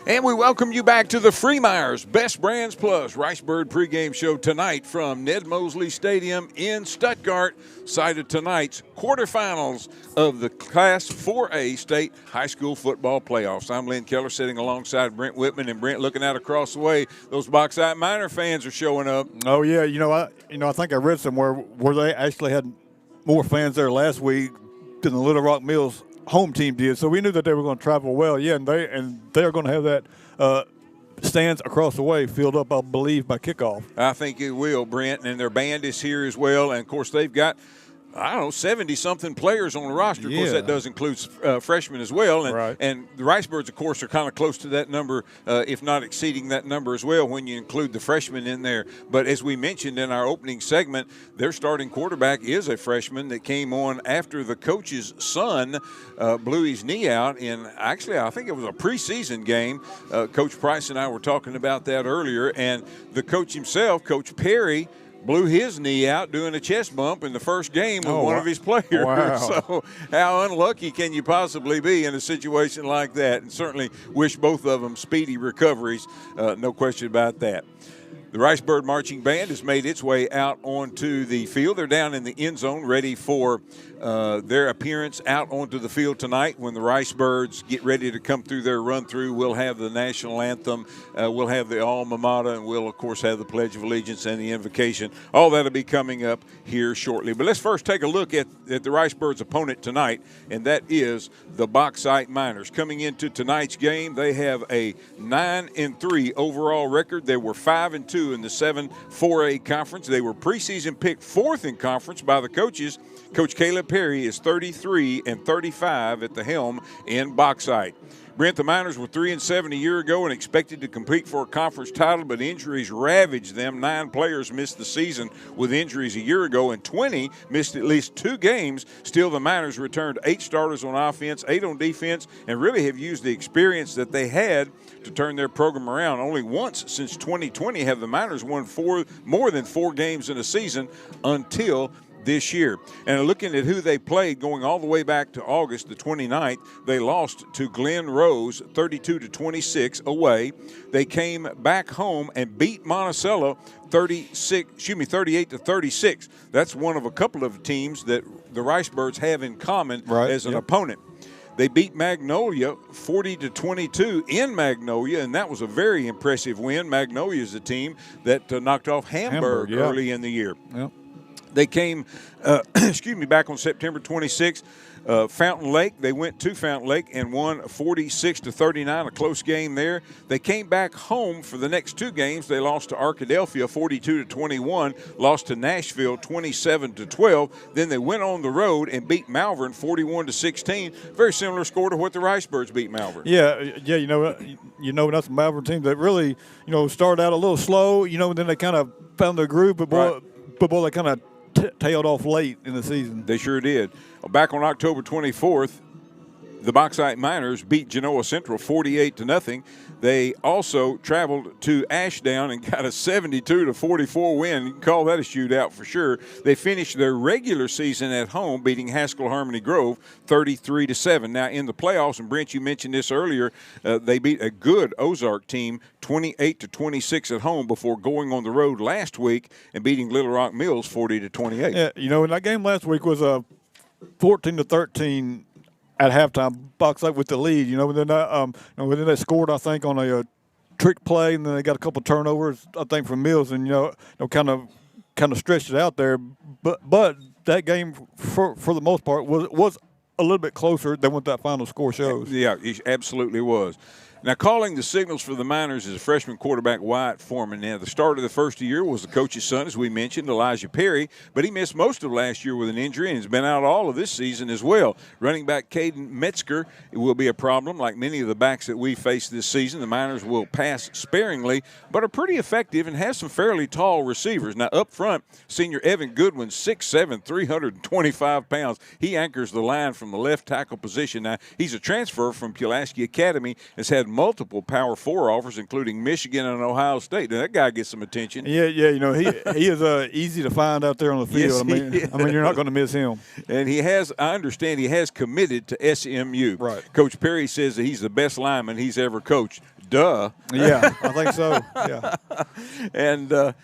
And we welcome you back to the Freemeyer's Best Brands Plus Ricebird pregame show tonight from Ned Mosley Stadium in Stuttgart, site of tonight's quarterfinals of the Class 4A State High School Football Playoffs. I'm Lynn Keller sitting alongside Brent Whitman, and Brent, looking out across the way, those Bauxite Miner fans are showing up. Oh yeah, I think I read somewhere where they actually had more fans there last week than the Little Rock Mills home team did, so we knew that they were going to travel well. Yeah, and they're going to have that stands across the way filled up, I believe, by kickoff. I think it will, Brent, and their band is here as well. And of course, they've got 70-something players on the roster. Of course, that does include freshmen as well. And, right. And the Ricebirds, of course, are kind of close to that number, if not exceeding that number as well when you include the freshmen in there. But as we mentioned in our opening segment, their starting quarterback is a freshman that came on after the coach's son blew his knee out in, actually, I think it was a preseason game. Coach Price and I were talking about that earlier. And the coach himself, Coach Perry, blew his knee out doing a chest bump in the first game with one of his players. Wow. So how unlucky can you possibly be in a situation like that? And certainly wish both of them speedy recoveries, no question about that. The Ricebird Marching Band has made its way out onto the field. They're down in the end zone ready for their appearance out onto the field tonight. When the Ricebirds get ready to come through their run-through, we'll have the national anthem, we'll have the alma mater, and we'll, of course, have the Pledge of Allegiance and the invocation. All that will be coming up here shortly. But let's first take a look at the Ricebirds' opponent tonight, and that is the Bauxite Miners. Coming into tonight's game, they have a 9-3 overall record. They were 5-2 in the 7-4A conference. They were preseason picked 4th in conference by the coaches. Coach Caleb Perry is 33-35 at the helm in Bauxite. Brent, the Miners were 3-7 a year ago and expected to compete for a conference title, but injuries ravaged them. 9 players missed the season with injuries a year ago, and 20 missed at least 2 games. Still, the Miners returned 8 starters on offense, 8 on defense, and really have used the experience that they had to turn their program around. Only once since 2020 have the Miners won more than 4 games in a season until this year. And looking at who they played going all the way back to August the 29th, they lost to Glen Rose 32-26 away. They came back home and beat Monticello 38-36. That's one of a couple of teams that the Ricebirds have in common as an opponent. They beat Magnolia 40-22 in Magnolia, and that was a very impressive win. Magnolia is a team that knocked off Hamburg early in the year. Yep. They came, back on September 26th. Fountain Lake, they went to Fountain Lake and won 46-39, a close game there. They came back home for the next 2 games. They lost to Arkadelphia 42-21, lost to Nashville 27-12. Then they went on the road and beat Malvern 41-16. Very similar score to what the Ricebirds beat Malvern. Yeah, that's a Malvern team that really, started out a little slow, and then they kind of found their groove, but they kind of tailed off late in the season. They sure did. Back on October 24th, the Bauxite Miners beat Genoa Central 48-0. They also traveled to Ashdown and got a 72-44 win. You can call that a shootout for sure. They finished their regular season at home, beating Haskell Harmony Grove 33-7. Now in the playoffs, and Brent, you mentioned this earlier, they beat a good Ozark team 28-26 at home before going on the road last week and beating Little Rock Mills 40-28. Yeah, and that game last week was a 14-13 at halftime. Bauxite with the lead, and then then they scored, I think, on a trick play, and then they got a couple of turnovers, I think, from Mills, and kind of stretched it out there. But that game, for the most part, was a little bit closer than what that final score shows. Yeah, it absolutely was. Now, calling the signals for the Miners is a freshman quarterback, Wyatt Foreman. Now, the start of the first year was the coach's son, as we mentioned, Elijah Perry, but he missed most of last year with an injury and has been out all of this season as well. Running back Caden Metzger will be a problem, like many of the backs that we face this season. The Miners will pass sparingly, but are pretty effective and have some fairly tall receivers. Now, up front, senior Evan Goodwin, 6'7", 325 pounds. He anchors the line from the left tackle position. Now, he's a transfer from Pulaski Academy, has had multiple Power 4 offers, including Michigan and Ohio State. Now, that guy gets some attention. Yeah, he is easy to find out there on the field. Yes, I mean, you're not going to miss him. And I understand he has committed to SMU. Right. Coach Perry says that he's the best lineman he's ever coached. Duh. Yeah, I think so. Yeah. And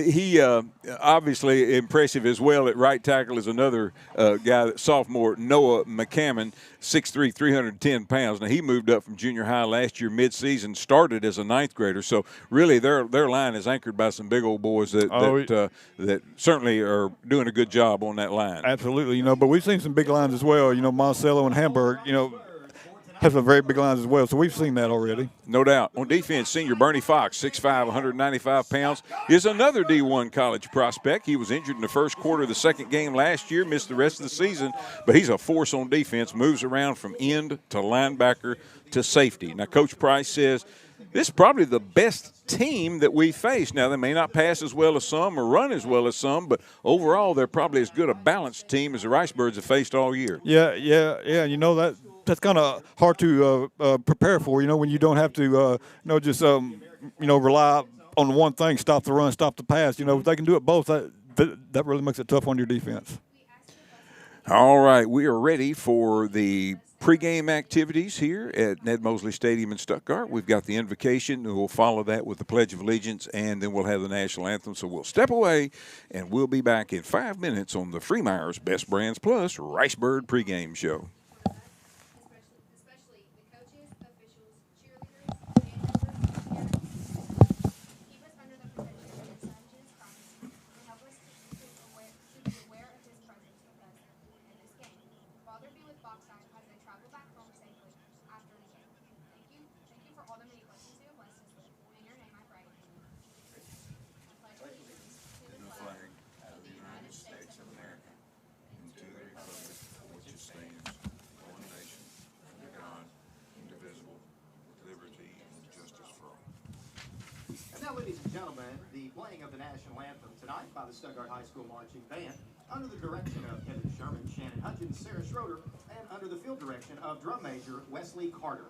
he obviously impressive as well at right tackle is another guy, sophomore Noah McCammon, 6'3", 310 pounds. Now, he moved up from junior high last year midseason, started as a ninth grader. So, really, their line is anchored by some big old boys that certainly are doing a good job on that line. Absolutely, you know, but we've seen some big lines as well. You know, Monticello and Hamburg, you know, have some very big lines as well. So we've seen that already. No doubt. On defense, senior Bernie Fox, 6'5", 195 pounds, is another D1 college prospect. He was injured in the first quarter of the second game last year, missed the rest of the season, but he's a force on defense, moves around from end to linebacker to safety. Now, Coach Price says this is probably the best team that we face. Now, they may not pass as well as some or run as well as some, but overall, they're probably as good a balanced team as the Ricebirds have faced all year. Yeah. You know, that's kind of hard to prepare for, you know, when you don't have to, just, rely on one thing, stop the run, stop the pass. You know, if they can do it both, that really makes it tough on your defense. All right, we are ready for the pregame activities here at Ned Mosley Stadium in Stuttgart. We've got the invocation, and we'll follow that with the Pledge of Allegiance, and then we'll have the national anthem. So we'll step away, and we'll be back in 5 minutes on the Freemeyer's Best Brands Plus Ricebird pregame show. Father be with Bauxite as they travel back home safely after the game. Thank you. Thank you for all the many blessings you have blessed us with. In your name I pray. I pledge allegiance to the flag of the United States of America and to the republic for which it stands, one nation, under God, indivisible, with liberty and justice for all. And now, ladies and gentlemen, the playing of the national anthem tonight by the Stuttgart High School Marching Band, under the direction of Kevin Sherman, Shannon Hutchins, Sarah Schroeder, and under the field direction of drum major Wesley Carter.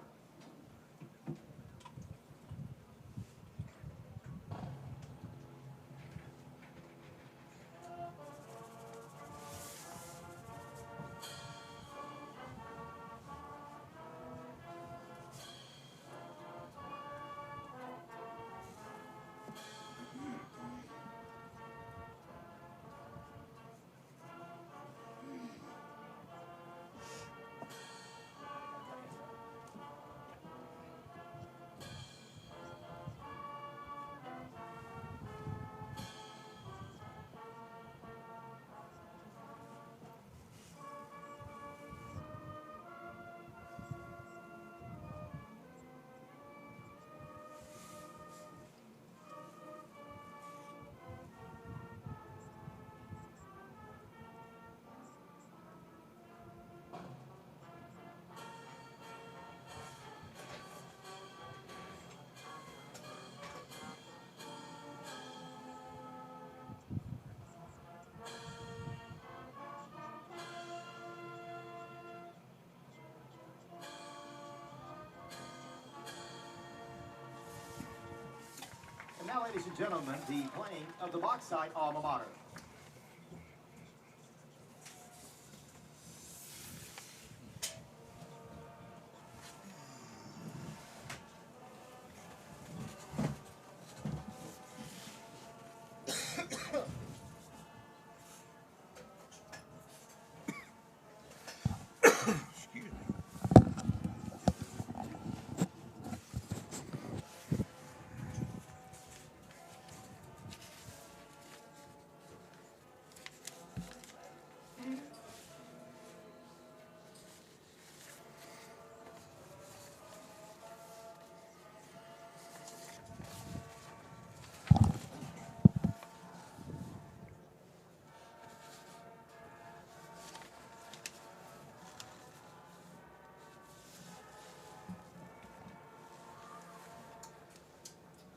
And now, ladies and gentlemen, the playing of the Bauxite alma mater.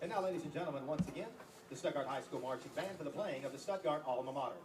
And now, ladies and gentlemen, once again, the Stuttgart High School Marching Band for the playing of the Stuttgart alma mater.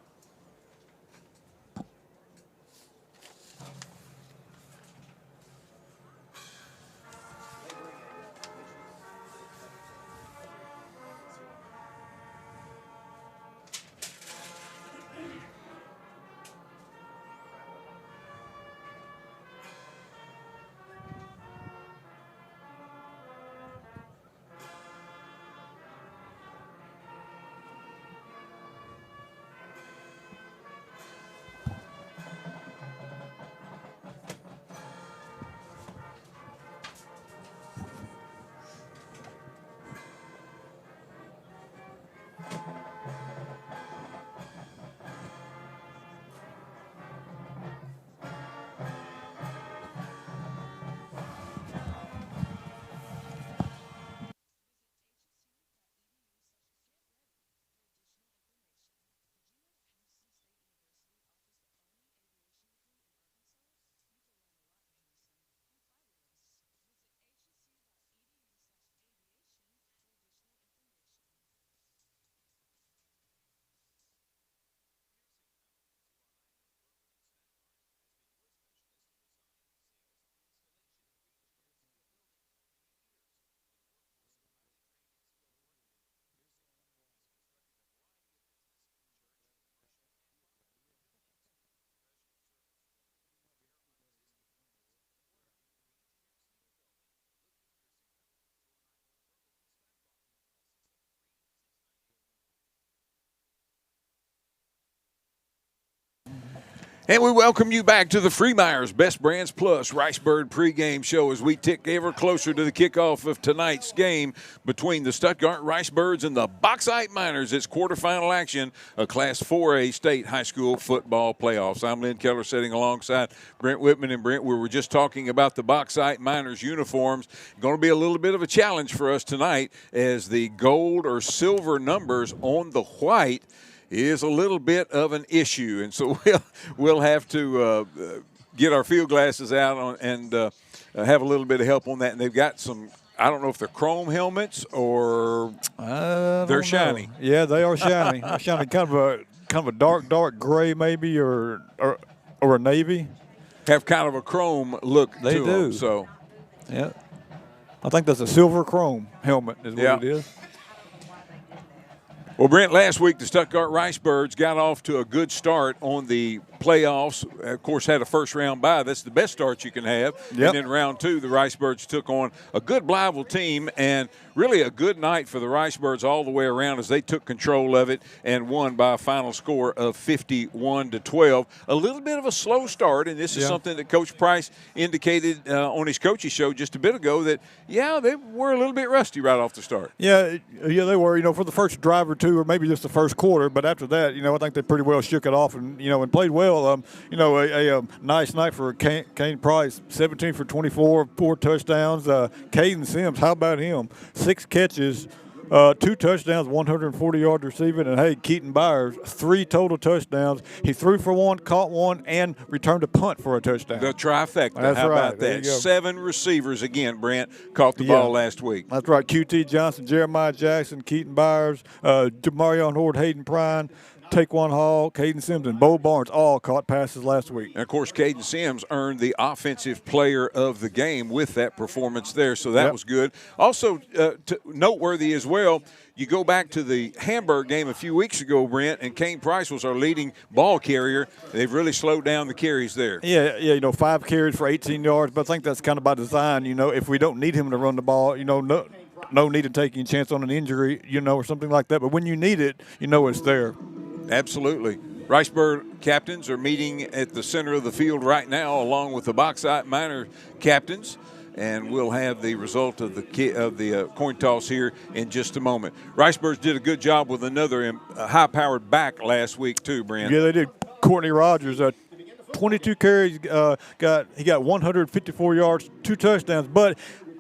And we welcome you back to the Freemeyer's Best Brands Plus Ricebird pregame show as we tick ever closer to the kickoff of tonight's game between the Stuttgart Ricebirds and the Bauxite Miners. It's quarterfinal action of Class 4A State High School Football Playoffs. I'm Lynn Keller sitting alongside Brent Whitman. And Brent, we were just talking about the Bauxite Miners uniforms. Going to be a little bit of a challenge for us tonight as the gold or silver numbers on the white is a little bit of an issue, and so we'll have to get our field glasses out and have a little bit of help on that. And they've got some, I don't know if they're chrome helmets or they're shiny. Yeah, they are shiny. They're shiny, kind of a dark gray maybe, or a navy. Have kind of a chrome look they to do. them. So, yeah, I think that's a silver chrome helmet is what it is. Well, Brent, last week the Stuttgart Ricebirds got off to a good start on the playoffs. Of course, had a first-round bye. That's the best start you can have. Yep. And then round two, the Ricebirds took on a good Blytheville team, and really a good night for the Ricebirds all the way around as they took control of it and won by a final score of 51-12. A little bit of a slow start, and this is something that Coach Price indicated on his coaching show just a bit ago that, they were a little bit rusty right off the start. Yeah, they were, for the first drive or two, or maybe just the first quarter. But after that, I think they pretty well shook it off and played well. A nice night for Kane Price, 17 for 24, 4 touchdowns. Caden Sims, how about him? 6 catches, 2 touchdowns, 140 yards receiving. And, hey, Keaton Byers, 3 total touchdowns. He threw for 1, caught 1, and returned a punt for a touchdown. The trifecta. That's how right. about There that? you go. 7 receivers again, Brent, caught the ball last week. That's right. QT Johnson, Jeremiah Jackson, Keaton Byers, Jamarion Horde, Hayden Prine, Taquan Hall, Caden Sims, and Bo Barnes all caught passes last week. And, of course, Caden Sims earned the offensive player of the game with that performance there, so that was good. Also, noteworthy as well, you go back to the Hamburg game a few weeks ago, Brent, and Kane Price was our leading ball carrier. They've really slowed down the carries there. Yeah, 5 carries for 18 yards, but I think that's kind of by design. If we don't need him to run the ball, no need to taking a chance on an injury, or something like that. But when you need it, it's there. Absolutely. Ricebird captains are meeting at the center of the field right now, along with the Bauxite Miner captains, and we'll have the result of the coin toss here in just a moment. Ricebirds did a good job with another high-powered back last week too, Brent. Yeah, they did. Courtney Rogers, 22 carries, he got 154 yards, 2 touchdowns, but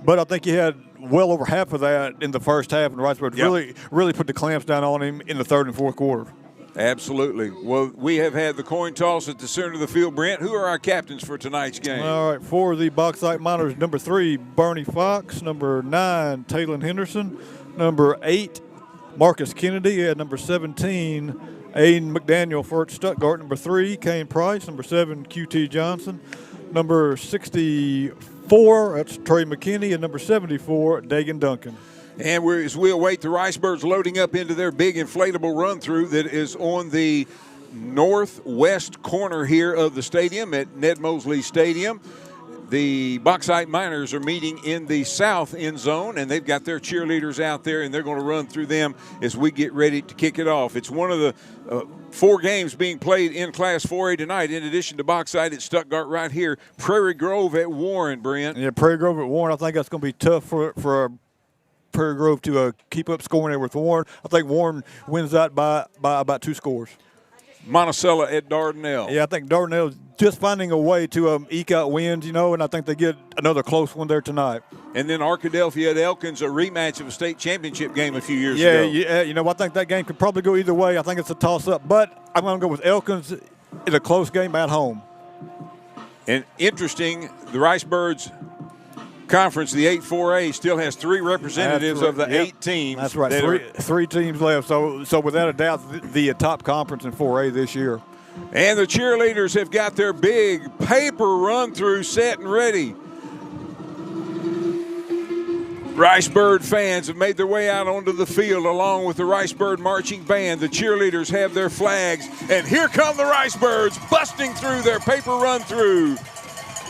I think he had well over half of that in the first half, and the Ricebirds really put the clamps down on him in the third and fourth quarter. Absolutely. Well, we have had the coin toss at the center of the field. Brent, who are our captains for tonight's game? All right, for the Bauxite Miners, number 3, Bernie Fox. Number 9, Taylon Henderson. Number 8, Marcus Kennedy. At number 17, Aiden McDaniel for Stuttgart. Number 3, Kane Price. Number 7, QT Johnson. Number 64, that's Trey McKinney. And number 74, Dagan Duncan. And as we await the Ricebirds loading up into their big inflatable run-through that is on the northwest corner here of the stadium at Ned Mosley Stadium. The Bauxite Miners are meeting in the south end zone, and they've got their cheerleaders out there, and they're going to run through them as we get ready to kick it off. It's one of the 4 games being played in Class 4A tonight. In addition to Bauxite at Stuttgart right here, Prairie Grove at Warren, Brent. Yeah, Prairie Grove at Warren. I think that's going to be tough for Prairie Grove to keep up scoring there with Warren. I think Warren wins that by about 2 scores. Monticello at Dardanelle. Yeah, I think Dardanelle's just finding a way to eke out wins, and I think they get another close one there tonight. And then Arkadelphia at Elkins, a rematch of a state championship game a few years ago. Yeah, I think that game could probably go either way. I think it's a toss-up, but I'm going to go with Elkins in a close game at home. And interesting, the Ricebirds conference, the 8-4A, still has 3 representatives of the 8 teams. That's right. Three teams left. So without a doubt, the top conference in 4A this year. And the cheerleaders have got their big paper run-through set and ready. Ricebird fans have made their way out onto the field along with the Ricebird marching band. The cheerleaders have their flags, and here come the Ricebirds busting through their paper run-through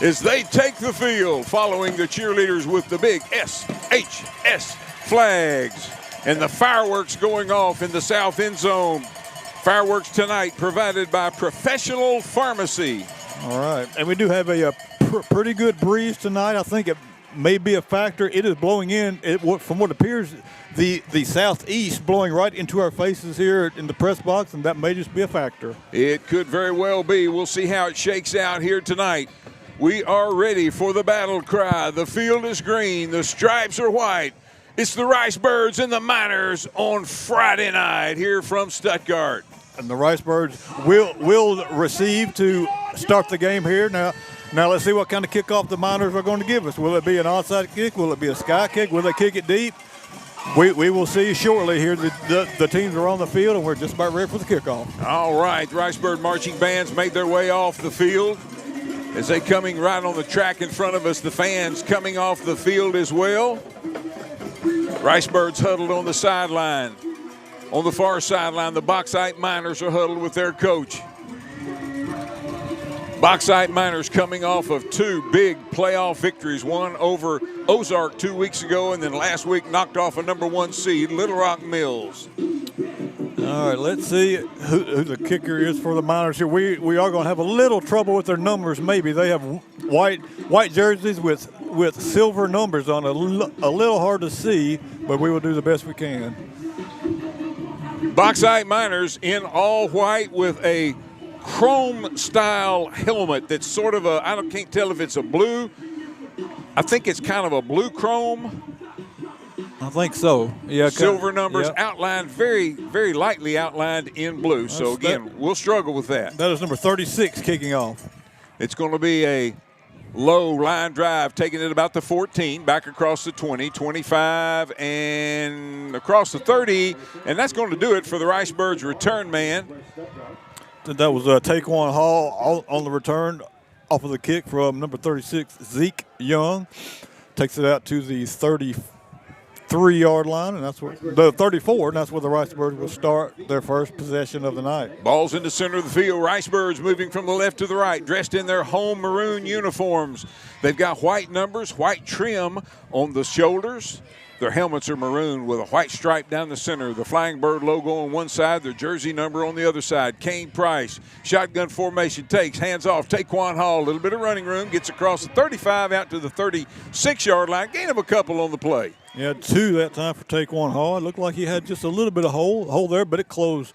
as they take the field, following the cheerleaders with the big SHS flags. And the fireworks going off in the south end zone. Fireworks tonight provided by Professional Pharmacy. All right. And we do have a pretty good breeze tonight. I think it may be a factor. It is blowing in, from what appears, the southeast blowing right into our faces here in the press box, and that may just be a factor. It could very well be. We'll see how it shakes out here tonight. We are ready for the battle cry. The field is green. The stripes are white. It's the Rice Birds and the Miners on Friday night here from Stuttgart. And the Rice Birds will receive to start the game here. Now let's see what kind of kickoff the Miners are going to give us. Will it be an onside kick? Will it be a sky kick? Will they kick it deep? We will see shortly here. The teams are on the field, and we're just about ready for the kickoff. All right, the Rice Bird marching bands made their way off the field. As they coming right on the track in front of us, the fans coming off the field as well. Rice Birds huddled on the sideline. On the far sideline, the Bauxite Miners are huddled with their coach. Bauxite Miners coming off of 2 big playoff victories, one over Ozark 2 weeks ago, and then last week knocked off a #1 seed, Little Rock Mills. All right, let's see who the kicker is for the Miners here. We are going to have a little trouble with their numbers. Maybe they have white jerseys with silver numbers on. A little hard to see, but we will do the best we can. Bauxite Miners in all white with a chrome-style helmet that's sort of can't tell if it's a blue. I think it's kind of a blue chrome. I think so. Yeah. Silver numbers yep. outlined, very, very lightly outlined in blue. So, again, we'll struggle with that. That is number 36 kicking off. It's going to be a low line drive, taking it about the 14, back across the 20, 25, and across the 30. And that's going to do it for the Rice Birds return man. That was Taquan Hall on the return off of the kick from number 36, Zeke Young. Takes it out to the 33-yard line, and that's where the 34, and that's where the Rice Birds will start their first possession of the night. Ball's in the center of the field. Rice Birds moving from the left to the right, dressed in their home maroon uniforms. They've got white numbers, white trim on the shoulders. Their helmets are maroon with a white stripe down the center. The Flying Bird logo on one side, their jersey number on the other side. Kane Price, shotgun formation, takes, hands off. Taquan Hall, a little bit of running room, gets across the 35 out to the 36-yard line. Gain of a couple on the play. Yeah, 2 that time for Taquan Hall. It looked like he had just a little bit of hole there, but it closed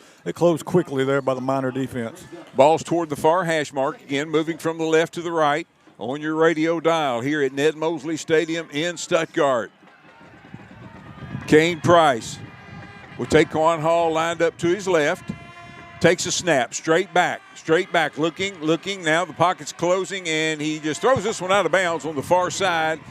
quickly there by the Miner defense. Ball's toward the far hash mark, again moving from the left to the right on your radio dial here at Ned Mosley Stadium in Stuttgart. Kane Price with Taquan Hall lined up to his left. Takes a snap, straight back, looking. Now the pocket's closing, and he just throws this one out of bounds on the far side.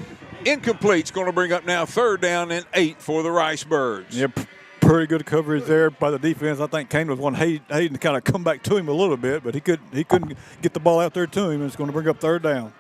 Incomplete. It's going to bring up now 3rd down and 8 for the Rice Birds. Yep, pretty good coverage there by the defense. I think Kane was one Hayden to kind of come back to him a little bit, but he couldn't get the ball out there to him, and it's going to bring up 3rd down.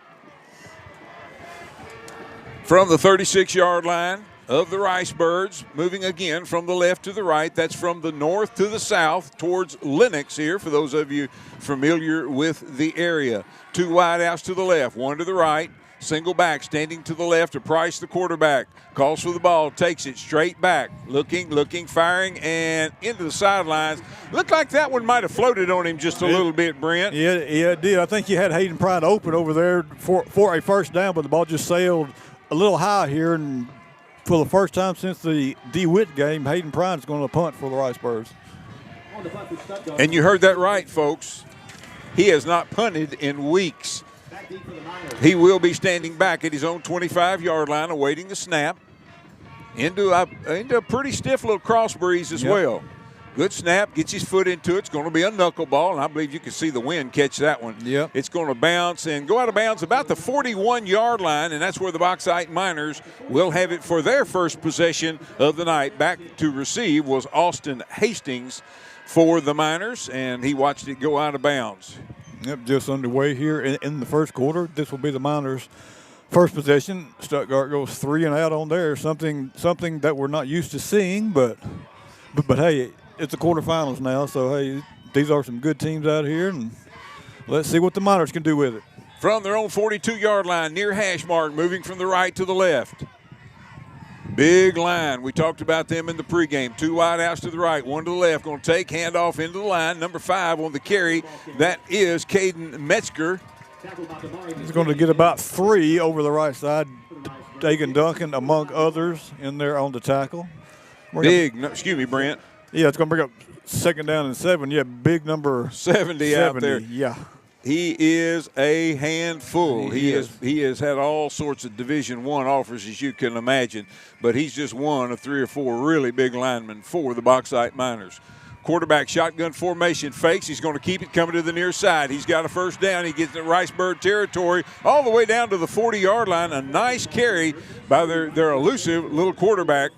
From the 36-yard line of the Rice Birds, moving again from the left to the right. That's from the north to the south towards Lenox here, for those of you familiar with the area. 2 wideouts to the left, 1 to the right. Single back standing to the left to Price, the quarterback. Calls for the ball, takes it straight back. Looking, firing, and into the sidelines. Looked like that one might have floated on him just a little bit, Brent. Yeah, it did. I think you had Hayden Pride open over there for a first down, but the ball just sailed a little high here, and for the first time since the DeWitt game, Hayden Pride is going to punt for the Rice Birds. And you heard that right, folks. He has not punted in weeks. He will be standing back at his own 25-yard line awaiting the snap into a pretty stiff little cross breeze as well. Good snap, gets his foot into it. It's going to be a knuckleball, and I believe you can see the wind catch that one. Yep. It's going to bounce and go out of bounds about the 41-yard line, and that's where the Bauxite Miners will have it for their first possession of the night. Back to receive was Austin Hastings for the Miners, and he watched it go out of bounds. Yep, just underway here in the first quarter. This will be the Miners' first possession. Stuttgart goes 3 and out on there. Something that we're not used to seeing, but hey, it's the quarterfinals now, so hey, these are some good teams out here, and let's see what the Miners can do with it. From their own 42-yard line, near hash mark, moving from the right to the left. Big line. We talked about them in the pregame. 2 wide outs to the right, 1 to the left. Going to take, handoff into the line. Number 5 on the carry. That is Caden Metzger. He's going to get about 3 over the right side. Dagan Duncan, among others, in there on the tackle. Excuse me, Brent. Yeah, it's going to bring up 2nd down and 7. Yeah, big number 70 out there. Yeah. He is a handful. He has had all sorts of Division I offers, as you can imagine, but he's just one of 3 or 4 really big linemen for the Bauxite Miners. Quarterback shotgun formation fakes. He's going to keep it coming to the near side. He's got a first down. He gets in Ricebird territory all the way down to the 40-yard line. A nice carry by their elusive little quarterback,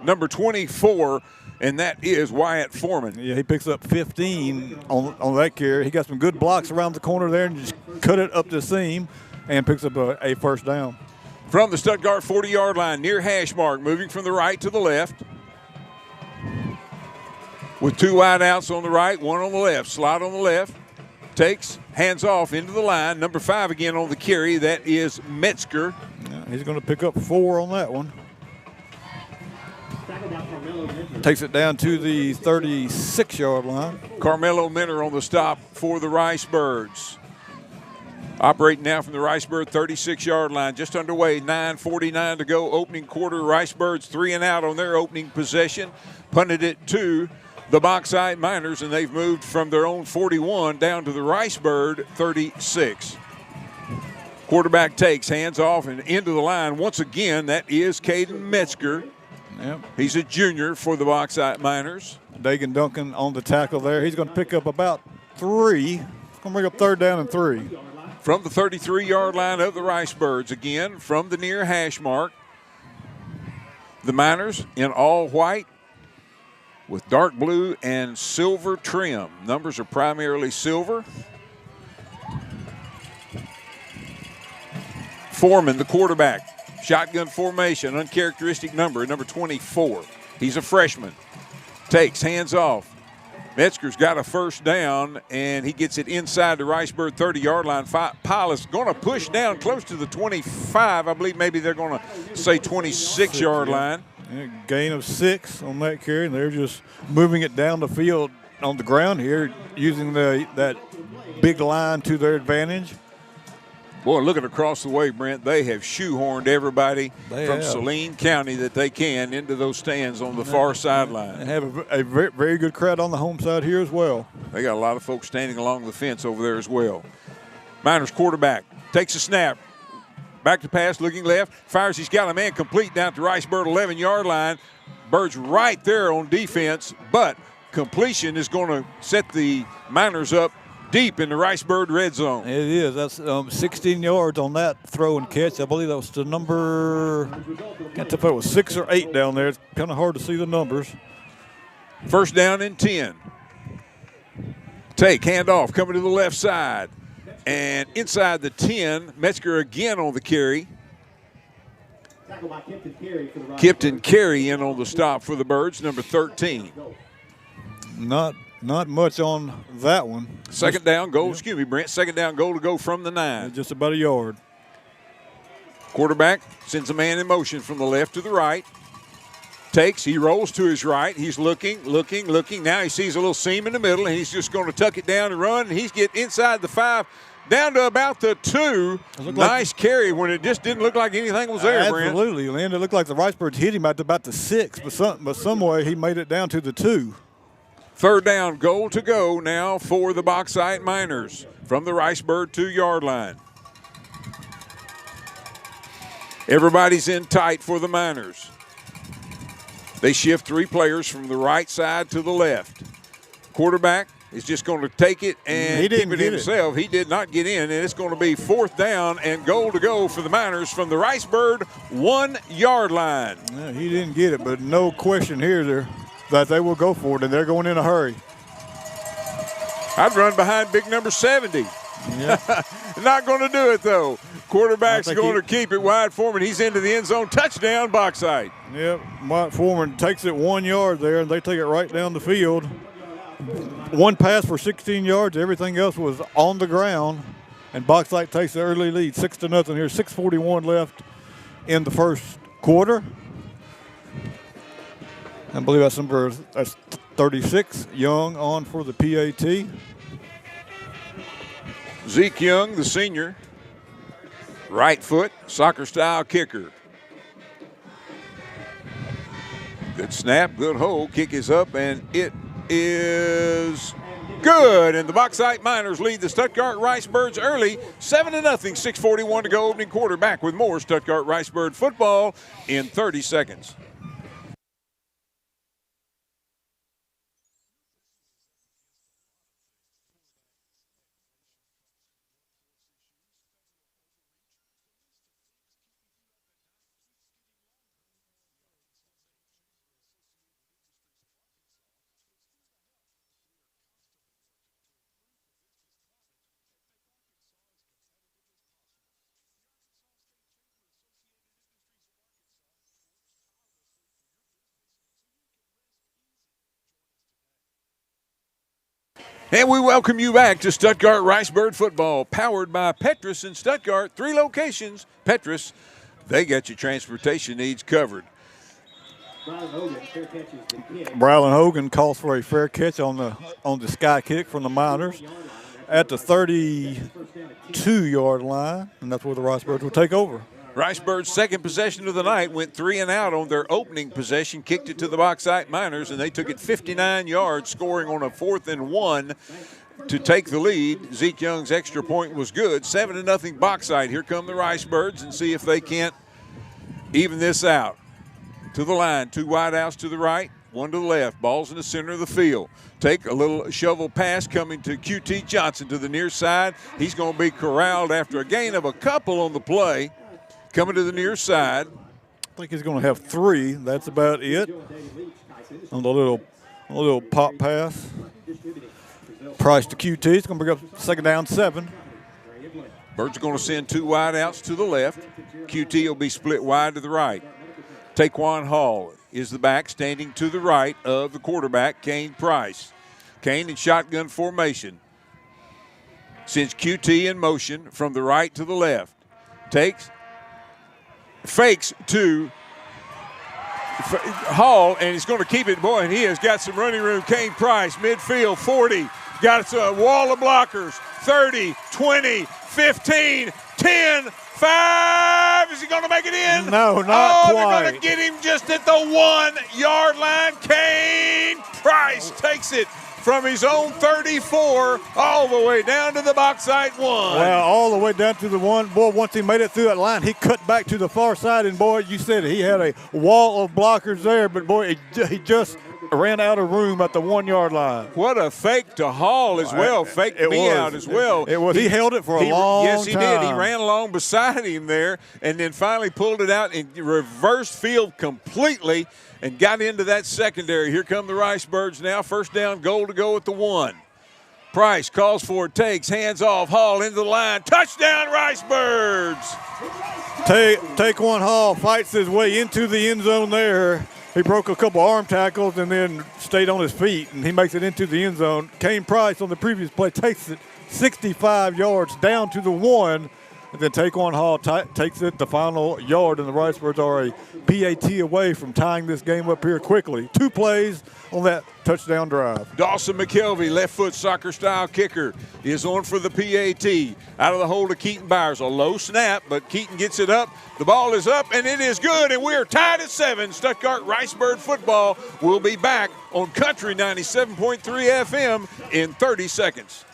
number 24, and that is Wyatt Foreman. Yeah, he picks up 15 on that carry. He got some good blocks around the corner there and just cut it up the seam and picks up a first down. From the Stuttgart 40-yard line, near hash mark, moving from the right to the left. With 2 wide outs on the right, 1 on the left. Slot on the left. Takes, hands off into the line. Number 5 again on the carry. That is Metzger. Yeah, he's going to pick up 4 on that one. Takes it down to the 36-yard line. Carmelo Minter on the stop for the Ricebirds. Operating now from the Ricebird 36-yard line. Just underway, 9:49 to go. Opening quarter, Ricebirds 3 and out on their opening possession. Punted it to the Bauxite Miners, and they've moved from their own 41 down to the Ricebird 36. Quarterback takes, hands off, and into the line. Once again, that is Caden Metzger. Yep. He's a junior for the Bauxite Miners. Dagan Duncan on the tackle there. He's going to pick up about 3. He's going to bring up 3rd down and 3. From the 33-yard line of the Ricebirds, again, from the near hash mark. The Miners in all white with dark blue and silver trim. Numbers are primarily silver. Foreman, the quarterback. Shotgun formation, uncharacteristic number 24. He's a freshman. Takes, hands off. Metzger's got a first down, and he gets it inside the Ricebird 30-yard line. Pilot's going to push down close to the 25. I believe maybe they're going to say 26-yard line. Yeah, gain of 6 on that carry, and they're just moving it down the field on the ground here, using that big line to their advantage. Boy, looking across the way, Brent, they have shoehorned everybody from Saline County that they can into those stands on the far sideline. They have a very, very good crowd on the home side here as well. They got a lot of folks standing along the fence over there as well. Miners quarterback takes a snap. Back to pass, looking left, fires. He's got a man complete down to Ricebird 11-yard line. Bird's right there on defense, but completion is going to set the Miners up deep in the Ricebird red zone. It is. That's 16 yards on that throw and catch. I believe that was the number, can't tell if it was 6 or 8 down there. It's kind of hard to see the numbers. First down and 10. Take, handoff, coming to the left side. And inside the 10, Metzger again on the carry. Kipton Carey in on the stop for the Birds, number 13. Not much on that one. Second down goal, excuse me, Brent. Second down goal to go from the 9. Just about a yard. Quarterback sends a man in motion from the left to the right. Takes, he rolls to his right. He's looking. Now he sees a little seam in the middle, and he's just going to tuck it down and run. And he's get inside the 5, down to about the 2. Nice carry when it just didn't look like anything was there, Brent. Absolutely, Lynn. It looked like the Ricebirds hit him at about the 6, but some way he made it down to the 2. Third down, goal to go now for the Bauxite Miners from the Ricebird 2-yard line. Everybody's in tight for the Miners. They shift 3 players from the right side to the left. Quarterback is just going to take it and keep it himself. He did not get in, and it's going to be 4th down and goal to go for the Miners from the Ricebird 1-yard line. Yeah, he didn't get it, but no question here that they will go for it, and they're going in a hurry. I'd run behind big number 70. Yeah. Not going to do it, though. Quarterback's going to keep it wide. Foreman, he's into the end zone. Touchdown, Bauxite. Yep, Wyatt Foreman takes it 1 yard there, and they take it right down the field. One pass for 16 yards. Everything else was on the ground, and Bauxite takes the early lead, 6-0 here. 6:41 left in the first quarter. I believe that's 36. Young on for the PAT. Zeke Young, the senior, right foot, soccer-style kicker. Good snap, good hold. Kick is up, and it is good. And the Bauxite Miners lead the Stuttgart Ricebirds early, 7-0, 6:41 to go, opening quarter. Back with more Stuttgart Ricebird football in 30 seconds. And we welcome you back to Stuttgart Ricebird football, powered by Petrus in Stuttgart. 3 locations. Petrus, they got your transportation needs covered. Brylan Hogan calls for a fair catch on the sky kick from the Miners at the 32-yard line, and that's where the Ricebirds will take over. Ricebirds' second possession of the night went 3 and out on their opening possession, kicked it to the Bauxite Miners, and they took it 59 yards, scoring on a 4th and 1 to take the lead. Zeke Young's extra point was good. 7-0 Bauxite. Here come the Ricebirds, and see if they can't even this out. To the line, 2 wideouts to the right, 1 to the left. Ball's in the center of the field. Take a little shovel pass coming to QT Johnson to the near side. He's going to be corralled after a gain of a couple on the play. Coming to the near side. I think he's going to have 3. That's about it. On the little pop pass. Price to QT. It's going to bring up 2nd down 7. Birds are going to send 2 wideouts to the left. QT will be split wide to the right. Taquan Hall is the back, standing to the right of the quarterback, Kane Price. Kane in shotgun formation. Sends QT in motion from the right to the left. Fakes to Hall, and he's going to keep it. Boy, and he has got some running room. Kane Price, midfield, 40. Got a wall of blockers. 30, 20, 15, 10, 5. Is he going to make it in? No, not quite. They're going to get him just at the 1-yard line. Kane Price takes it from his own 34 all the way down to the Bauxite 1. Well, all the way down to the 1. Boy, once he made it through that line, he cut back to the far side, and boy, you said it, he had a wall of blockers there, but boy, he just ran out of room at the 1-yard line. What a fake to Hall as well. Faked me out as well. It was. He held it for a long time. Yes, he did. He ran along beside him there and then finally pulled it out and reversed field completely and got into that secondary. Here come the Ricebirds now. 1st down, goal to go at the 1. Price calls for it, takes, hands off, Hall into the line. Touchdown, Ricebirds! Taquan Hall fights his way into the end zone there. He broke a couple arm tackles and then stayed on his feet, and he makes it into the end zone. Kane Price on the previous play takes it 65 yards down to the 1. And then Taquan Hall takes it the final yard, and the Ricebirds are a PAT away from tying this game up here quickly. 2 plays on that touchdown drive. Dawson McKelvey, left foot soccer-style kicker, is on for the PAT. Out of the hole to Keaton Byers. A low snap, but Keaton gets it up. The ball is up, and it is good, and we are tied at 7. Stuttgart Ricebird football will be back on Country 97.3 FM in 30 seconds.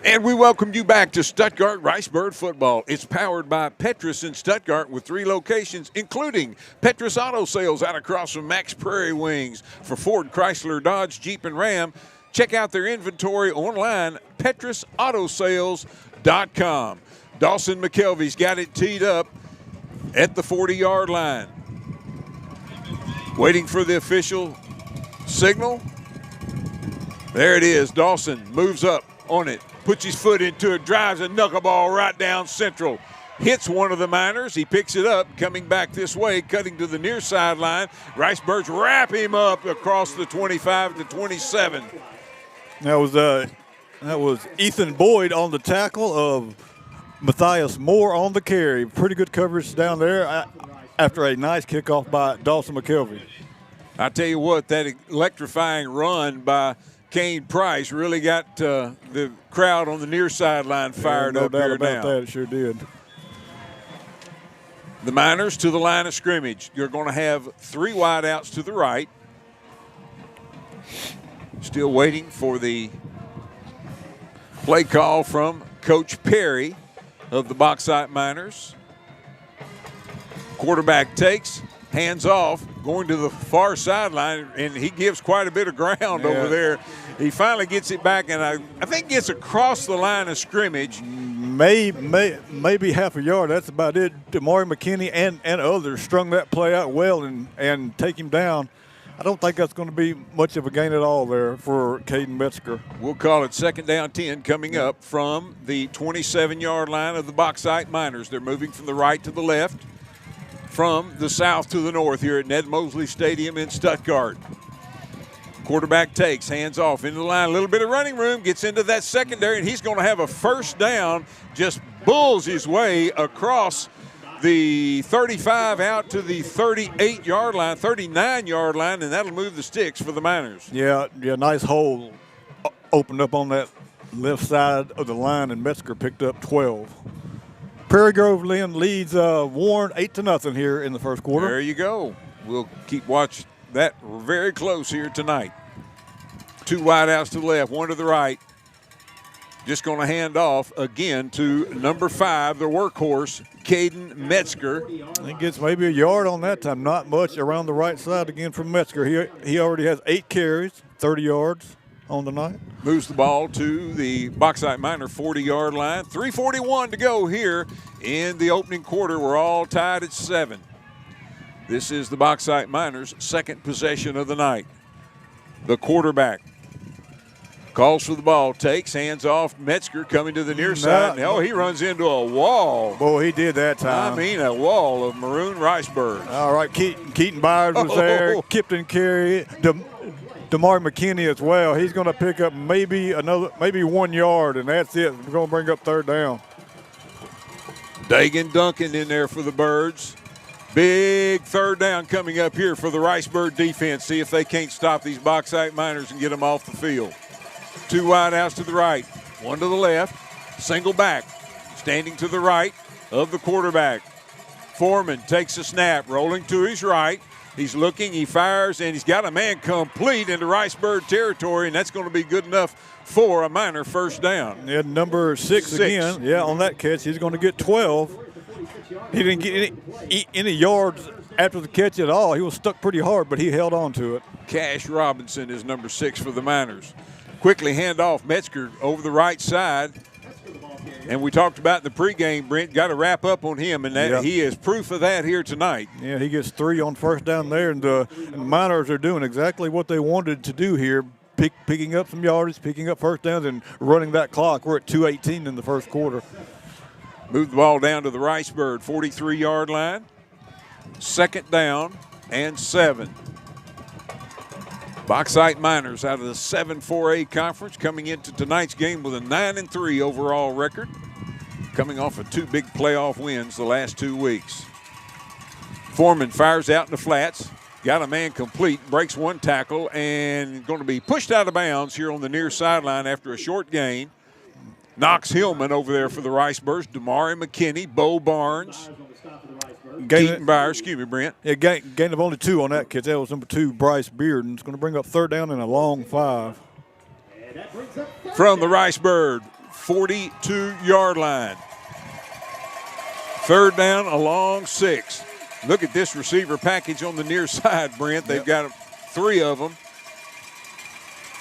And we welcome you back to Stuttgart Ricebird football. It's powered by Petrus in Stuttgart with 3 locations, including Petrus Auto Sales out across from Max Prairie Wings for Ford, Chrysler, Dodge, Jeep, and Ram. Check out their inventory online, petrusautosales.com. Dawson McKelvey's got it teed up at the 40-yard line. Waiting for the official signal. There it is. Dawson moves up on it, puts his foot into it, drives a knuckleball right down central. Hits one of the Miners. He picks it up, coming back this way, cutting to the near sideline. Ricebirds wrap him up across the 25 to 27. That was Ethan Boyd on the tackle of Matthias Moore on the carry. Pretty good coverage down there after a nice kickoff by Dawson McKelvey. I tell you what, that electrifying run by Kane Price really got the crowd on the near sideline fired up here now. No doubt about that, it sure did. The Miners to the line of scrimmage. You're going to have 3 wideouts to the right. Still waiting for the play call from Coach Perry of the Bauxite Miners. Quarterback takes, hands off, going to the far sideline, and he gives quite a bit of ground over there. He finally gets it back, and I think gets across the line of scrimmage. Maybe half a yard. That's about it. Damari McKinney and others strung that play out well and take him down. I don't think that's going to be much of a gain at all there for Caden Metzger. We'll call it second down 10 coming up from the 27-yard line of the Bauxite Miners. They're moving from the right to the left, from the south to the north here at Ned Mosley Stadium in Stuttgart. Quarterback takes, hands off into the line, a little bit of running room, gets into that secondary, and he's going to have a first down, just bulls his way across the 35 out to the 38-yard line, 39-yard line, and that'll move the sticks for the Miners. Yeah, nice hole opened up on that left side of the line, and Metzger picked up 12. Prairie Grove Lynn leads Warren 8-0 here in the first quarter. There you go. We'll keep watching that very close here tonight. 2 wideouts to the left, 1 to the right. Just going to hand off again to number 5, the workhorse, Caden Metzger. He gets maybe a yard on that time. Not much around the right side again from Metzger. He already has 8 carries, 30 yards on the night. Moves the ball to the Bauxite Miner 40-yard line. 3:41 to go here in the opening quarter. We're all tied at 7. This is the Bauxite Miners' second possession of the night. The quarterback calls for the ball, takes, hands off. Metzger coming to the near side. Oh, he runs into a wall. Boy, he did that time. I mean, a wall of maroon Ricebirds. All right, Keaton Byers was there. Kipton Carey, Damari McKinney as well. He's going to pick up maybe 1 yard, and that's it. We're going to bring up third down. Dagan Duncan in there for the Birds. Big third down coming up here for the Ricebird defense. See if they can't stop these Bauxite Miners and get them off the field. 2 wideouts to the right, 1 to the left, single back, standing to the right of the quarterback. Foreman takes a snap, rolling to his right. He's looking, he fires, and he's got a man complete into Ricebird territory, and that's going to be good enough for a Miner first down. Yeah, number 6 again. Yeah, on that catch, he's going to get 12. He didn't get any yards after the catch at all. He was stuck pretty hard, but he held on to it. Cash Robinson is number 6 for the Miners. Quickly hand off Metzger over the right side. And we talked about in the pregame, Brent, got to wrap up on him, and that he is proof of that here tonight. Yeah, he gets 3 on first down there, and the Miners are doing exactly what they wanted to do here, picking up some yardage, picking up first downs, and running that clock. We're at 2:18 in the first quarter. Move the ball down to the Ricebird 43-yard line. Second down and 7. Bauxite Miners out of the 7-4A conference coming into tonight's game with a 9-3 overall record, coming off of 2 big playoff wins the last 2 weeks. Foreman fires out in the flats, got a man complete, breaks 1 tackle, and going to be pushed out of bounds here on the near sideline after a short gain. Knox Hillman over there for the Ricebirds, Damari McKinney, Bo Barnes, Keaton Byers, excuse me, Brent. Yeah, gain of only 2 on that catch. That was number 2, Bryce Beard, and it's going to bring up third down and a long 5. From the Ricebird 42-yard line. Third down, a long 6. Look at this receiver package on the near side, Brent. They've got 3 of them.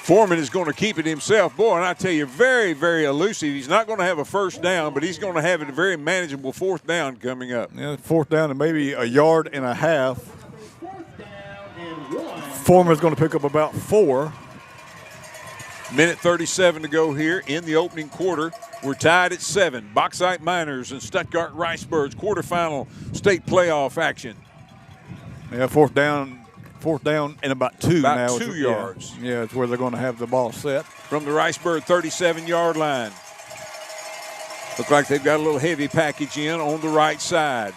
Foreman is going to keep it himself. Boy, and I tell you, very, very elusive. He's not going to have a first down, but he's going to have a very manageable fourth down coming up. Yeah, fourth down and maybe a yard and a half. Foreman's going to pick up about 4. Minute 37 to go here in the opening quarter. We're tied at 7. Bauxite Miners and Stuttgart Ricebirds quarterfinal state playoff action. Yeah, fourth down and about 2 About now. 2 yards. Yeah, it's where they're going to have the ball set. From the Ricebird 37-yard line. Look like they've got a little heavy package in on the right side.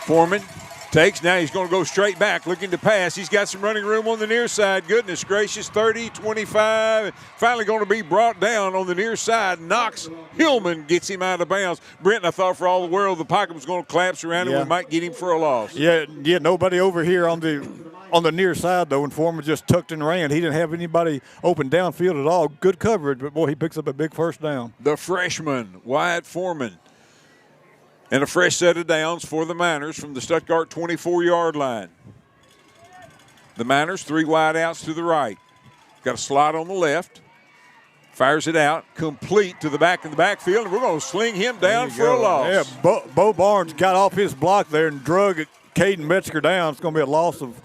Foreman takes. Now he's going to go straight back, looking to pass. He's got some running room on the near side. Goodness gracious, 30, 25. Finally going to be brought down on the near side. Knox Hillman gets him out of bounds. Brent, I thought for all the world the pocket was going to collapse around him. We might get him for a loss. Yeah, nobody over here on the near side, though, and Foreman just tucked and ran. He didn't have anybody open downfield at all. Good coverage, but, boy, he picks up a big first down. The freshman, Wyatt Foreman. And a fresh set of downs for the Miners from the Stuttgart 24-yard line. The Miners, 3 wide outs to the right. Got a slot on the left. Fires it out, complete to the back in the backfield, and we're going to sling him down for a loss. Yeah, Bo Barnes got off his block there and drug Caden Metzger down. It's going to be a loss of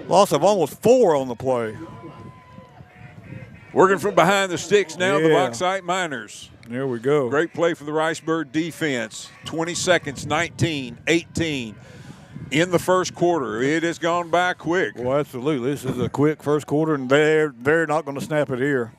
almost 4 on the play. Working from behind the sticks now, the Bauxite Miners. There we go. Great play for the Ricebird defense. 20 seconds, 19, 18 in the first quarter. It has gone by quick. Well, absolutely. This is a quick first quarter, and they're not going to snap it here.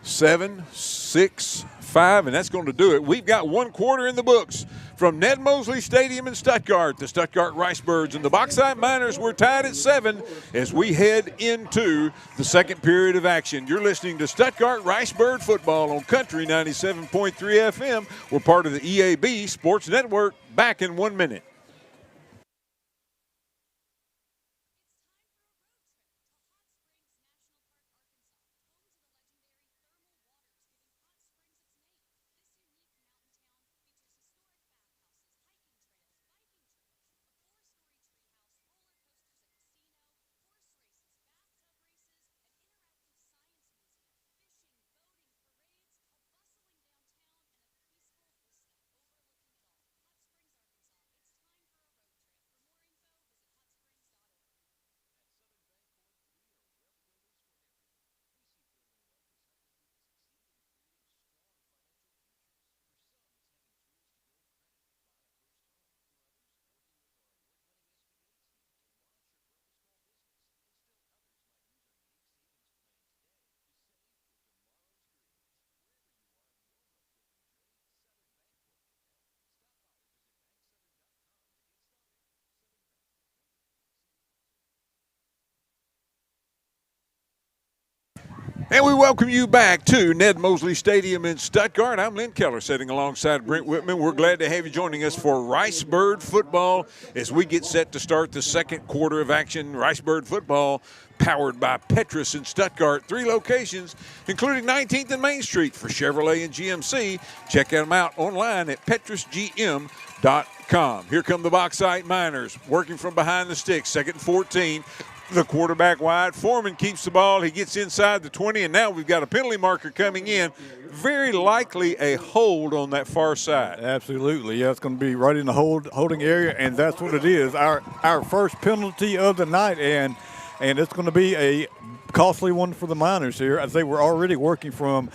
7, 6, 5, and that's going to do it. We've got 1 quarter in the books. From Ned Mosley Stadium in Stuttgart, the Stuttgart Ricebirds and the Bauxite Miners were tied at 7 as we head into the second period of action. You're listening to Stuttgart Ricebird football on Country 97.3 FM. We're part of the EAB Sports Network. Back in 1 minute. And we welcome you back to Ned Mosley Stadium in Stuttgart. I'm Lynn Keller sitting alongside Brent Whitman. We're glad to have you joining us for Ricebird football as we get set to start the second quarter of action. Ricebird football powered by Petrus in Stuttgart. 3 locations, including 19th and Main Street for Chevrolet and GMC. Check them out online at petrusgm.com. Here come the Bauxite Miners working from behind the sticks. 2nd and 14. The quarterback wide. Foreman keeps the ball. He gets inside the 20, and now we've got a penalty marker coming in. Very likely a hold on that far side. Absolutely. Yeah, it's going to be right in the holding area, and that's what it is. Our first penalty of the night, and it's going to be a costly one for the Miners here, as they were already working from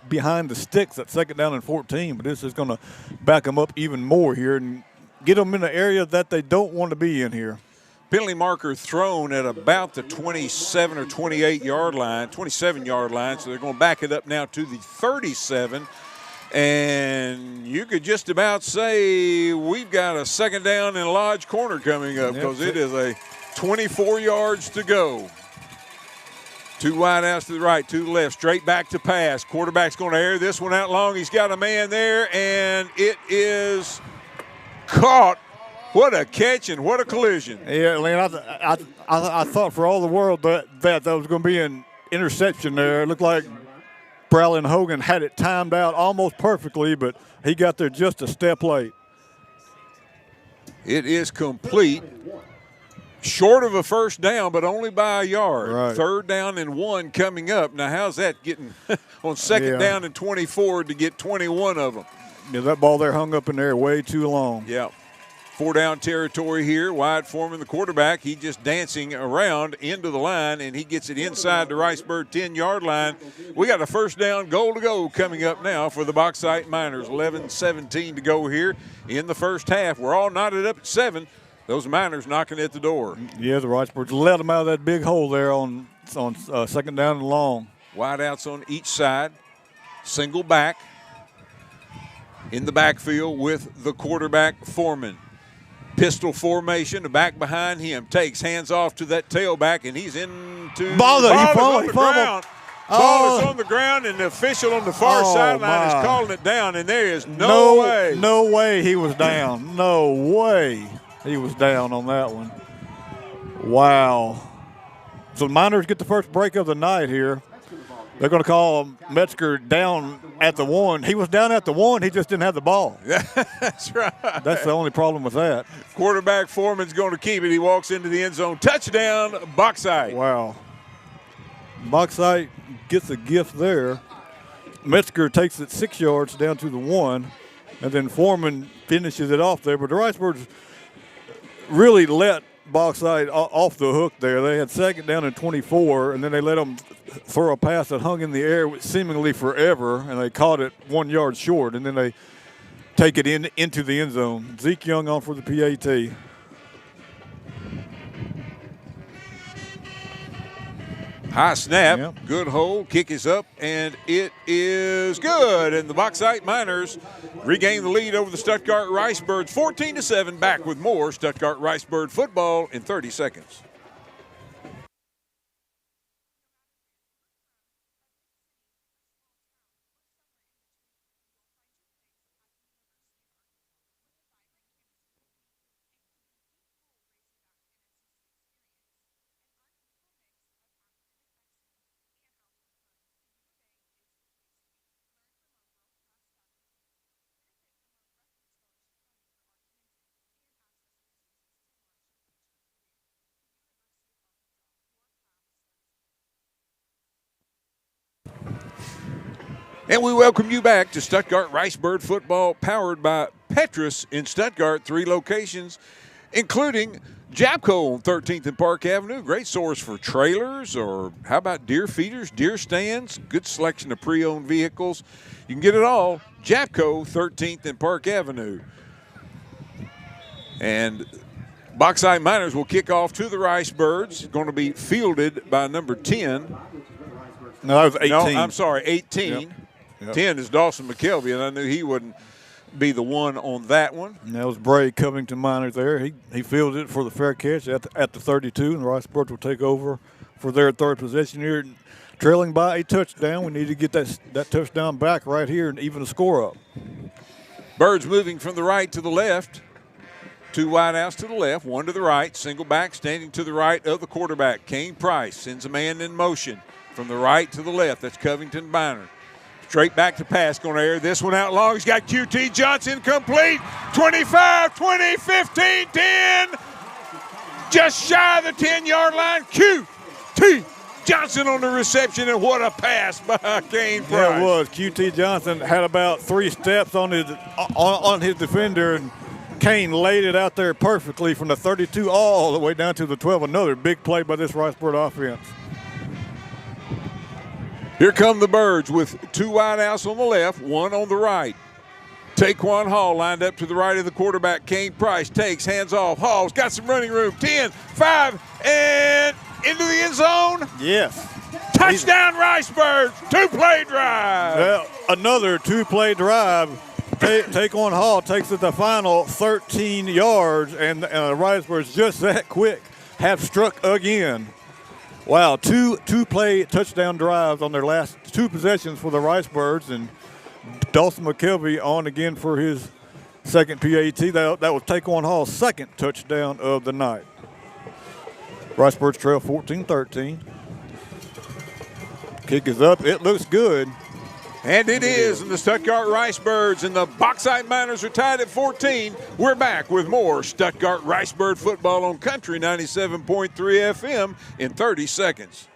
behind the sticks at 2nd down and 14, but this is going to back them up even more here and get them in an area that they don't want to be in here. Penalty marker thrown at about the 27 or 28-yard line, 27-yard line, so they're going to back it up now to the 37. And you could just about say we've got a 2nd down and Lodge corner coming up because it is a 24 yards to go. 2 wide outs to the right, 2 to the left, straight back to pass. Quarterback's going to air this one out long. He's got a man there, and it is caught. What a catch and what a collision. Yeah, Lynn, I thought for all the world that was going to be an interception there. It looked like Bralin Hogan had it timed out almost perfectly, but he got there just a step late. It is complete. Short of a first down, but only by a yard. Right. 3rd down and 1 coming up. Now, how's that getting on 2nd down and 24 to get 21 of them? Yeah, that ball there hung up in there way too long. Yeah. 4-down territory here. Wyatt Foreman, the quarterback, he just dancing around into the line, and he gets it inside the Ricebird 10-yard line. We got a first down, goal to go coming up now for the Bauxite Miners. 11-17 to go here in the first half. We're all knotted up at 7. Those Miners knocking at the door. Yeah, the Ricebirds let them out of that big hole there on second down and long. Wideouts on each side. Single back in the backfield with the quarterback Foreman. Pistol formation, the back behind him. Takes hands off to that tailback, and he's into Ball is on the ground. Ball is on the ground, and the official on the far sideline is calling it down, and there is no way. No way he was down. No way he was down on that one. Wow. So the Miners get the first break of the night here. They're going to call Metzger down at the 1. He was down at the 1. He just didn't have the ball. That's right. That's the only problem with that. Quarterback Foreman's going to keep it. He walks into the end zone. Touchdown, Bauxite. Wow. Bauxite gets a gift there. Metzger takes it 6 yards down to the 1, and then Foreman finishes it off there. But the Ricebirds really let Bauxite off the hook there. They had second down and 24, and then they let them throw a pass that hung in the air seemingly forever, and they caught it 1 yard short, and then they take it into the end zone. Zeke Young on for the PAT. High snap, Yep. Good hold, kick is up, and it is good. And the Bauxite Miners regain the lead over the Stuttgart Ricebirds, 14-7. Back with more Stuttgart Ricebird football in 30 seconds. And we welcome you back to Stuttgart Ricebird football, powered by Petrus in Stuttgart. 3 locations, including Japco on 13th and Park Avenue. Great source for trailers, or how about deer feeders, deer stands. Good selection of pre-owned vehicles. You can get it all. Japco, 13th and Park Avenue. And Bauxite Miners will kick off to the Ricebirds. Going to be fielded by number 10. No, that was 18. No, I'm sorry, 18. Yep. 10 is Dawson McKelvey, and I knew he wouldn't be the one on that one. And that was Bray Covington Miners there. He fielded it for the fair catch at the 32, and the Ricebirds will take over for their third possession here. Trailing by a touchdown. We need to get that touchdown back right here and even the score up. Birds moving from the right to the left. 2 wideouts to the left, 1 to the right. Single back standing to the right of the quarterback. Kane Price sends a man in motion from the right to the left. That's Covington Minor. Straight back to pass, going to air this one out long. He's got QT Johnson complete. 25, 20, 15, 10. Just shy of the 10-yard line. QT Johnson on the reception, and what a pass by Kane Price. Yeah, it was. QT Johnson had about 3 steps on his defender, and Kane laid it out there perfectly from the 32 all the way down to the 12. Another big play by this Ricebird offense. Here come the Birds with 2 wideouts on the left, 1 on the right. Taquan Hall lined up to the right of the quarterback. Kane Price takes, hands off. Hall's got some running room. 10, 5, and into the end zone. Yes. Touchdown Ricebirds. 2-play drive. Well, another 2-play drive. Taquan Hall takes it the final 13 yards, and the Ricebirds just that quick have struck again. Wow, two-play touchdown drives on their last 2 possessions for the Ricebirds, and Dawson McKelvey on again for his second PAT. That was Taquan Hall's second touchdown of the night. Ricebirds trail 14-13. Kick is up. It looks good. And it is, and the Stuttgart Ricebirds and the Bauxite Miners are tied at 14. We're back with more Stuttgart Ricebird football on Country 97.3 FM in 30 seconds.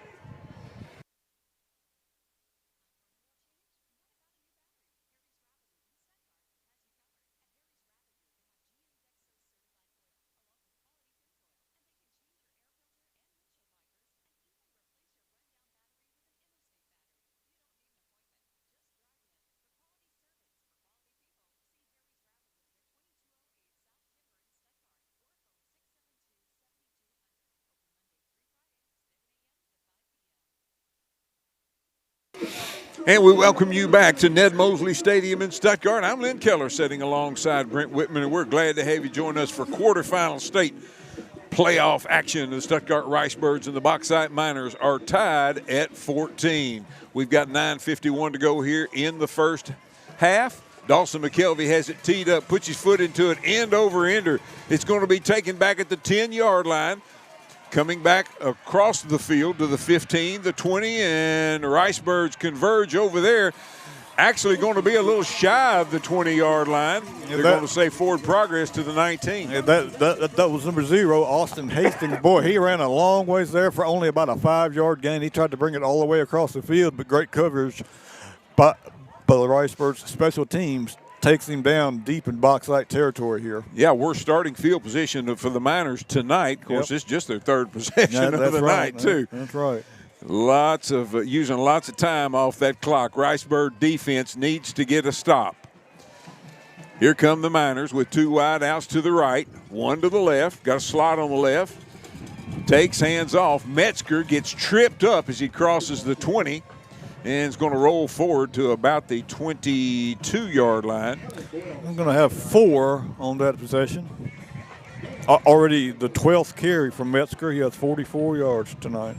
And we welcome you back to Ned Mosley Stadium in Stuttgart. I'm Lynn Keller sitting alongside Brent Whitman, and we're glad to have you join us for quarterfinal state playoff action. The Stuttgart Ricebirds and the Bauxite Miners are tied at 14. We've got 9:51 to go here in the first half. Dawson McKelvey has it teed up, puts his foot into it, end over ender. It's going to be taken back at the 10-yard line. Coming back across the field to the 15, the 20, and the Ricebirds converge over there. Actually going to be a little shy of the 20-yard line. They're going to say forward progress to the 19. Yeah, that was number 0, Austin Hastings. Boy, he ran a long ways there for only about a 5-yard gain. He tried to bring it all the way across the field, but great coverage by the Ricebirds special teams. Takes him down deep in Bauxite territory here. Yeah, we're starting field position for the Miners tonight. Of course, it's just their third possession of the night, too. That's right. Lots of using lots of time off that clock. Ricebird defense needs to get a stop. Here come the Miners with 2 wide outs to the right, 1 to the left. Got a slot on the left. Takes hands off. Metzger gets tripped up as he crosses the 20. And it's going to roll forward to about the 22-yard line. I'm going to have 4 on that possession. Already the 12th carry from Metzger. He has 44 yards tonight.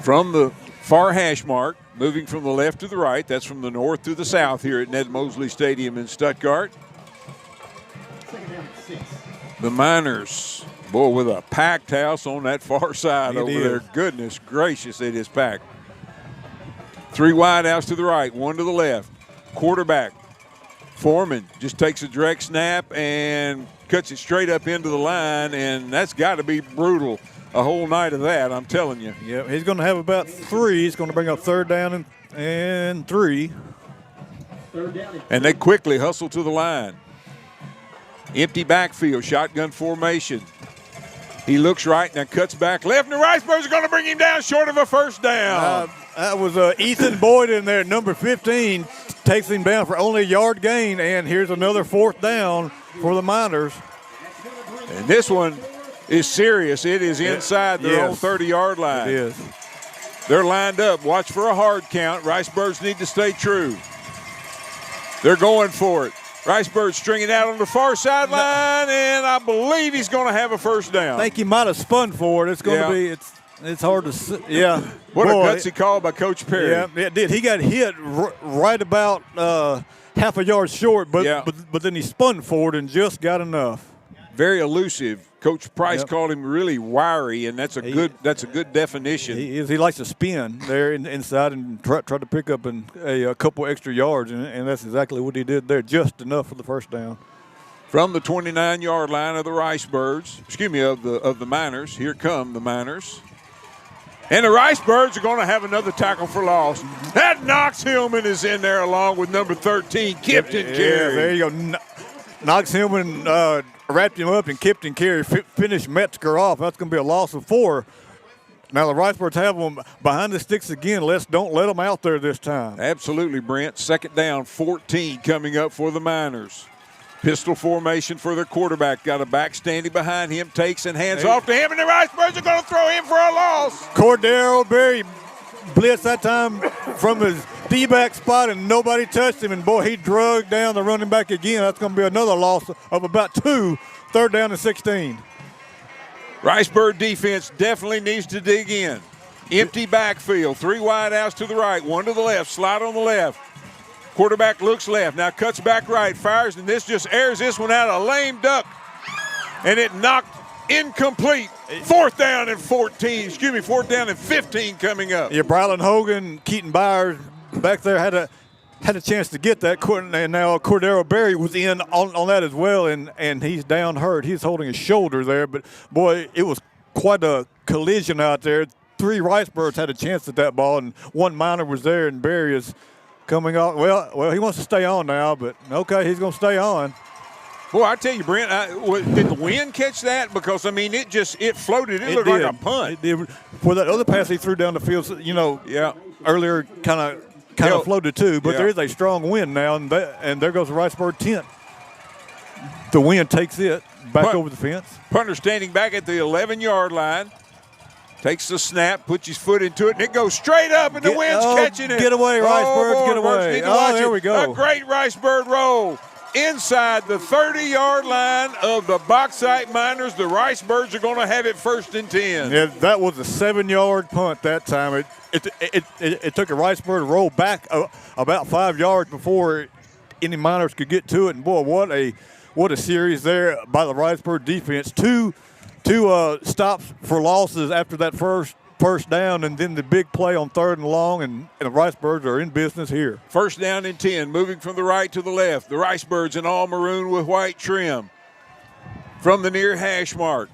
From the far hash mark, moving from the left to the right. That's from the north to the south here at Ned Mosley Stadium in Stuttgart. The Miners, boy, with a packed house on that far side over there. Goodness gracious, it is packed. 3 wide outs to the right, 1 to the left. Quarterback, Foreman, just takes a direct snap and cuts it straight up into the line, and that's got to be brutal. A whole night of that, I'm telling you. Yeah, he's going to have about 3. He's going to bring up 3rd down and 3. And they quickly hustle to the line. Empty backfield, shotgun formation. He looks right, now cuts back left, and the Ricebirds are going to bring him down short of a first down. That was Ethan Boyd in there, number 15, takes him down for only a yard gain, and here's another 4th down for the Miners. And this one is serious. It is inside their own 30-yard line. It is. They're lined up. Watch for a hard count. Ricebirds need to stay true. They're going for it. Ricebirds stringing out on the far sideline, and I believe he's going to have a first down. I think he might have spun for it. It's going to be it's hard to see. Yeah. What a gutsy call by Coach Perry. Yeah, it did. He got hit right about half a yard short, but then he spun forward and just got enough. Very elusive. Coach Price called him really wiry, and that's a good definition. He likes to spin there inside and try to pick up a couple extra yards, and that's exactly what he did there, just enough for the first down. From the 29-yard line of the Ricebirds, of the Miners, here come the Miners. And the Ricebirds are going to have another tackle for loss. That Knox Hillman is in there along with number 13, Kipton Carey. There you go. Knox Hillman wrapped him up, and Kipton Carey finished Metzger off. That's going to be a loss of 4. Now the Ricebirds have them behind the sticks again. Don't let them out there this time. Absolutely, Brent. 2nd down, 14 coming up for the Miners. Pistol formation for their quarterback. Got a back standing behind him, takes and hands off to him, and the Ricebirds are going to throw him for a loss. Cordero Berry blitzed that time from his D-back spot, and nobody touched him. And, boy, he drug down the running back again. That's going to be another loss of about 2, 3rd down and 16. Ricebird defense definitely needs to dig in. Empty backfield, 3 wide outs to the right, 1 to the left, slide on the left. Quarterback looks left, now cuts back right, fires, and this just airs this one out, a lame duck. And it knocked incomplete. 4th down and 14, 4th down and 15 coming up. Yeah, Brylan Hogan, Keaton Byers back there had a chance to get that, and now Cordero Berry was in on that as well, and he's down hurt. He's holding his shoulder there, but, boy, it was quite a collision out there. 3 Ricebirds had a chance at that ball, and 1 Miner was there, and Berry is coming off. Well, he wants to stay on now, but okay, he's going to stay on. Boy, I tell you, Brent, did the wind catch that? Because, I mean, it floated. It looked like a punt. It did. For that other pass he threw down the field, earlier kind of floated too, but there is a strong wind now, and there goes the Ricebird tent. The wind takes it back over the fence. Punter standing back at the 11-yard line. Takes the snap, puts his foot into it, and it goes straight up, and the wind's catching it. Get away, Ricebirds, boy, get away. Birds need to watch there it. we go. A great Ricebird roll. Inside the 30-yard line of the Bauxite Miners, the Ricebirds are going to have it 1st and 10. Yeah, that was a 7-yard punt that time. It took a Ricebird to roll back about 5 yards before any Miners could get to it. And boy, what a series there by the Ricebird defense. Two stops for losses after that first down, and then the big play on 3rd and long, and the Ricebirds are in business here. 1st down and 10, moving from the right to the left. The Ricebirds in all maroon with white trim. From the near hash mark,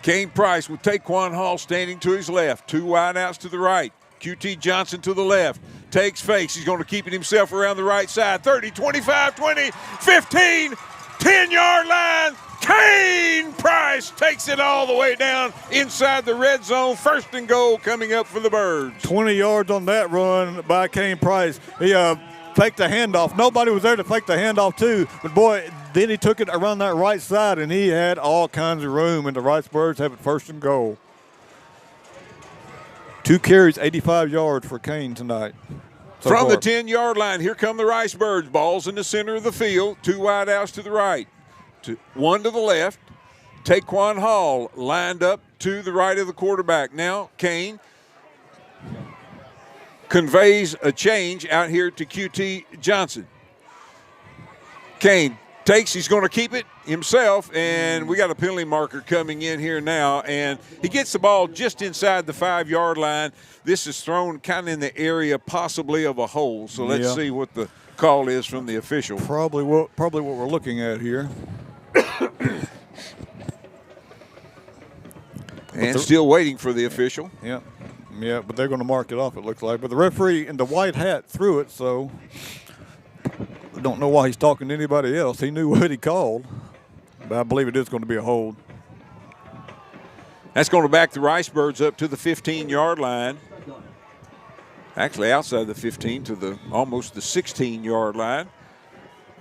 Kane Price with Taquan Hall standing to his left. 2 wideouts to the right. QT Johnson to the left. Takes fakes. He's going to keep it himself around the right side. 30, 25, 20, 15, 10-yard line. Kane Price takes it all the way down inside the red zone. 1st and goal coming up for the Birds. 20 yards on that run by Kane Price. He faked the handoff. Nobody was there to fake the handoff to, but boy, then he took it around that right side, and he had all kinds of room, and the Ricebirds have it 1st and goal. 2 carries, 85 yards for Kane tonight. From the 10-yard line, here come the Ricebirds. Ball's in the center of the field. 2 wideouts to the right. 1 to the left. Taquan Hall lined up to the right of the quarterback. Now Kane conveys a change out here to QT Johnson. Kane takes, he's going to keep it himself, and we got a penalty marker coming in here now, and he gets the ball just inside the 5-yard line. This is thrown kind of in the area possibly of a hole, so let's see what the call is from the official. Probably what we're looking at here. And still waiting for the official. Yeah, but they're going to mark it off, it looks like. But the referee in the white hat threw it, so I don't know why he's talking to anybody else. He knew what he called, but I believe it is going to be a hold. That's going to back the Ricebirds up to the 15-yard line. Actually, outside the 15 to almost the 16-yard line.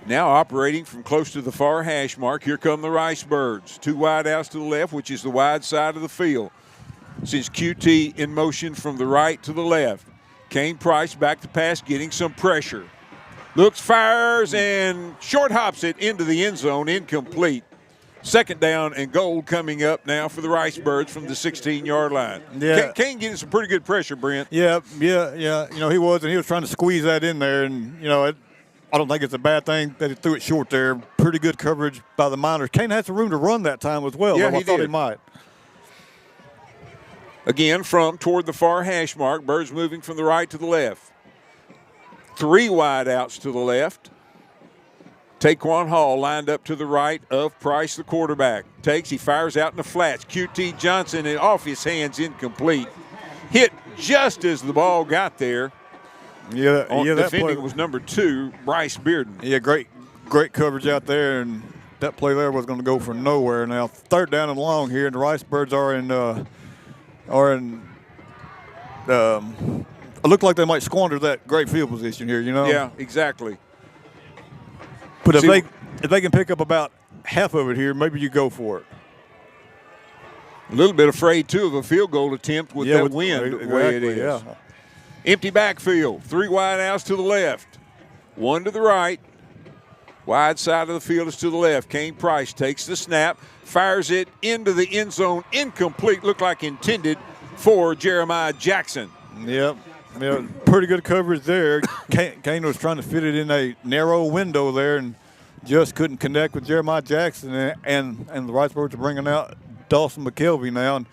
Now operating from close to the far hash mark, here come the Ricebirds. 2 wideouts to the left, which is the wide side of the field. Since QT in motion from the right to the left. Kane Price back to pass, getting some pressure. Looks, fires, and short hops it into the end zone, incomplete. 2nd down and goal coming up now for the Ricebirds from the 16-yard line. Yeah. Kane getting some pretty good pressure, Brent. Yeah. You know, he was trying to squeeze that in there, and, you know, I don't think it's a bad thing that he threw it short there. Pretty good coverage by the Miners. Kane had some room to run that time as well. Yeah, I thought he might. Again, from toward the far hash mark, Birds moving from the right to the left. 3 wideouts to the left. Taquan Hall lined up to the right of Price, the quarterback. He fires out in the flats. QT Johnson, and off his hands, incomplete. Hit just as the ball got there. Yeah, that defending play was number 2, Bryce Bearden. Yeah, great coverage out there, and that play there was going to go for nowhere. Now 3rd down and long here, and the Ricebirds it looked like they might squander that great field position here, you know? Yeah, exactly. But if they can pick up about half of it here, maybe you go for it. A little bit afraid, too, of a field goal attempt with that wind the way it is. Yeah. Empty backfield, 3 wideouts to the left, 1 to the right. Wide side of the field is to the left. Kane Price takes the snap, fires it into the end zone, incomplete, looked like intended for Jeremiah Jackson. Yep. Yeah, pretty good coverage there. Kane was trying to fit it in a narrow window there and just couldn't connect with Jeremiah Jackson, and the Ricebirds are bringing out Dawson McKelvey now and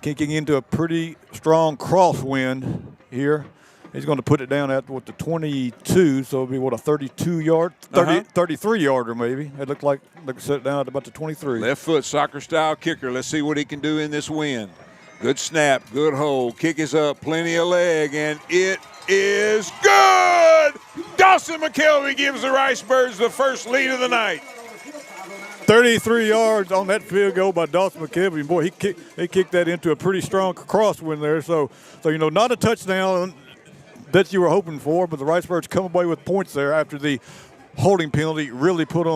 kicking into a pretty strong crosswind here. He's going to put it down at the 22, so it'll be a 33-yarder maybe. It looked like they set it down at about the 23. Left foot soccer style kicker. Let's see what he can do in this wind. Good snap, good hold. Kick is up, plenty of leg, and it is good. Dawson McKelvey gives the Ricebirds the first lead of the night. 33 yards on that field goal by Dawson McKelvey. Boy, he kicked that into a pretty strong crosswind there. So not a touchdown that you were hoping for, but the Ricebirds come away with points there after the holding penalty really put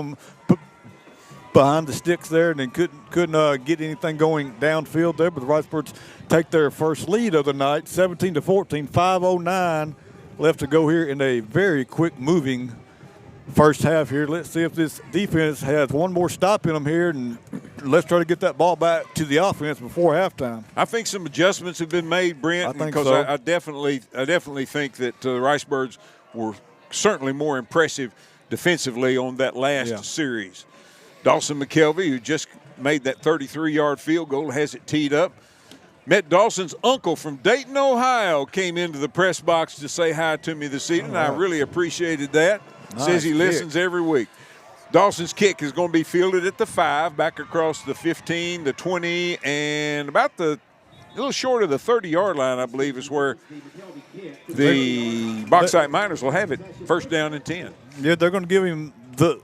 behind the sticks there, and then couldn't get anything going downfield there. But the Ricebirds take their first lead of the night, 17-14, 5:09 left to go here in a very quick moving first half here. Let's see if this defense has one more stop in them here, and let's try to get that ball back to the offense before halftime. I think some adjustments have been made, Brent, I think because so. I definitely think that the Ricebirds were certainly more impressive defensively on that last series. Dawson McKelvey, who just made that 33-yard field goal, has it teed up. Met Dawson's uncle from Dayton, Ohio, came into the press box to say hi to me this evening. I really appreciated that. Nice Says he kick. listens every week. Dawson's kick is going to be fielded at the 5, back across the 15, the 20, and about a little short of the 30-yard line, I believe, is where the Bauxite Miners will have it, first down and 10. Yeah, they're going to give him the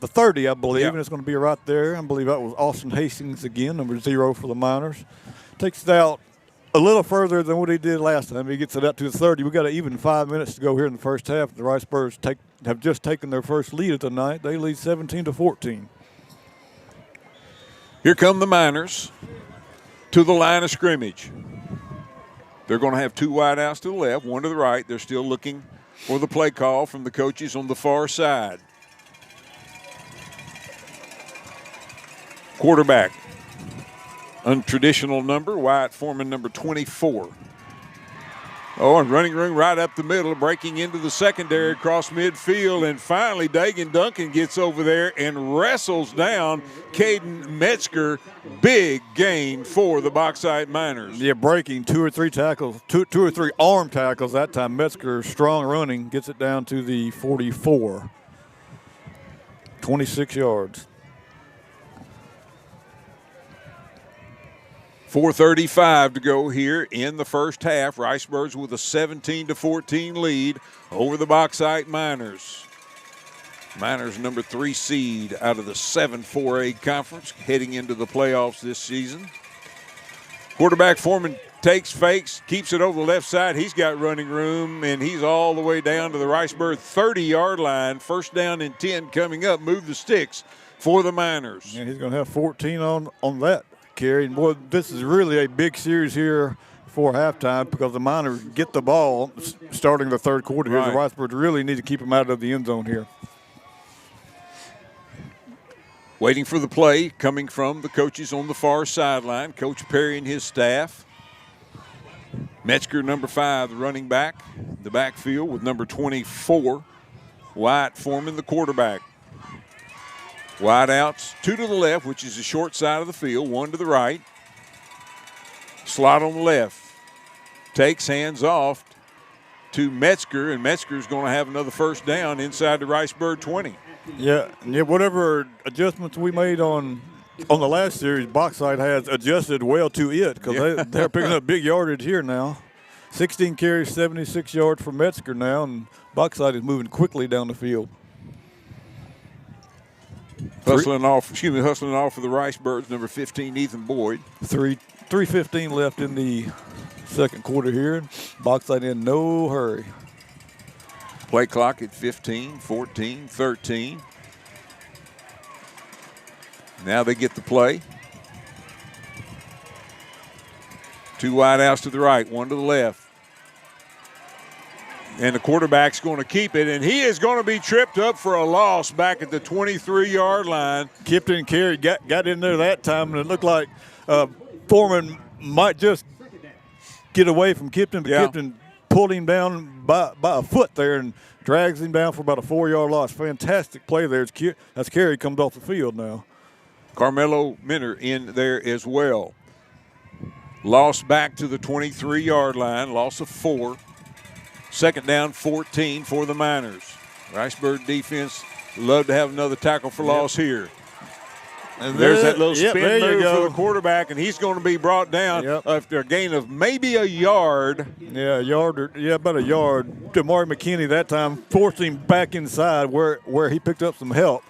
30, I believe, Yeah. and it's going to be right there. I believe that was Austin Hastings again, number 0 for the Miners. Takes it out a little further than what he did last time. He gets it out to the 30. We got even 5 minutes to go here in the first half. The Ricebirds have just taken their first lead of the night. They lead 17-14. Here come the Miners to the line of scrimmage. They're going to have 2 wideouts to the left, 1 to the right. They're still looking for the play call from the coaches on the far side. Quarterback, untraditional number, Wyatt Foreman, number 24. Oh, and running room right up the middle, breaking into the secondary across midfield, and finally Dagan Duncan gets over there and wrestles down Caden Metzger. Big gain for the Bauxite Miners. Yeah, breaking 2 or 3 tackles, two or three arm tackles that time. Metzger, strong running, gets it down to the 44. 26 yards. 4:35 to go here in the first half. Ricebirds with a 17-14 lead over the Bauxite Miners. Miners number 3 seed out of the 7-4A conference, heading into the playoffs this season. Quarterback Foreman takes, fakes, keeps it over the left side. He's got running room, and he's all the way down to the Ricebird 30-yard line. First down and 10 coming up. Move the sticks for the Miners. And he's going to have 14 on that carry. And boy, this is really a big series here for halftime because the Miners get the ball starting the third quarter here. Right. The Ricebirds really need to keep them out of the end zone here. Waiting for the play coming from the coaches on the far sideline. Coach Perry and his staff. Metzger, number 5, the running back. The backfield with number 24. Wyatt Foreman, the quarterback. Wide outs, 2 to the left, which is the short side of the field, 1 to the right. Slot on the left. Takes, hands off to Metzger, and Metzger's going to have another first down inside the Ricebird 20. Yeah, whatever adjustments we made on the last series, Bauxite has adjusted well to it because they're picking up big yardage here now. 16 carries, 76 yards for Metzger now, and Bauxite is moving quickly down the field. Hustling off for the Ricebirds, number 15, Ethan Boyd. 3:15 left in the second quarter here. Bauxite in no hurry. Play clock at 15, 14, 13. Now they get the play. 2 wideouts to the right, 1 to the left. And the quarterback's going to keep it, and he is going to be tripped up for a loss back at the 23-yard line. Kipton and Carey got in there that time, and it looked like Foreman might just get away from Kipton, but Kipton pulled him down by a foot there and drags him down for about a 4-yard loss. Fantastic play there as Carey comes off the field now. Carmelo Minner in there as well. Lost back to the 23-yard line, loss of 4. Second down, 14 for the Miners. Ricebird defense love to have another tackle for loss here. And there's that little spin move for the quarterback, and he's going to be brought down after a gain of maybe a yard. Yeah, about a yard. Damari McKinney that time forced him back inside where he picked up some help.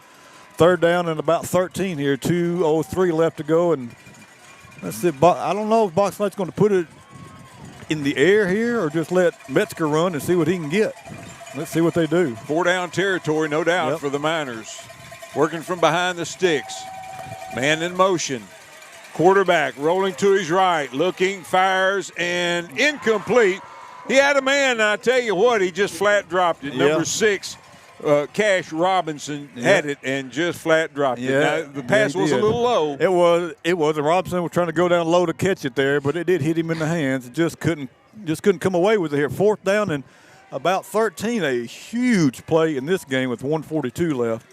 Third down and about 13 here, 2:03 left to go. And let's see, I don't know if Bauxite's going to put it in the air here or just let Metzger run and see what he can get. Let's see what they do. 4 down territory, no doubt, for the Miners. working from behind the sticks. Man in motion. Quarterback rolling to his right, looking, fires, and incomplete. He had a man, and I tell you what, he just flat dropped it. Yeah. Number 6, Cash Robinson had it and just flat dropped it. Now, the pass was a little low. It was. And Robinson was trying to go down low to catch it there, but it did hit him in the hands. It just couldn't come away with it here. 4th down and about 13. A huge play in this game with 1:42 left.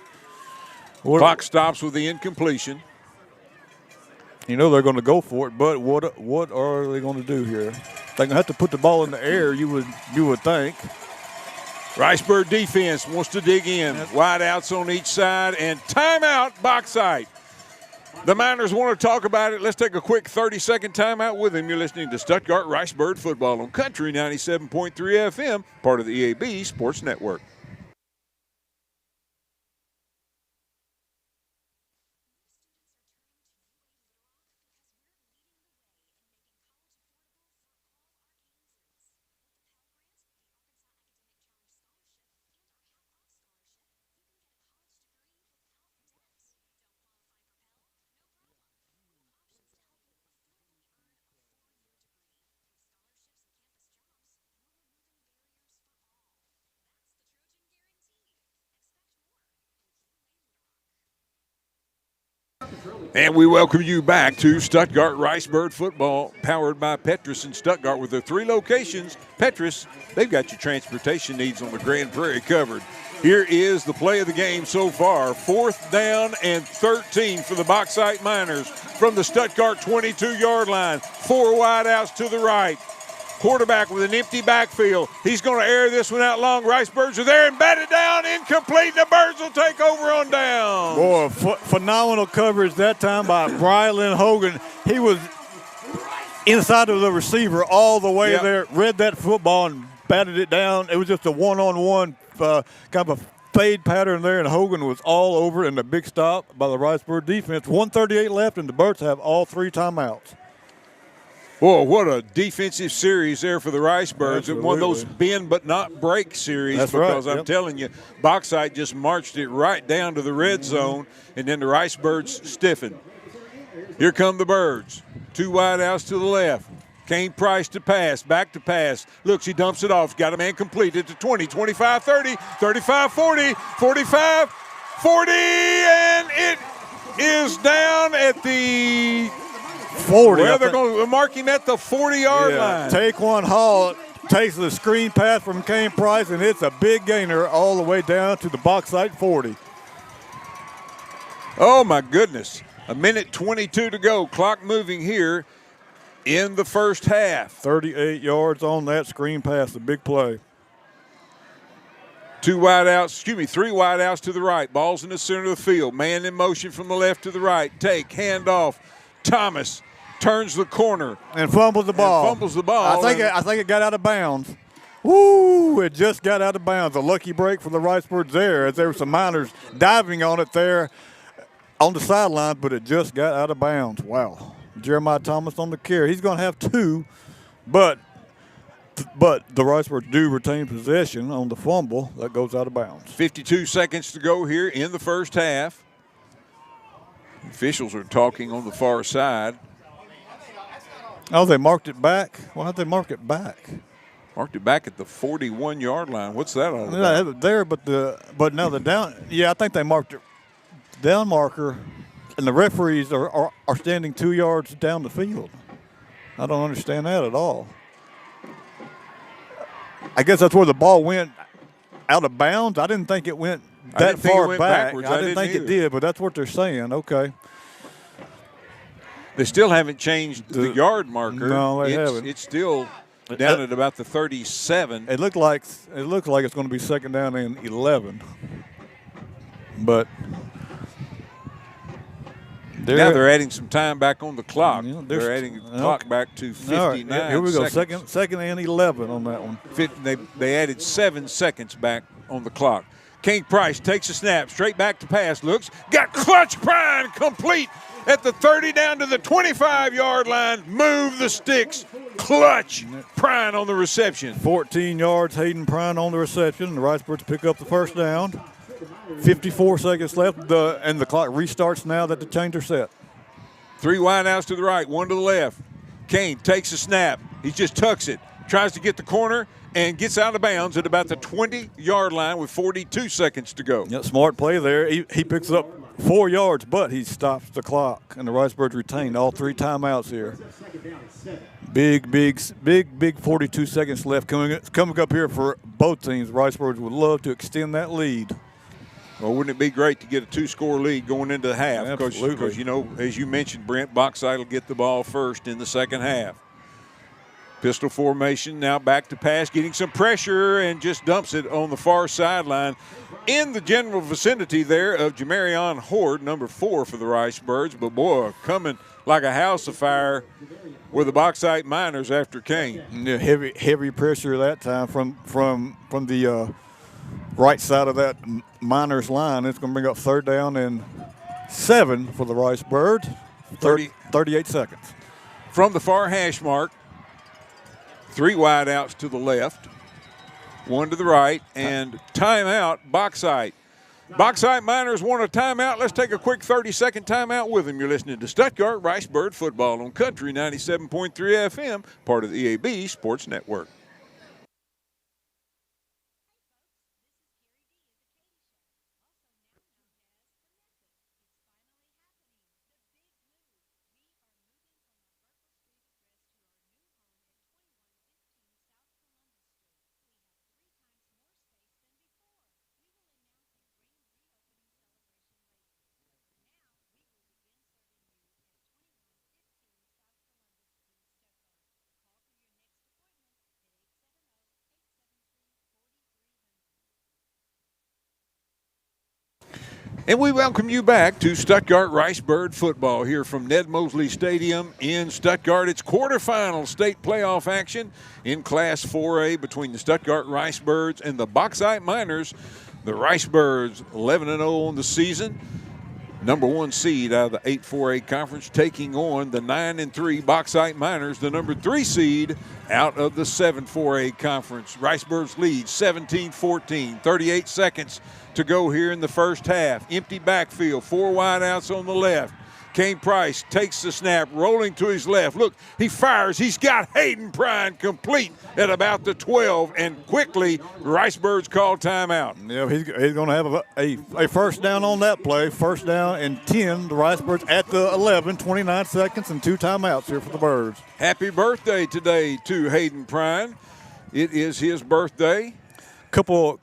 Clock stops with the incompletion. You know they're going to go for it, but what are they going to do here? They're going to have to put the ball in the air, you would think. Ricebird defense wants to dig in. Wide outs on each side, and timeout, Bauxite. The Miners want to talk about it. Let's take a quick 30-second timeout with them. You're listening to Stuttgart Ricebird Football on Country 97.3 FM, part of the EAB Sports Network. And we welcome you back to Stuttgart Ricebird Football, powered by Petrus in Stuttgart with their 3 locations. Petrus, they've got your transportation needs on the Grand Prairie covered. Here is the play of the game so far. 4th down and 13 for the Bauxite Miners from the Stuttgart 22-yard line. 4 wide outs to the right. Quarterback with an empty backfield. He's going to air this one out long. Ricebirds are there and batted down, incomplete. The Birds will take over on down. Boy, phenomenal coverage that time by Brylan Hogan. He was inside of the receiver all the way there, read that football and batted it down. It was just a one-on-one kind of a fade pattern there, and Hogan was all over in the big stop by the Ricebird defense. 1:38 left, and the Birds have all 3 timeouts. Whoa, what a defensive series there for the Ricebirds. Absolutely. One of those bend but not break series. That's because right. I'm telling you, Bauxite just marched it right down to the red zone, and then the Ricebirds stiffened. Here come the Birds. 2 wide outs to the left. Kane Price to pass, back to pass. Looks, he dumps it off. Got a man completed to 20, 25, 30, 35, 40, 45, 40, and it is down at the 40. Well, they're going to mark him at the 40-yard line. Taquan Hall takes the screen pass from Kane Price, and it's a big gainer all the way down to the Bauxite 40. Oh, my goodness. 1:22 to go. Clock moving here in the first half. 38 yards on that screen pass, a big play. 3 wide outs to the right. Ball's in the center of the field. Man in motion from the left to the right. Take, handoff. Thomas turns the corner and fumbles the ball. I think it got out of bounds. Woo! It just got out of bounds. A lucky break for the Ricebirds there, as there were some Miners diving on it there on the sideline, but it just got out of bounds. Wow. Jeremiah Thomas on the carry. He's going to have 2, but the Ricebirds do retain possession on the fumble. That goes out of bounds. 52 seconds to go here in the first half. Officials are talking on the far side. Oh, they marked it back? Why did they mark it back? Marked it back at the 41-yard line. What's that all about? I have it there, but now the down. Yeah, I think they marked it down marker, and the referees are standing 2 yards down the field. I don't understand that at all. I guess that's where the ball went out of bounds. I didn't think it went that far back. I didn't think it did, but that's what they're saying. Okay. They still haven't changed the yard marker. No, they haven't. It's still down at about the 37. It looks like it's going to be 2nd down and 11. But now they're adding some time back on the clock. Yeah, they're adding the clock back to 59 right, here we go. seconds. Second and 11 on that one. They added 7 seconds back on the clock. King Price takes a snap, straight back to pass, looks, got clutch, Prine, complete at the 30 down to the 25-yard line. Move the sticks, clutch, Prine on the reception. 14 yards, Hayden Prine on the reception. The Ricebirds pick up the first down. 54 seconds left, and the clock restarts now that the chains are set. 3 wideouts to the right, 1 to the left. Kane takes a snap. He just tucks it, tries to get the corner, and gets out of bounds at about the 20-yard line with 42 seconds to go. Yeah, smart play there. He picks up 4 yards, but he stops the clock, and the Ricebirds retain all 3 timeouts here. Big 42 seconds left coming up here for both teams. Ricebirds would love to extend that lead. Well, wouldn't it be great to get a 2-score lead going into the half? Absolutely. Because, you know, as you mentioned, Brent, Bauxite will get the ball first in the second half. Pistol formation, now back to pass, getting some pressure and just dumps it on the far sideline in the general vicinity there of Jamarion Horde, number 4 for the Ricebirds. But, boy, coming like a house of fire were the Bauxite Miners after Kane. Yeah, heavy pressure that time from the right side of that Miners line. It's going to bring up 3rd down and 7 for the Ricebirds. 38 seconds. From the far hash mark, 3 wideouts to the left, 1 to the right, and timeout, Bauxite. Bauxite Miners want a timeout. Let's take a quick 30-second timeout with them. You're listening to Stuttgart Ricebird Football on Country 97.3 FM, part of the EAB Sports Network. And we welcome you back to Stuttgart Ricebird football here from Ned Mosley Stadium in Stuttgart. It's quarterfinal state playoff action in Class 4A between the Stuttgart Ricebirds and the Bauxite Miners. The Ricebirds 11-0 on the season. Number 1 seed out of the 8-4A conference, taking on the 9-3 Bauxite Miners, the number 3 seed out of the 7-4A conference. Ricebirds lead 17-14, 38 seconds to go here in the first half. Empty backfield, 4 wideouts on the left. Kane Price takes the snap, rolling to his left. Look, he fires. He's got Hayden Prine complete at about the 12, and quickly, Ricebirds call timeout. Yeah, he's going to have a first down on that play. First down and 10. The Ricebirds at the 11, 29 seconds, and 2 timeouts here for the Birds. Happy birthday today to Hayden Prine. It is his birthday. Couple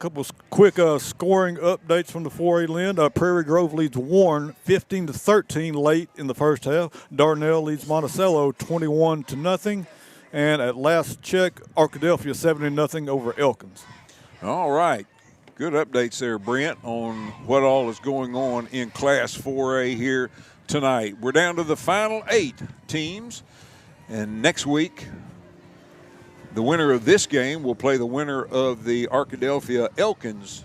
quick scoring updates from the 4A Lynn. Prairie Grove leads Warren 15-13 late in the first half. Darnell leads Monticello 21-0, and at last check, Arkadelphia 7-0 over Elkins. All right, good updates there, Brent, on what all is going on in Class 4A here tonight. We're down to the final 8 teams, and next week, the winner of this game will play the winner of the Arkadelphia Elkins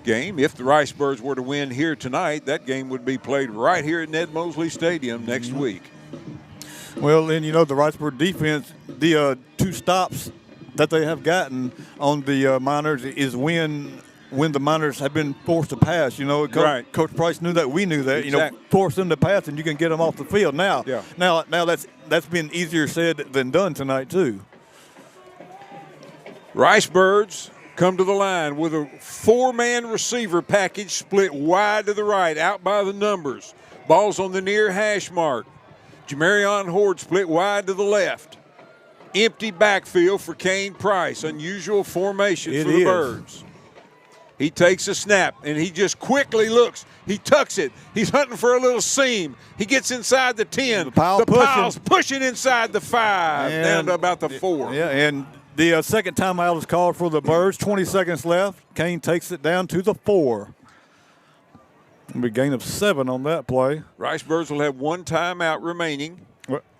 game. If the Ricebirds were to win here tonight, that game would be played right here at Ned Mosley Stadium next week. Well, and you know, the Ricebird defense, the 2 stops that they have gotten on the Miners is when the Miners have been forced to pass. You know, Right. Coach Price knew that. We knew that. Exactly. You know, force them to pass, and you can get them off the field. Now, Yeah. now that's been easier said than done tonight too. Ricebirds come to the line with a 4-man receiver package split wide to the right, out by the numbers. Ball's on the near hash mark. Jamarion Horde split wide to the left. Empty backfield for Kane Price. Unusual formation for the Birds. He takes a snap, and he just quickly looks. He tucks it. He's hunting for a little seam. He gets inside the 10. The pile's pushing inside the 5, And down to about the 4. Yeah, and the second timeout is called for the Birds. 20 seconds left. Kane takes it down to the 4. It'll be a gain of 7 on that play. Ricebirds will have 1 timeout remaining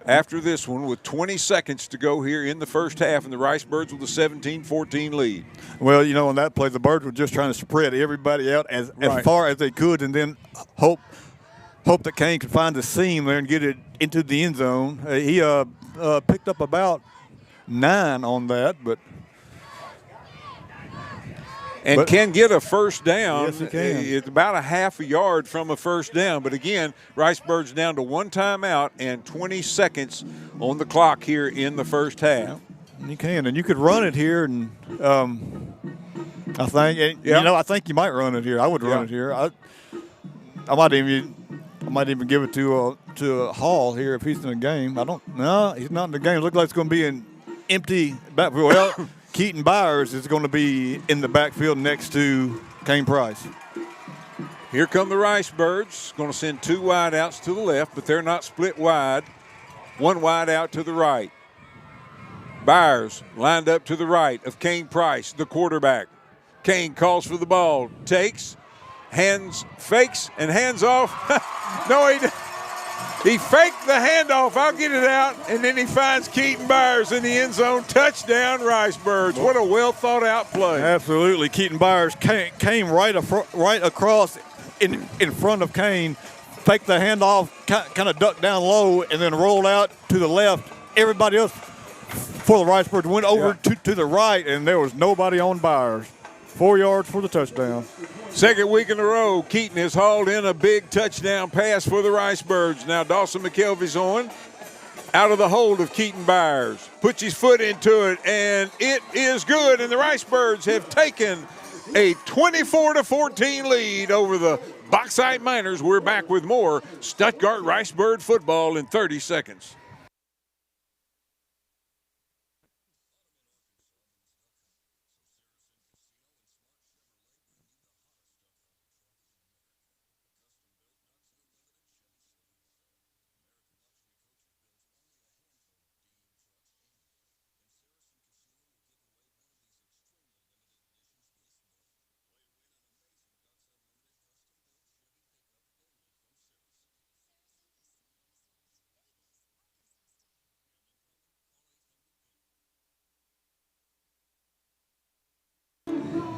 after this one with 20 seconds to go here in the first half, and the Ricebirds with a 17-14 lead. Well, you know, on that play, the Birds were just trying to spread everybody out as far as they could, and then hope that Kane could find the seam there and get it into the end zone. He picked up about 9 on that, but And can get a first down. Yes, he can. It's about a half a yard from a first down. But again, Riceburg's down to 1 timeout and 20 seconds on the clock here in the first half. You can, and you could run it here, and I think I think you might run it here. I would run it here. I might even give it to Hall here if he's in the game. No, he's not in the game. It looks like it's going to be an empty backfield. Well, Keaton Byers is going to be in the backfield next to Kane Price. Here come the Ricebirds. Going to send 2 wide outs to the left, but they're not split wide. 1 wide out to the right. Byers lined up to the right of Kane Price, the quarterback. Kane calls for the ball, takes, fakes, and hands off. No, he faked the handoff. I'll get it out. And then he finds Keaton Byers in the end zone. Touchdown, Ricebirds. What a well-thought-out play. Absolutely. Keaton Byers came right across in front of Kane, faked the handoff, kind of ducked down low, and then rolled out to the left. Everybody else for the Ricebirds went over to the right, and there was nobody on Byers. 4 yards for the touchdown. Second week in a row, Keaton has hauled in a big touchdown pass for the Ricebirds. Now Dawson McKelvey's on. Out of the hold of Keaton Byers. Puts his foot into it, and it is good. And the Ricebirds have taken a 24-14 lead over the Bauxite Miners. We're back with more Stuttgart Ricebird football in 30 seconds.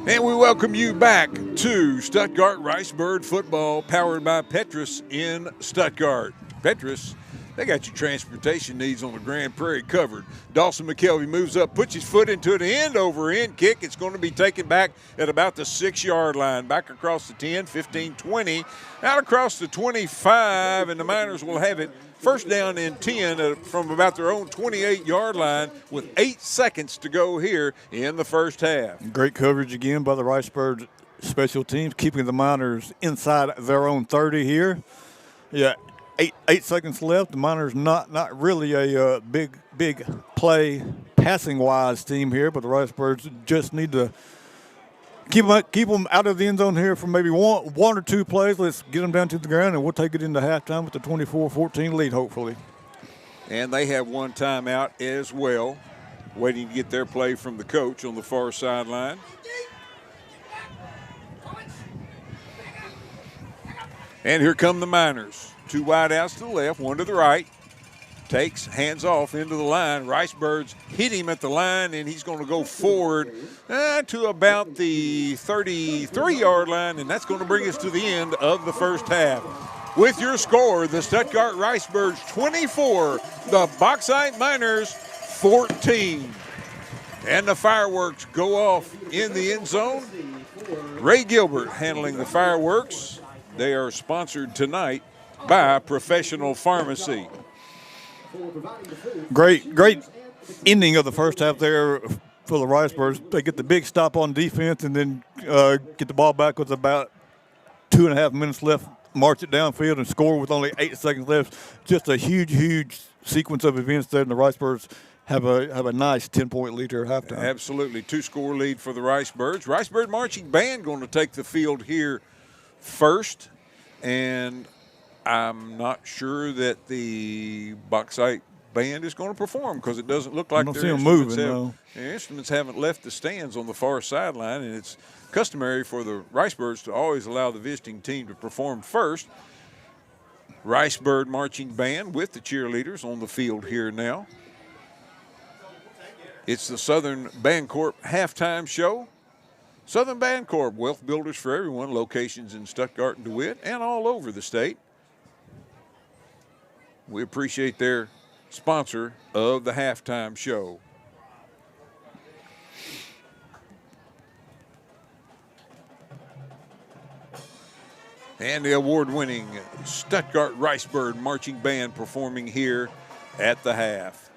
And we welcome you back to Stuttgart Ricebird football, powered by Petrus in Stuttgart. Petrus, they got your transportation needs on the Grand Prairie covered. Dawson McKelvey moves up, puts his foot into an end-over-end kick. It's going to be taken back at about the 6-yard line, back across the 10, 15, 20, out across the 25, and the Miners will have it first down and 10 from about their own 28-yard line with 8 seconds to go here in the first half. Great coverage again by the Ricebird special teams, keeping the Miners inside their own 30 here. Yeah, eight seconds left. The Miners not really a big play passing-wise team here, but the Ricebirds just need to keep them out of the end zone here for maybe one or two plays. Let's get them down to the ground, and we'll take it into halftime with the 24-14 lead, hopefully. And they have 1 timeout as well, waiting to get their play from the coach on the far sideline. And here come the Miners. 2 wide outs to the left, 1 to the right. Takes, hands off into the line. Ricebirds hit him at the line, and he's going to go forward to about the 33-yard line, and that's going to bring us to the end of the first half. With your score, the Stuttgart Ricebirds 24, the Bauxite Miners 14. And the fireworks go off in the end zone. Ray Gilbert handling the fireworks. They are sponsored tonight by Professional Pharmacy. Great ending of the first half there for the Ricebirds. They get the big stop on defense and then get the ball back with about 2.5 minutes left, march it downfield and score with only 8 seconds left. Just a huge sequence of events there, and the Ricebirds have a nice 10-point lead here at halftime. Absolutely, 2-score lead for the Ricebirds. Ricebird Marching Band going to take the field here first, and I'm not sure that the Bauxite Band is going to perform because it doesn't look like their instruments haven't left the stands on the far sideline, and it's customary for the Ricebirds to always allow the visiting team to perform first. Ricebird Marching Band with the cheerleaders on the field here now. It's the Southern Bancorp halftime show. Southern Bancorp, wealth builders for everyone, locations in Stuttgart and DeWitt and all over the state. We appreciate their sponsor of the halftime show. And the award-winning Stuttgart Ricebird Marching Band performing here at the half.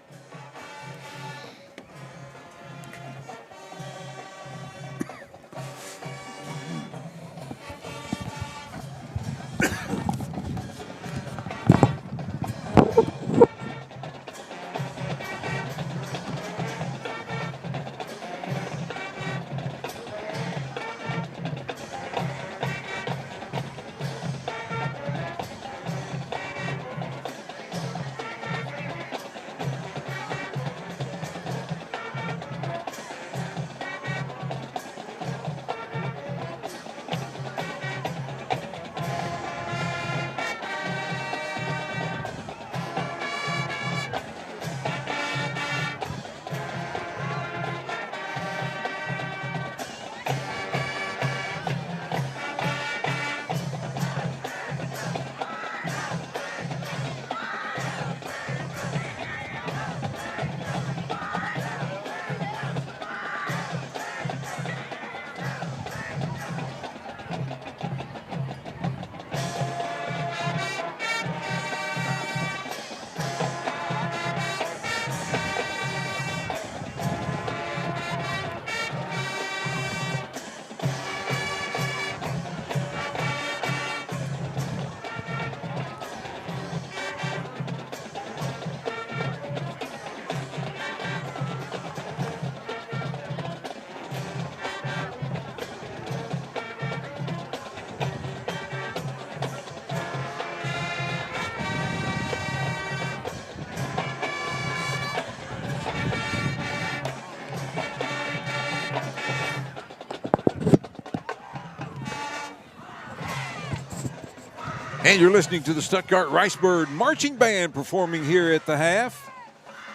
And you're listening to the Stuttgart Ricebird Marching Band performing here at the half.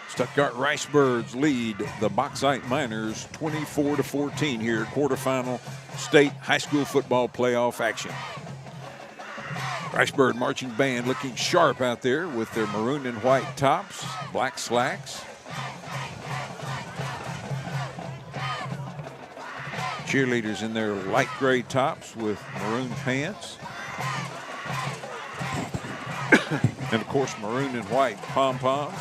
Stuttgart Ricebirds lead the Bauxite Miners 24-14 here, quarterfinal state high school football playoff action. Ricebird Marching Band looking sharp out there with their maroon and white tops, black slacks. Cheerleaders in their light gray tops with maroon pants. And, of course, maroon and white pom-poms.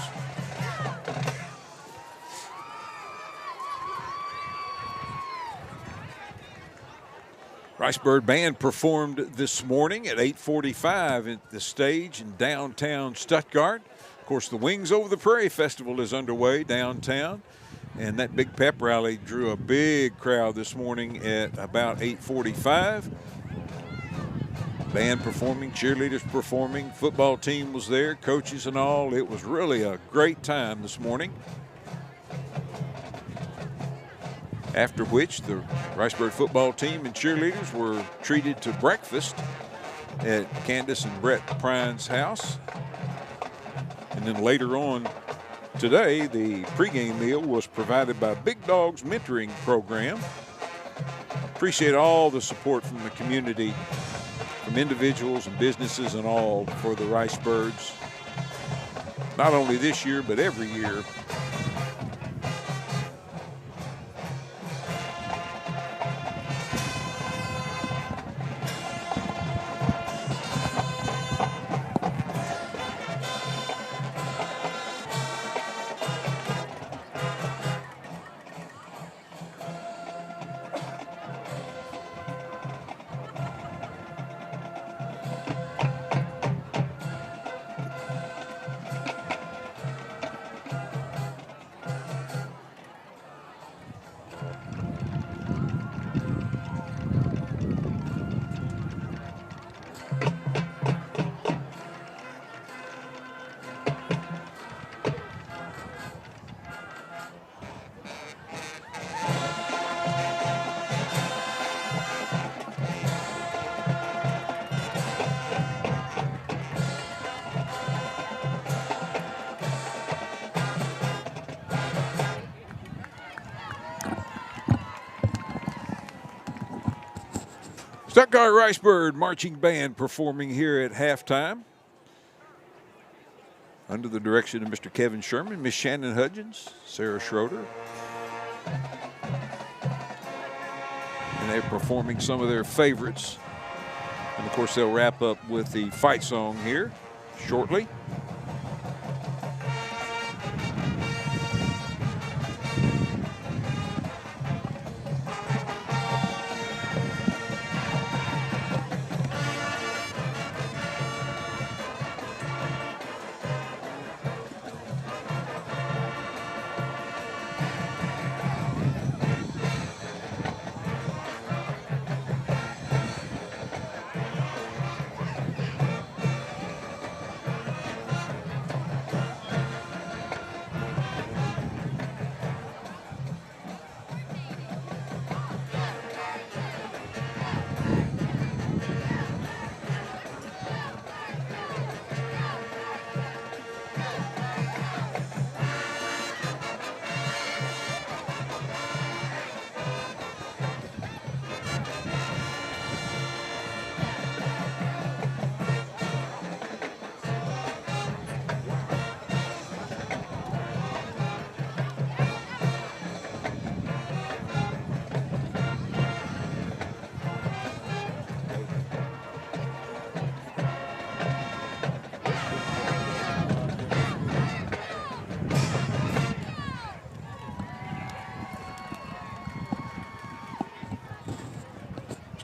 Ricebird Band performed this morning at 8:45 at the stage in downtown Stuttgart. Of course, the Wings Over the Prairie Festival is underway downtown. And that big pep rally drew a big crowd this morning at about 8:45. Band performing, cheerleaders performing, football team was there, coaches and all. It was really a great time this morning. After which, the Ricebird football team and cheerleaders were treated to breakfast at Candace and Brett Prine's house. And then later on today, the pregame meal was provided by Big Dog's Mentoring Program. Appreciate all the support from the community, from individuals and businesses and all for the Ricebirds. Not only this year, but every year. Stuttgart Ricebird Marching Band performing here at halftime under the direction of Mr. Kevin Sherman, Miss Shannon Hudgens, Sarah Schroeder. And they're performing some of their favorites And, of course, they'll wrap up with the fight song here shortly.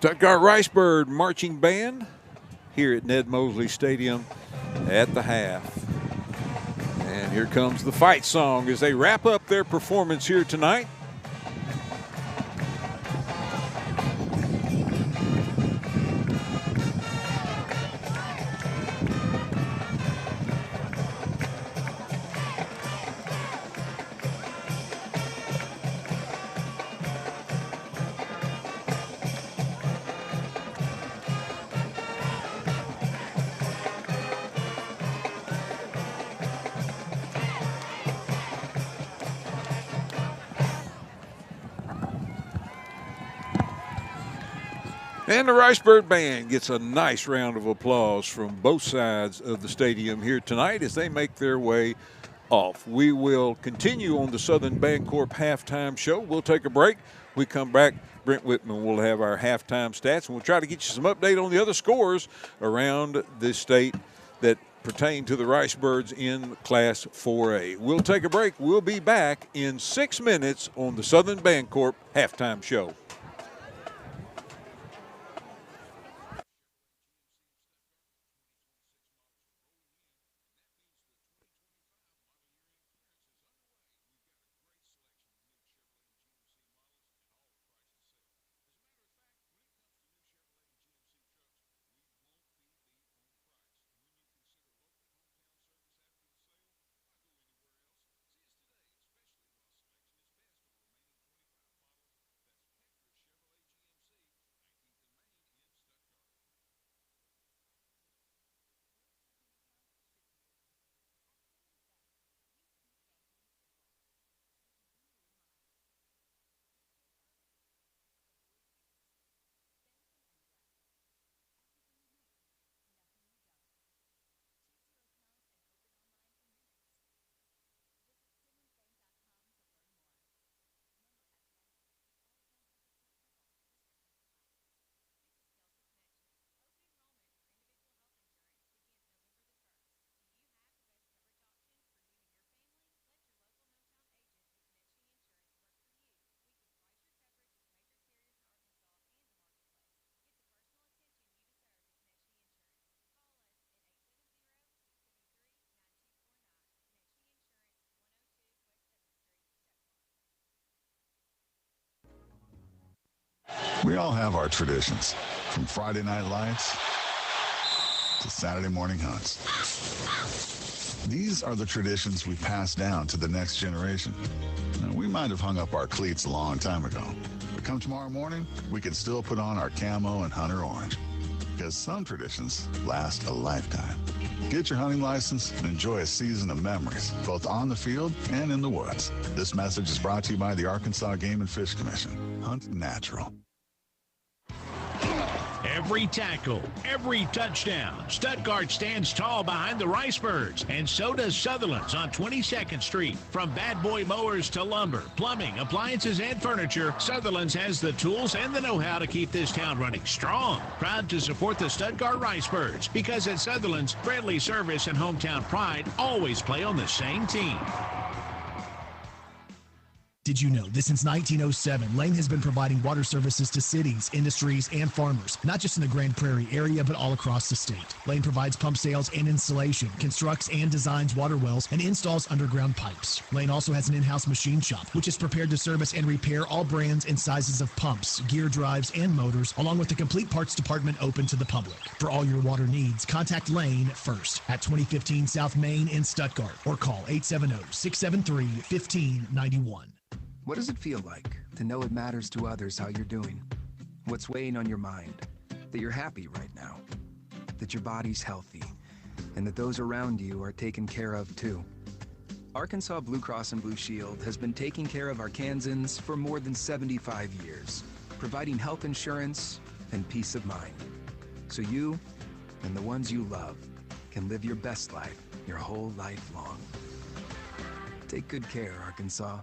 Stuttgart Ricebird Marching Band here at Ned Mosley Stadium at the half. And here comes the fight song as they wrap up their performance here tonight. And the Ricebird Band gets a nice round of applause from both sides of the stadium here tonight as they make their way off. We will continue on the Southern Bancorp halftime show. We'll take a break. We come back, Brent Whitman will have our halftime stats, and we'll try to get you some update on the other scores around the state that pertain to the Ricebirds in Class 4A. We'll take a break. We'll be back in 6 minutes on the Southern Bancorp halftime show. We all have our traditions, from Friday night lights to Saturday morning hunts. These are the traditions we pass down to the next generation. Now, we might have hung up our cleats a long time ago, but come tomorrow morning, we can still put on our camo and hunter orange. Because some traditions last a lifetime. Get your hunting license and enjoy a season of memories, both on the field and in the woods. This message is brought to you by the Arkansas Game and Fish Commission. Hunt natural. Every tackle, every touchdown, Stuttgart stands tall behind the Ricebirds, and so does Sutherland's on 22nd Street. From bad boy mowers to lumber, plumbing, appliances, and furniture, Sutherland's has the tools and the know-how to keep this town running strong. Proud to support the Stuttgart Ricebirds, because at Sutherland's, friendly service and hometown pride always play on the same team. Did you know that since 1907, Lane has been providing water services to cities, industries, and farmers, not just in the Grand Prairie area, but all across the state. Lane provides pump sales and installation, constructs and designs water wells, and installs underground pipes. Lane also has an in-house machine shop, which is prepared to service and repair all brands and sizes of pumps, gear drives, and motors, along with the complete parts department open to the public. For all your water needs, contact Lane first at 2015 South Main in Stuttgart, or call 870-673-1591. What does it feel like to know it matters to others how you're doing? What's weighing on your mind? That you're happy right now, that your body's healthy, and that those around you are taken care of too. Arkansas Blue Cross and Blue Shield has been taking care of Arkansans for more than 75 years, providing health insurance and peace of mind, so you and the ones you love can live your best life your whole life long. Take good care, Arkansas.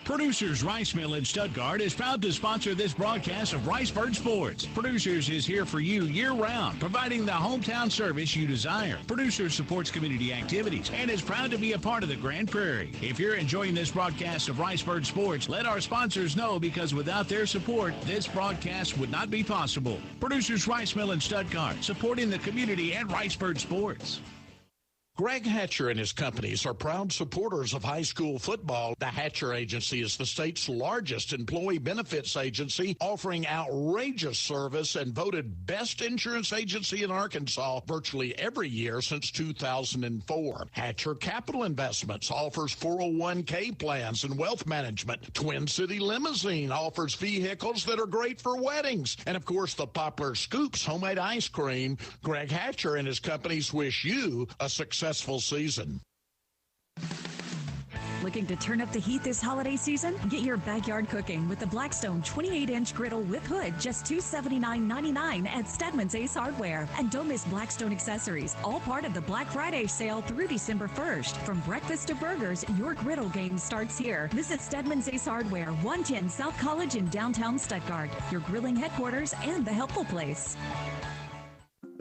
Producers Rice Mill in Stuttgart is proud to sponsor this broadcast of Ricebird Sports. Producers is here for you year-round, providing the hometown service you desire. Producers supports community activities and is proud to be a part of the Grand Prairie. If you're enjoying this broadcast of Ricebird Sports, let our sponsors know, because without their support, this broadcast would not be possible. Producers Rice Mill in Stuttgart, supporting the community and Ricebird Sports. Greg Hatcher and his companies are proud supporters of high school football. The Hatcher Agency is the state's largest employee benefits agency, offering outrageous service and voted best insurance agency in Arkansas virtually every year since 2004. Hatcher Capital Investments offers 401k plans and wealth management. Twin City Limousine offers vehicles that are great for weddings. And of course, the popular Scoops homemade ice cream. Greg Hatcher and his companies wish you a successful season. Looking to turn up the heat this holiday season? Get your backyard cooking with the Blackstone 28-inch griddle with hood, just $279.99 at Stedman's Ace Hardware. And don't miss Blackstone accessories, all part of the Black Friday sale through December 1st. From breakfast to burgers, your griddle game starts here. Visit Stedman's Ace Hardware, 110 South College in downtown Stuttgart, your grilling headquarters and the helpful place.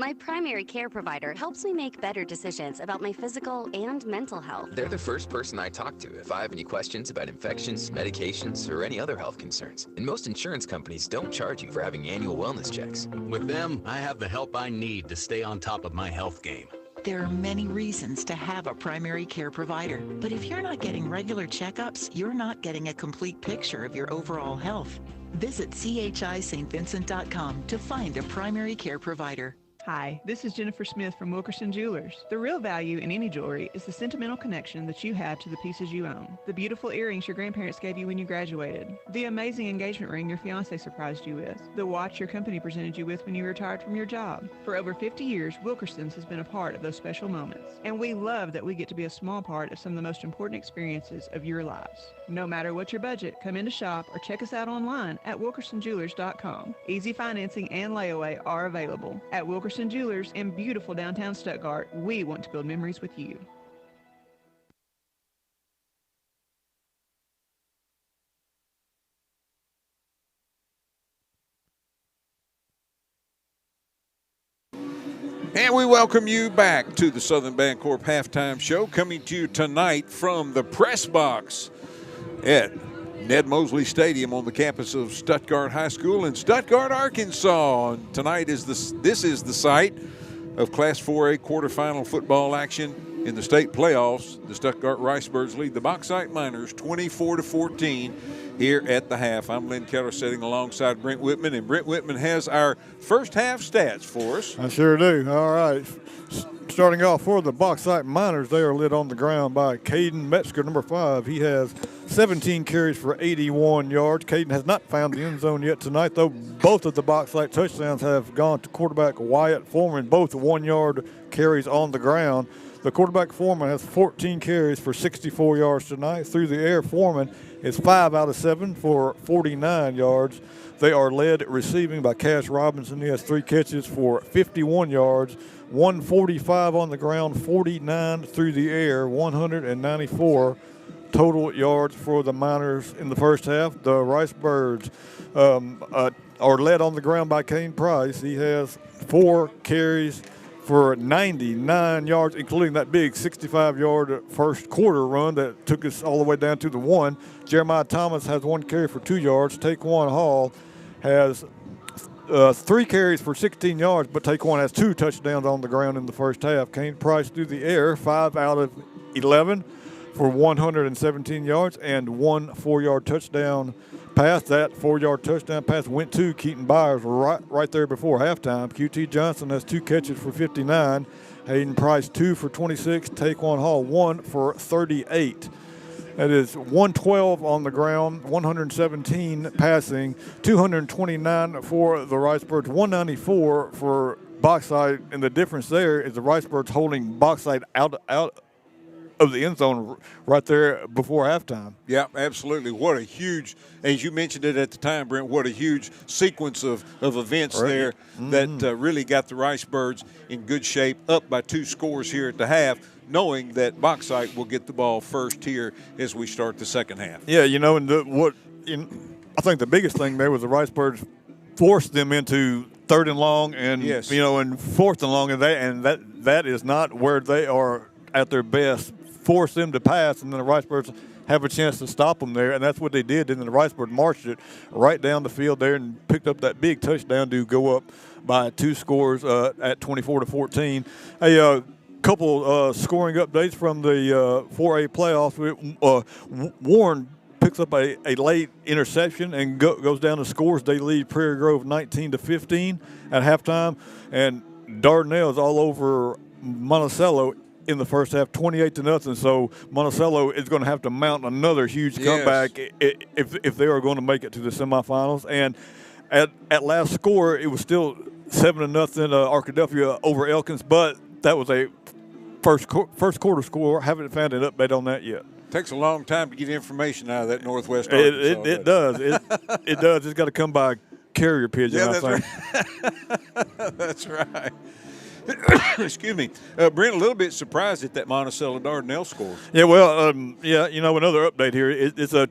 My primary care provider helps me make better decisions about my physical and mental health. They're the first person I talk to if I have any questions about infections, medications, or any other health concerns. And most insurance companies don't charge you for having annual wellness checks. With them, I have the help I need to stay on top of my health game. There are many reasons to have a primary care provider, but if you're not getting regular checkups, you're not getting a complete picture of your overall health. Visit chistvincent.com to find a primary care provider. Hi, this is Jennifer Smith from Wilkerson Jewelers. The real value in any jewelry is the sentimental connection that you have to the pieces you own. The beautiful earrings your grandparents gave you when you graduated. The amazing engagement ring your fiance surprised you with. The watch your company presented you with when you retired from your job. For over 50 years, Wilkerson's has been a part of those special moments. And we love that we get to be a small part of some of the most important experiences of your lives. No matter what your budget, come in to shop or check us out online at wilkersonjewelers.com. Easy financing and layaway are available. At Wilkerson Jewelers in beautiful downtown Stuttgart, we want to build memories with you. And we welcome you back to the Southern Bancorp Halftime Show, coming to you tonight from the press box at Ned Mosley Stadium on the campus of Stuttgart High School in Stuttgart, Arkansas. And tonight is this is the site of Class 4A quarterfinal football action in the state playoffs. The Stuttgart Ricebirds lead the Bauxite Miners 24-14 here at the half. I'm Lynn Keller sitting alongside Brent Whitman, and Brent Whitman has our first half stats for us. I sure do. All right. Starting off for the Bauxite Miners, they are led on the ground by Caden Metzger, number 5. He has 17 carries for 81 yards. Caden has not found the end zone yet tonight, though both of the Bauxite touchdowns have gone to quarterback Wyatt Foreman, both 1-yard carries on the ground. The quarterback Foreman has 14 carries for 64 yards tonight. Through the air, Foreman is 5 out of 7 for 49 yards. They are led receiving by Cash Robinson. He has 3 catches for 51 yards, 145 on the ground, 49 through the air, 194 total yards for the Miners in the first half. The Rice Birds are led on the ground by Kane Price. He has 4 carries for 99 yards, including that big 65-yard first quarter run that took us all the way down to the 1. Jeremiah Thomas has 1 carry for 2 yards. Taquan Hall has 3 carries for 16 yards, but Taquan has 2 touchdowns on the ground in the first half. Kane Price through the air, 5 out of 11 for 117 yards and 1 4-yard touchdown pass. That 4-yard touchdown pass went to Keaton Byers right there before halftime. QT Johnson has 2 catches for 59. Hayden Price 2 for 26. Taquan Hall 1 for 38. That is 112 on the ground, 117 passing, 229 for the Rice Birds, 194 for Bauxite. And the difference there is the Rice Birds holding Bauxite out of the end zone right there before halftime. Yeah, absolutely. What a huge, as you mentioned it at the time, Brent, what a huge sequence of events there that really got the Rice Birds in good shape, up by 2 scores here at the half, knowing that Bauxite will get the ball first here as we start the second half. Yeah, and I think the biggest thing there was the Rice Birds forced them into 3rd and long and, and 4th and long, and that is not where they are at their best. Force them to pass, and then the Rice Birds have a chance to stop them there, and that's what they did. And then the Rice Birds marched it right down the field there and picked up that big touchdown to go up by 2 scores at 24-14. A couple scoring updates from the 4A playoffs. Warren picks up a late interception and goes down the scores. They lead Prairie Grove 19-15 at halftime, and Dardanelle is all over Monticello in the first half, 28-0. So Monticello is going to have to mount another huge comeback if they are going to make it to the semifinals. And at last score, it was still 7-0 Arkadelphia over Elkins, but that was a first quarter score. Haven't found an update on that yet. Takes a long time to get information out of that Northwest Arkansas. It does. It does. It's got to come by carrier pigeon, I think. Right. That's right. Excuse me. Brent, a little bit surprised at that Monticello Dardanelle score. Yeah, well, another update here. It's a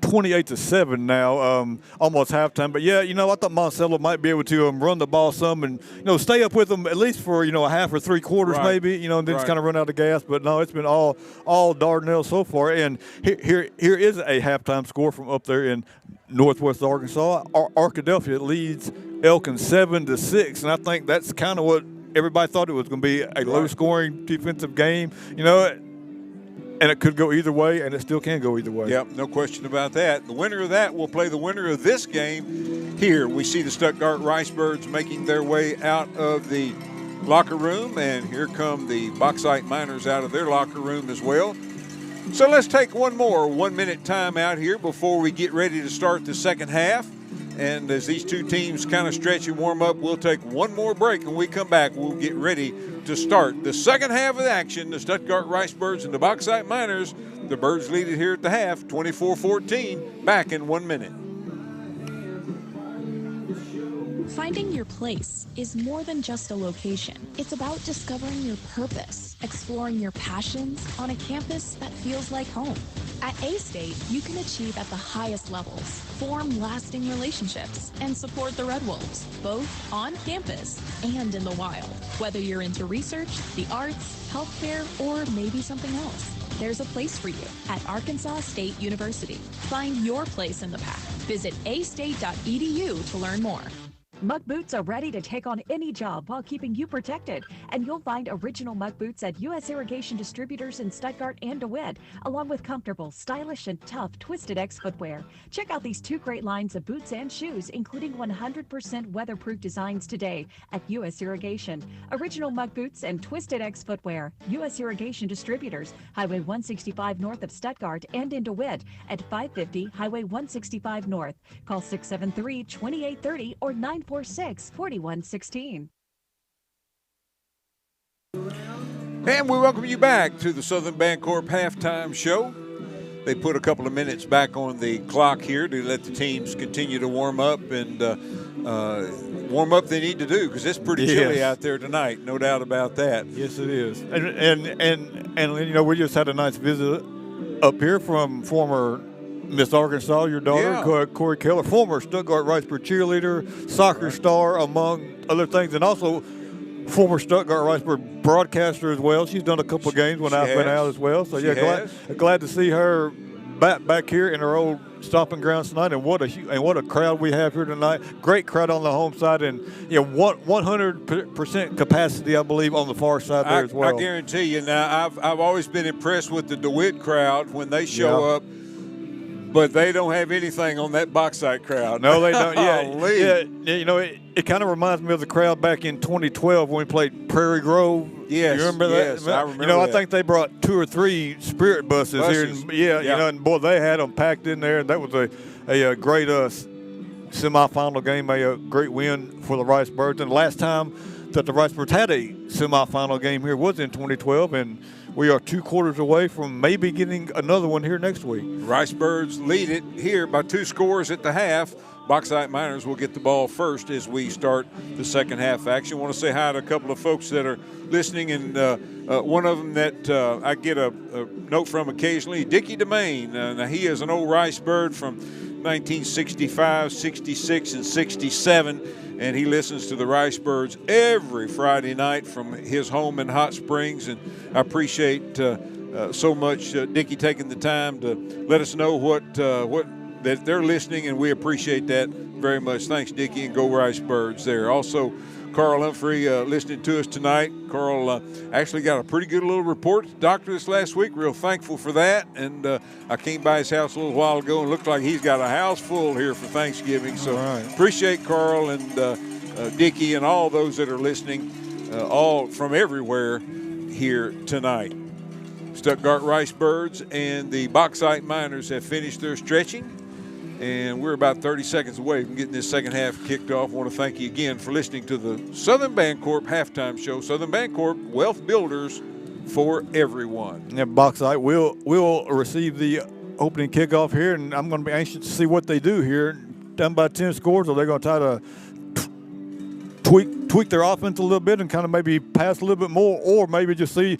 28-7 now, almost halftime. But, I thought Monticello might be able to run the ball some and, stay up with them at least for, a half or 3 quarters maybe, and then just kind of run out of gas. But, no, it's been all Dardanelle so far. And here is a halftime score from up there in Northwest Arkansas. Arkadelphia leads Elkins 7-6, and I think that's kind of what everybody thought it was going to be, a low-scoring defensive game, and it could go either way, and it still can go either way. Yep, no question about that. The winner of that will play the winner of this game here. We see the Stuttgart Rice Birds making their way out of the locker room, and here come the Bauxite Miners out of their locker room as well. So let's take one more 1-minute time out here before we get ready to start the second half. And as these two teams kind of stretch and warm up, we'll take one more break. When we come back, we'll get ready to start the second half of the action. The Stuttgart Rice Birds and the Bauxite Miners. The Birds lead it here at the half, 24-14. Back in 1 minute. Finding your place is more than just a location. It's about discovering your purpose, exploring your passions on a campus that feels like home. At A-State, you can achieve at the highest levels, form lasting relationships, and support the Red Wolves, both on campus and in the wild. Whether you're into research, the arts, healthcare, or maybe something else, there's a place for you at Arkansas State University. Find your place in the pack. Visit astate.edu to learn more. Muck boots are ready to take on any job while keeping you protected. And you'll find original Muck boots at U.S. Irrigation Distributors in Stuttgart and DeWitt, along with comfortable, stylish, and tough Twisted X footwear. Check out these 2 great lines of boots and shoes, including 100% weatherproof designs today at U.S. Irrigation. Original Muck boots and Twisted X footwear. U.S. Irrigation Distributors, Highway 165 north of Stuttgart and in DeWitt at 550 Highway 165 north. Call 673-2830 or 946-4116. And we welcome you back to the Southern Bancorp halftime show. They put a couple of minutes back on the clock here to let the teams continue to warm up and warm up they need to do because it's pretty chilly out there tonight, no doubt about that. Yes, it is. And you know, we just had a nice visit up here from former Miss Arkansas, your daughter, Corey Keller, former Stuttgart Riceboro cheerleader, soccer star, among other things, and also former Stuttgart Riceboro broadcaster as well. She's done a couple of games when I've been out as well. So glad to see her back here in her old stomping grounds tonight. And what a crowd we have here tonight! Great crowd on the home side, and 100% capacity, I believe, on the far side there as well. I guarantee you. Now, I've always been impressed with the DeWitt crowd when they show up. But they don't have anything on that Bauxite crowd. No, they don't. You know, it kind of reminds me of the crowd back in 2012 when we played Prairie Grove. Yes, you remember that? Yes, I remember. You know, I think they brought 2 or 3 Spirit buses here. And, you know, and boy, they had them packed in there. That was a great semifinal game, a great win for the Ricebirds. And the last time that the Ricebirds had a semifinal game here was in 2012, and we are 2 quarters away from maybe getting another one here next week. Ricebirds lead it here by 2 scores at the half. Bauxite Miners will get the ball first as we start the second half action. I want to say hi to a couple of folks that are listening, and one of them that I get a note from occasionally, Dickie DeMaine. Now, he is an old Ricebird from 1965, 66, and 67, and he listens to the Ricebirds every Friday night from his home in Hot Springs, and I appreciate so much Dickie taking the time to let us know what that they're listening, and we appreciate that very much. Thanks, Dickie, and go Ricebirds there. Also, Carl Humphrey listening to us tonight. Carl actually got a pretty good little report to the doctor this last week. Real thankful for that. And I came by his house a little while ago and looked like he's got a house full here for Thanksgiving. So appreciate Carl and Dickie and all those that are listening, all from everywhere here tonight. Stuttgart Ricebirds and the Bauxite Miners have finished their stretching. And we're about 30 seconds away from getting this second half kicked off. I want to thank you again for listening to the Southern Bancorp halftime show. Southern Bancorp, wealth builders for everyone. Yeah, Bauxite will receive the opening kickoff here, and I'm going to be anxious to see what they do here. Down by 10 scores, or they're going to try to tweak their offense a little bit and kind of maybe pass a little bit more, or maybe just see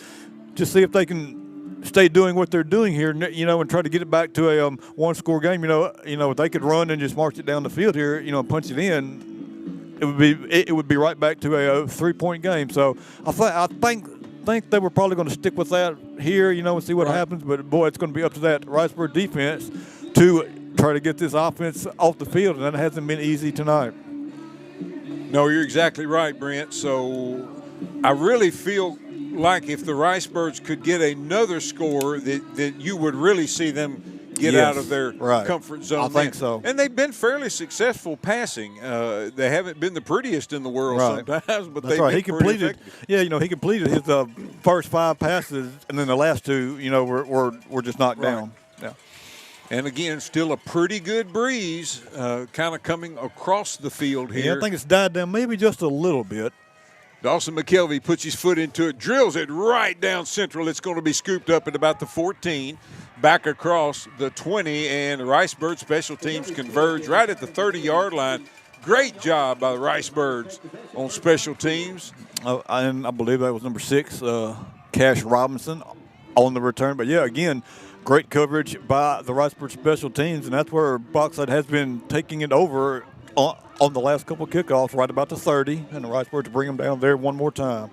if they can stay doing what they're doing here, you know, and try to get it back to a one-score game. You know, if they could run and just march it down the field here, you know, and punch it in, it would be right back to a 3-point game. So I think they were probably going to stick with that here, you know, and see what happens. But boy, it's going to be up to that Riceboro defense to try to get this offense off the field, and that hasn't been easy tonight. No, you're exactly right, Brent. So I really feel like if the Ricebirds could get another score, that you would really see them get out of their comfort zone. I think so. And they've been fairly successful passing. They haven't been the prettiest in the world sometimes, but they've been pretty effective. Yeah, you know, he completed his first 5 passes, and then the last 2, you know, were just knocked down. Yeah. And again, still a pretty good breeze kind of coming across the field here. Yeah, I think it's died down maybe just a little bit. Dawson McKelvey puts his foot into it, drills it right down central. It's going to be scooped up at about the 14, back across the 20, and the Ricebird special teams converge right at the 30-yard line. Great job by the Ricebirds on special teams. And I believe that was number 6, Cash Robinson, on the return. But, yeah, again, great coverage by the Ricebird special teams, and that's where Bauxite has been taking it over on the last couple of kickoffs, right about the 30, and the Ricebirds bring them down there one more time.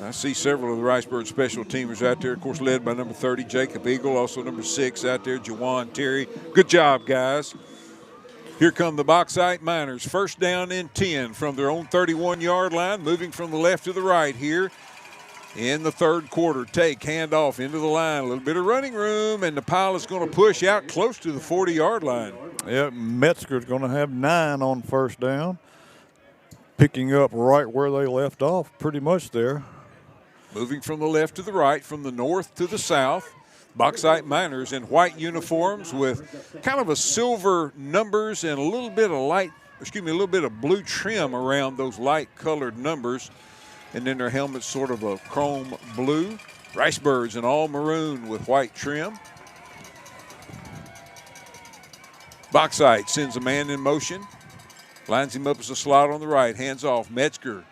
I see several of the Ricebird special teamers out there, of course, led by number 30, Jacob Eagle, also number 6 out there, Jawan Terry. Good job, guys. Here come the Bauxite Miners. First down and 10 from their own 31-yard line, moving from the left to the right here in the third quarter. Take, handoff into the line, a little bit of running room, and the pile is going to push out close to the 40-yard line. Yeah, Metzger's going to have 9 on first down, picking up right where they left off pretty much there. Moving from the left to the right, from the north to the south. Bauxite Miners in white uniforms with kind of a silver numbers and a little bit of blue trim around those light colored numbers. and then their helmet's sort of a chrome blue. Ricebirds in all maroon with white trim. Bauxite sends a man in motion. Lines him up as a slot on the right. Hands off. Metzger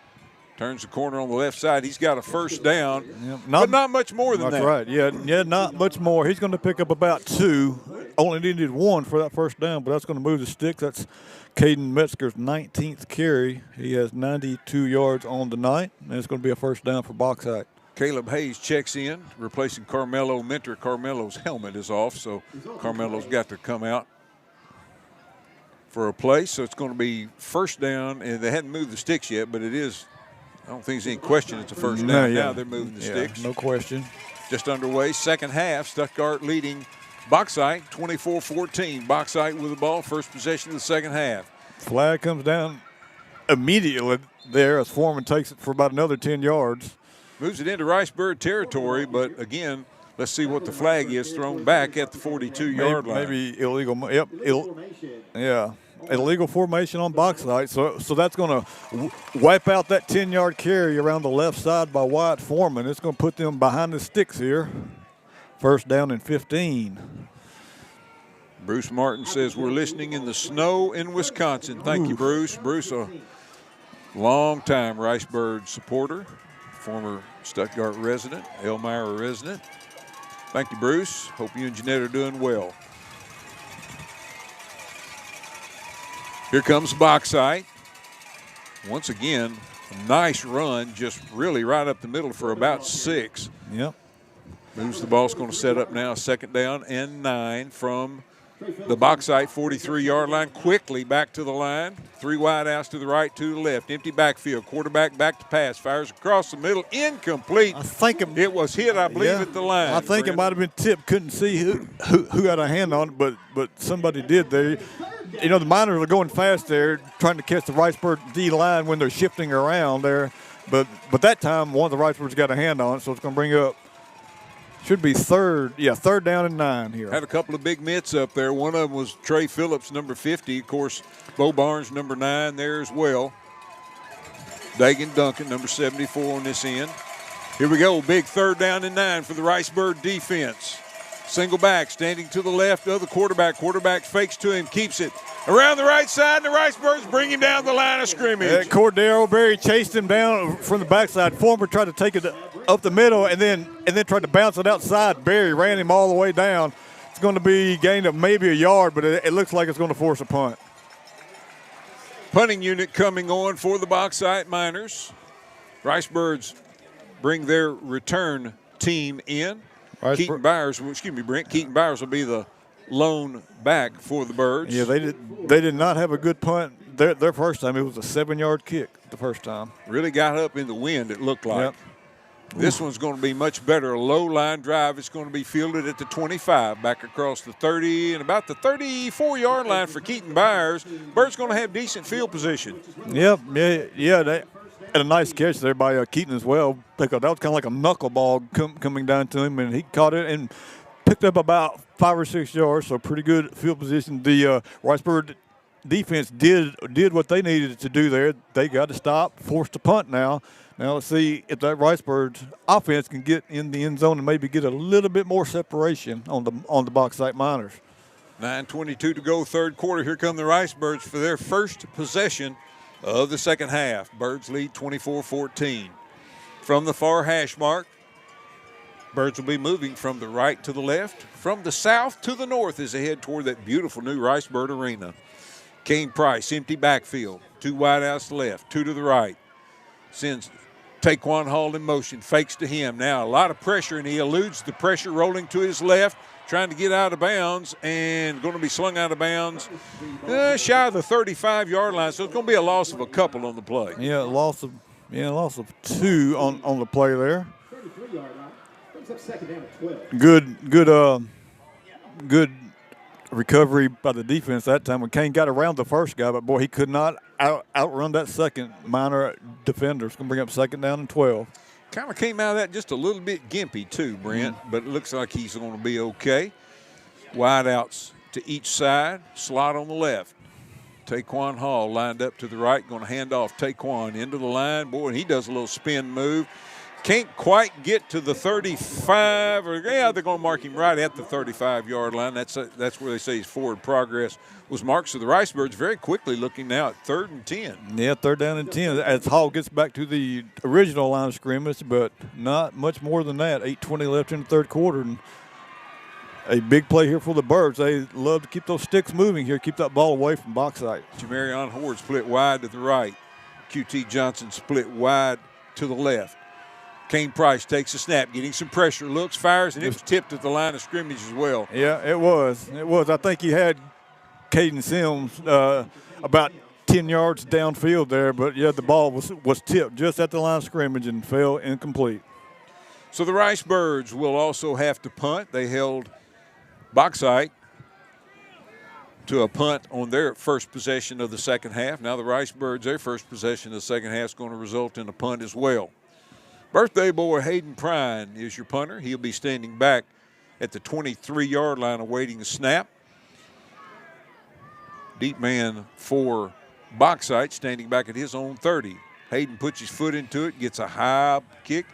turns the corner on the left side. He's got a first down, but not much more than that. That's right. Yeah, not much more. He's going to pick up about 2. Only needed 1 for that first down, but that's going to move the sticks. That's Caden Metzger's 19th carry. He has 92 yards on the night, and it's going to be a first down for Bauxite. Caleb Hayes checks in, replacing Carmelo Minter. Carmelo's helmet is off, so Carmelo's got to come out for a play. So it's going to be first down, and they hadn't moved the sticks yet, but it is, I don't think there's any question it's a first down. No, yeah. Now they're moving the sticks. No question. Just underway, second half, Stuttgart leading Bauxite 24-14. Bauxite with the ball, first possession of the second half. Flag comes down immediately there as Foreman takes it for about another 10 yards. Moves it into Ricebird territory, but again, let's see what the flag is thrown back at the 42-yard line. Maybe illegal. Yep. Illegal formation on Bauxite. So that's going to wipe out that 10-yard carry around the left side by Wyatt Foreman. It's going to put them behind the sticks here. First down and 15. Bruce Martin says we're listening in the snow in Wisconsin. Thank you, Bruce. Bruce, a long-time Ricebird supporter, former Stuttgart resident, Elmira resident. Thank you, Bruce. Hope you and Jeanette are doing well. Here comes Bauxite. Once again, a nice run, just really right up the middle for about 6. Yep. Moves the ball. It's going to set up now, second down and 9 from the Bauxite 43-yard line. Quickly back to the line. 3 wide outs to the right, 2 to the left. Empty backfield. Quarterback back to pass. Fires across the middle. Incomplete. I think it was hit, I believe, at the line. I think it might have been tipped. Couldn't see who had a hand on it, but somebody did there. You know, the Miners are going fast there, trying to catch the Ricebird D line when they're shifting around there. But that time, one of the Ricebirds got a hand on it, so it's going to bring up. Should be third down and 9 here. Had a couple of big mitts up there. One of them was Trey Phillips, number 50. Of course, Bo Barnes, number 9 there as well. Dagan Duncan, number 74 on this end. Here we go, big third down and 9 for the Ricebird defense. Single back, standing to the left of the quarterback. Quarterback fakes to him, keeps it around the right side, and the Ricebirds bring him down the line of scrimmage. Cordero Berry chased him down from the backside. Former tried to take it up the middle and then tried to bounce it outside. Berry ran him all the way down. It's going to be gained of maybe a yard, but it looks like it's going to force a punt. Punting unit coming on for the Bauxite Miners. Ricebirds bring their return team in. Keaton Byers, Brent. Keaton Byers will be the lone back for the Birds. Yeah, they did not have a good punt their first time. It was a 7-yard kick the first time. Really got up in the wind, it looked like. Yep. This one's going to be much better. A low line drive. It's going to be fielded at the 25, back across the 30 and about the 34-yard line for Keaton Byers. Birds going to have decent field position. Yep. Yeah. They had a nice catch there by Keaton as well. That was kind of like a knuckleball coming down to him, and he caught it and picked up about 5 or 6 yards. So pretty good field position. The Ricebird defense did what they needed to do there. They got to stop, forced to punt now. Now let's see if that Ricebird offense can get in the end zone and maybe get a little bit more separation on the Bauxite Miners. 9:22 to go, third quarter. Here come the Ricebirds for their first possession of the second half. Birds lead 24-14. From the far hash mark, Birds will be moving from the right to the left, from the south to the north as they head toward that beautiful new Ricebird Arena. Kane Price, empty backfield. 2 wide outs to left, 2 to the right. Sends Taquan Hall in motion, fakes to him. Now a lot of pressure, and he eludes the pressure, rolling to his left, trying to get out of bounds, and going to be slung out of bounds shy of the 35-yard line. So it's going to be a loss of a couple on the play. Yeah, loss of 2 on the play there. Good recovery by the defense that time when Kane got around the first guy, but boy, he could not outrun that second Miner defender. It's going to bring up second down and 12. Kind of came out of that just a little bit gimpy too, Brent, but it looks like he's going to be okay. Wide outs to each side, slot on the left. Taquan Hall lined up to the right, going to hand off Taquan into the line. Boy, and he does a little spin move. Can't quite get to the 35, or they're going to mark him right at the 35-yard line. That's where they say his forward progress was marked. So the Ricebirds very quickly looking now at 3rd and 10. Yeah, 3rd down and 10 as Hall gets back to the original line of scrimmage, but not much more than that. 8:20 left in the 3rd quarter, and a big play here for the Birds. They love to keep those sticks moving here, keep that ball away from Bauxite. Jamarion Horde split wide to the right. QT Johnson split wide to the left. Kane Price takes a snap, getting some pressure, looks, fires, and it was tipped at the line of scrimmage as well. Yeah, it was. It was. I think he had Caden Sims about 10 yards downfield there, but, yeah, the ball was tipped just at the line of scrimmage and fell incomplete. So the Ricebirds will also have to punt. They held Bauxite to a punt on their first possession of the second half. Now the Ricebirds, their first possession of the second half is going to result in a punt as well. Birthday boy Hayden Prine is your punter. He'll be standing back at the 23-yard line awaiting the snap. Deep man for Bauxite standing back at his own 30. Hayden puts his foot into it, gets a high kick.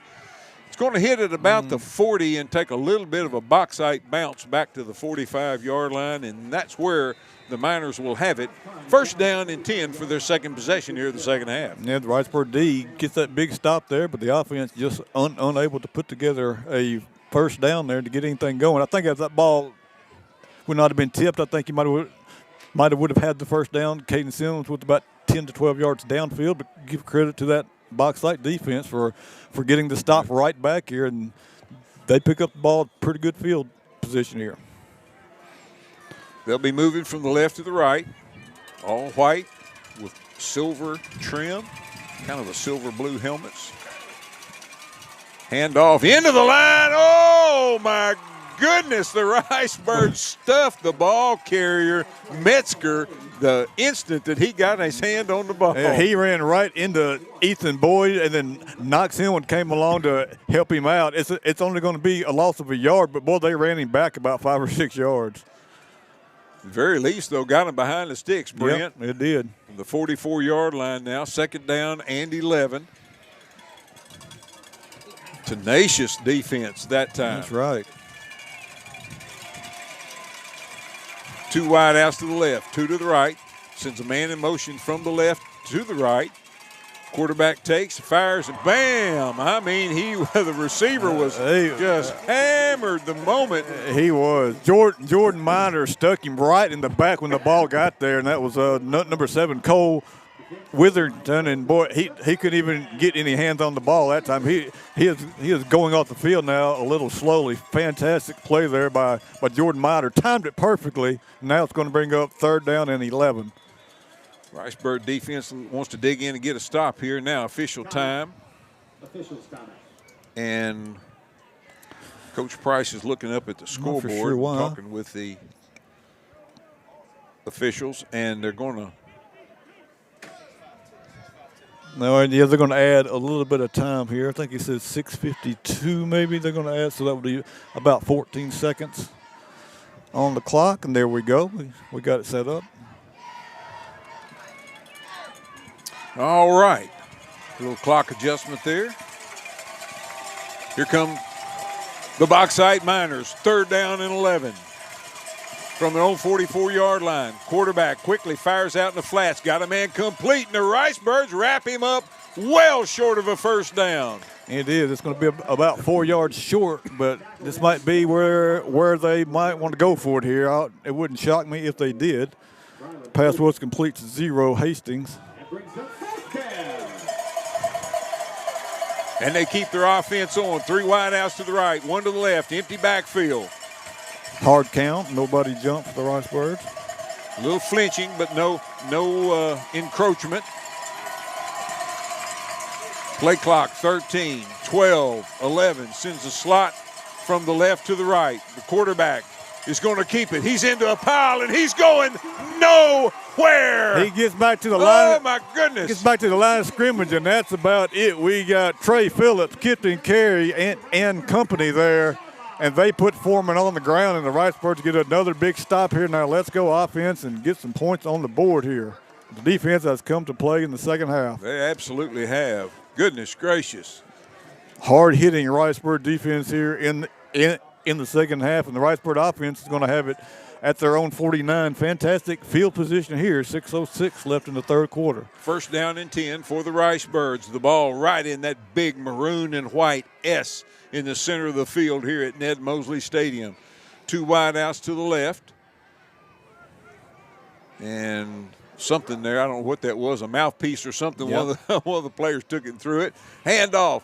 It's going to hit at about the 40 and take a little bit of a Bauxite bounce back to the 45-yard line, and that's where the Miners will have it. 1st down and 10 for their second possession here in the second half. Yeah, the Ricebird D gets that big stop there, but the offense just unable to put together a 1st down there to get anything going. I think if that ball would not have been tipped, I think he would have had the 1st down. Caden Sims with about 10 to 12 yards downfield, but give credit to that Bauxite defense for getting the stop right back here, and they pick up the ball at pretty good field position here. They'll be moving from the left to the right, all white with silver trim, kind of a silver blue helmets. Hand off into the line. Oh, my goodness, the Ricebirds stuffed the ball carrier, Metzger, the instant that he got his hand on the ball. Yeah, he ran right into Ethan Boyd, and then Knox Hillman came along to help him out. It's only going to be a loss of a yard, but, boy, they ran him back about 5 or 6 yards. At the very least, though, got him behind the sticks, Brent. Yep, it did. From the 44-yard line now, 2nd down and 11. Tenacious defense that time. That's right. 2 wide outs to the left, 2 to the right. Sends a man in motion from the left to the right. Quarterback takes, fires, and bam! I mean, the receiver was just hammered the moment. He was. Jordan Miner stuck him right in the back when the ball got there, and that was number 7, Cole Witherington. And, boy, he couldn't even get any hands on the ball that time. He is going off the field now a little slowly. Fantastic play there by Jordan Miner. Timed it perfectly. Now it's going to bring up 3rd down and 11. Ricebird defense wants to dig in and get a stop here. Now official time. And Coach Price is looking up at the scoreboard, talking with the officials, and they're going to. No, yeah, they're going to add a little bit of time here. I think he says 6:52 maybe they're going to add, so that would be about 14 seconds on the clock, and there we go. We got it set up. All right. A little clock adjustment there. Here come the Bauxite Miners. 3rd down and 11. From their own 44-yard line. Quarterback quickly fires out in the flats. Got a man complete, and the Ricebirds wrap him up well short of a 1st down. It is. It's going to be about 4 yards short, but this might be where they might want to go for it here. It wouldn't shock me if they did. Pass was complete to 0 Hastings. And they keep their offense on. 3 wide outs to the right, 1 to the left, empty backfield. Hard count, nobody jumped for the Ricebirds. A little flinching, but no encroachment. Play clock, 13, 12, 11. Sends a slot from the left to the right. The quarterback is going to keep it. He's into a pile, and he's going nowhere. He gets back to the line. Oh, my goodness. Gets back to the line of scrimmage, and that's about it. We got Trey Phillips, Kipton Carey, and company there. and they put Foreman on the ground, and the Ricebirds get another big stop here. Now let's go offense and get some points on the board here. The defense has come to play in the second half. They absolutely have. Goodness gracious. Hard-hitting Ricebird defense here in the second half, and the Ricebird offense is going to have it at their own 49. Fantastic field position here. 6:06 left in the third quarter. First down and 10 for the Ricebirds. The ball right in that big maroon and white S in the center of the field here at Ned Mosley Stadium. 2 wideouts to the left. And something there, I don't know what that was, a mouthpiece or something. Yep. One of the players took it and threw it. Handoff.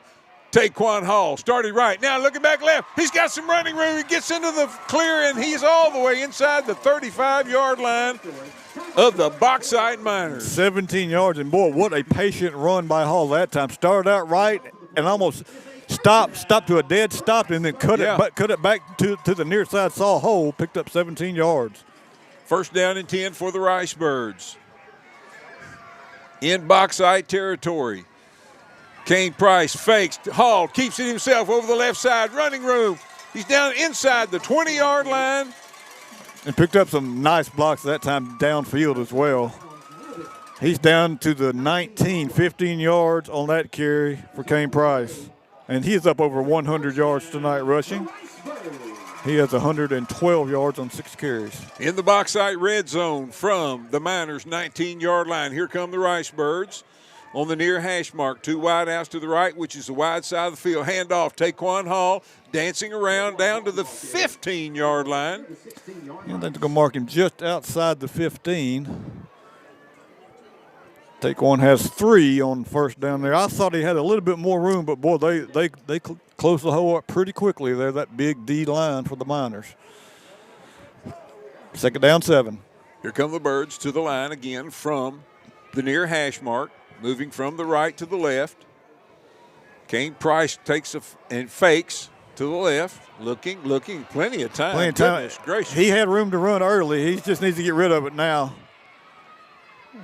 Taquan Hall started right. Now looking back left. He's got some running room. He gets into the clear, and he's all the way inside the 35-yard line of the Bauxite Miners. 17 yards, and boy, what a patient run by Hall that time. Started out right and almost stopped to a dead stop, and then cut it back to the near side, saw a hole, picked up 17 yards. First down and 10 for the Ricebirds. In Bauxite territory. Kane Price fakes. Hall keeps it himself over the left side. Running room. He's down inside the 20-yard line. And picked up some nice blocks that time downfield as well. He's down to the 19, 15 yards on that carry for Kane Price. And he's up over 100 yards tonight rushing. He has 112 yards on 6 carries. In the Bauxite red zone from the Miners' 19-yard line. Here come the Ricebirds. On the near hash mark, 2 wideouts to the right, which is the wide side of the field. Handoff, Taquan Hall dancing around down to the 15-yard line. I think they're going to mark him just outside the 15. Taquan has 3 on first down there. I thought he had a little bit more room, but boy, they closed the hole up pretty quickly there, that big D line for the Miners. Second down, 7. Here come the Birds to the line again from the near hash mark. Moving from the right to the left. Kane Price takes and fakes to the left. Looking, plenty of time. Plenty of time. Goodness gracious. He had room to run early. He just needs to get rid of it now.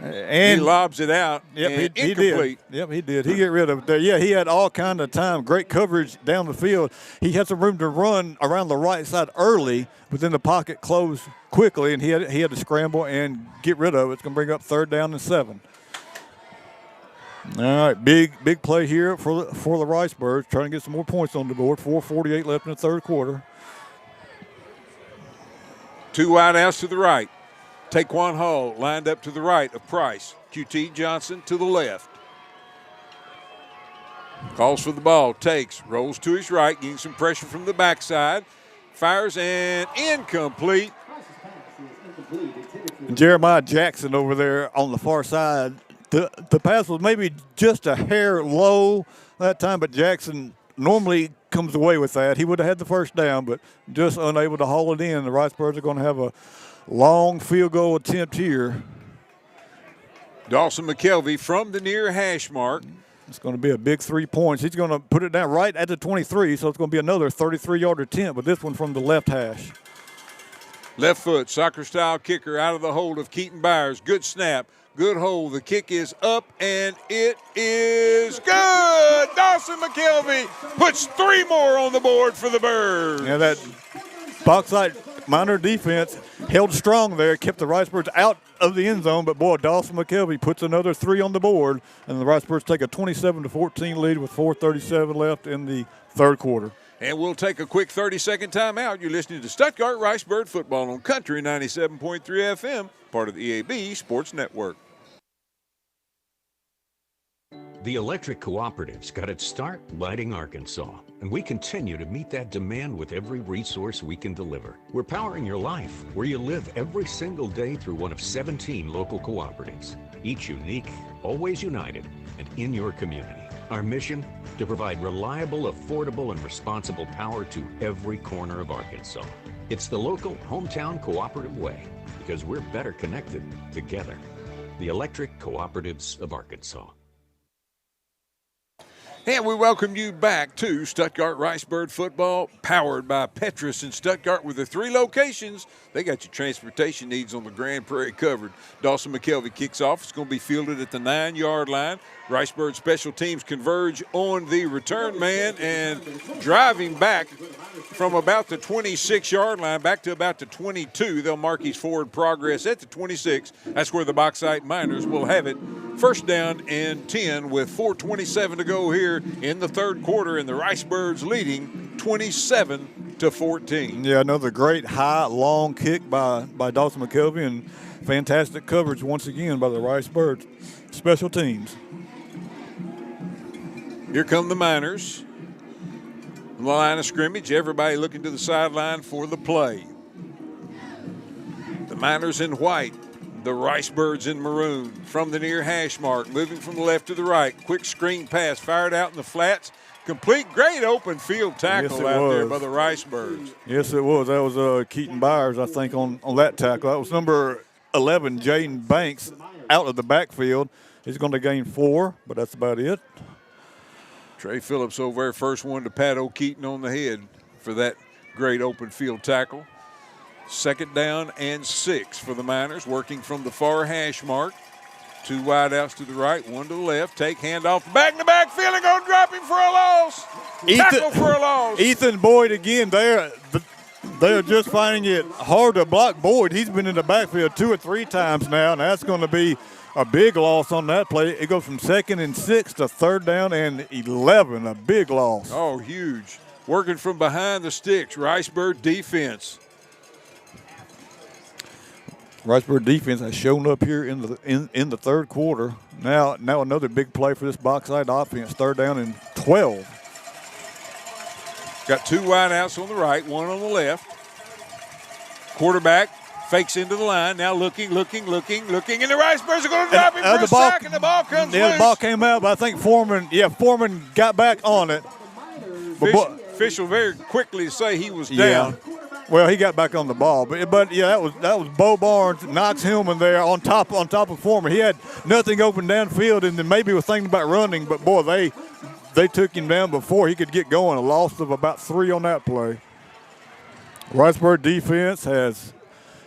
And he lobs it out. Yep, and he incomplete. did. Yep, he did. He get rid of it there. Yeah, he had all kind of time. Great coverage down the field. He had some room to run around the right side early, but then the pocket closed quickly, and he had to scramble and get rid of it. It's going to bring up third down and 7. All right, big play here for the Ricebirds, trying to get some more points on the board. 4:48 left in the third quarter. 2 wideouts to the right. Taquan Hall lined up to the right of Price. QT Johnson to the left. Calls for the ball, takes, rolls to his right, getting some pressure from the backside. Fires and incomplete. Jeremiah Jackson over there on the far side. The pass was maybe just a hair low that time, but Jackson normally comes away with that. He would have had the first down, but just unable to haul it in. The Ricebirds are going to have a long field goal attempt here. Dawson McKelvey from the near hash mark. It's going to be a big 3 points. He's going to put it down right at the 23, so it's going to be another 33-yard attempt, but this one from the left hash. Left foot, soccer-style kicker out of the hold of Keaton Byers. Good snap. Good hold. The kick is up, and it is good. Dawson McKelvey puts 3 more on the board for the Birds. Yeah, that Bauxite Miner defense held strong there, kept the Ricebirds out of the end zone, but boy, Dawson McKelvey puts another 3 on the board, and the Ricebirds take a 27-14 lead with 4:37 left in the third quarter. And we'll take a quick 30-second timeout. You're listening to Stuttgart Ricebird Football on Country 97.3 FM, part of the EAB Sports Network. The electric cooperatives got its start lighting Arkansas, and we continue to meet that demand with every resource we can deliver. We're powering your life where you live every single day through one of 17 local cooperatives, each unique, always united, and in your community. Our mission, to provide reliable, affordable, and responsible power to every corner of Arkansas. It's the local hometown cooperative way, because we're better connected together. The Electric Cooperatives of Arkansas. And we welcome you back to Stuttgart Ricebird Football, powered by Petrus in Stuttgart with the 3 locations. They got your transportation needs on the Grand Prairie covered. Dawson McKelvey kicks off. It's going to be fielded at the 9-yard line. Ricebird special teams converge on the return man, and driving back from about the 26-yard line back to about the 22. They'll mark his forward progress at the 26. That's where the Bauxite Miners will have it. First down and 10 with 4:27 to go here in the third quarter, and the Ricebirds leading 27-14. Yeah, another great high, long kick by Dawson McKelvey, and fantastic coverage once again by the Ricebirds special teams. Here come the Miners. On the line of scrimmage, everybody looking to the sideline for the play. The Miners in white, the Ricebirds in maroon. From the near hash mark, moving from the left to the right. Quick screen pass, fired out in the flats. Complete, great open field tackle out there by the Ricebirds. Yes, it was. That was Keaton Byers, I think, on that tackle. That was number 11, Jaden Banks, out of the backfield. He's going to gain 4, but that's about it. Trey Phillips over there, first one to pat O'Keaton on the head for that great open field tackle. Second down and 6 for the Miners, working from the far hash mark. 2 wideouts to the right, 1 to the left. Take handoff, back in the backfield, and go drop him for a loss. Tackle for a loss. Ethan Boyd again there. They're just finding it hard to block Boyd. He's been in the backfield 2 or 3 times now, and that's going to be a big loss on that play. It goes from 2nd and 6 to 3rd down and 11, a big loss. Oh, huge. Working from behind the sticks, Ricebird defense. Ricebird defense has shown up here in the third quarter. Now another big play for this Bauxite offense, 3rd down and 12. Got 2 wideouts on the right, 1 on the left. Quarterback fakes into the line, now looking, and the Ricebirds are going to drop him for a sack, and the ball comes loose. The ball came out, but I think Foreman got back on it. Official very quickly say he was down. Well, he got back on the ball, but yeah, that was Bo Barnes, Knox Hillman there on top of Foreman. He had nothing open downfield, and then maybe was thinking about running, but boy, they took him down before he could get going. A loss of about 3 on that play. Ricebird defense has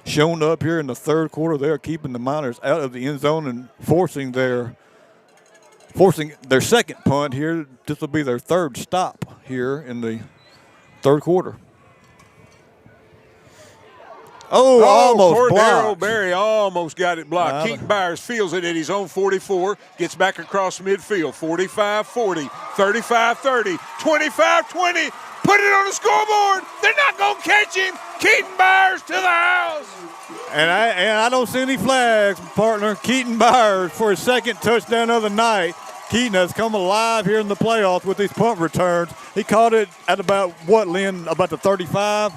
shown up here in the third quarter. They're keeping the Miners out of the end zone and forcing their second punt here. This will be their 3rd stop here in the third quarter. Almost blocked. Berry almost got it blocked. Keaton Byers feels it at his own 44, gets back across midfield, 45-40, 35-30, 25-20, put it on the scoreboard. They're not going to catch him. Keaton Byers to the house. And I don't see any flags, partner. Keaton Byers for his 2nd touchdown of the night. Keaton has come alive here in the playoffs with these punt returns. He caught it at about what, Lynn? About the 35?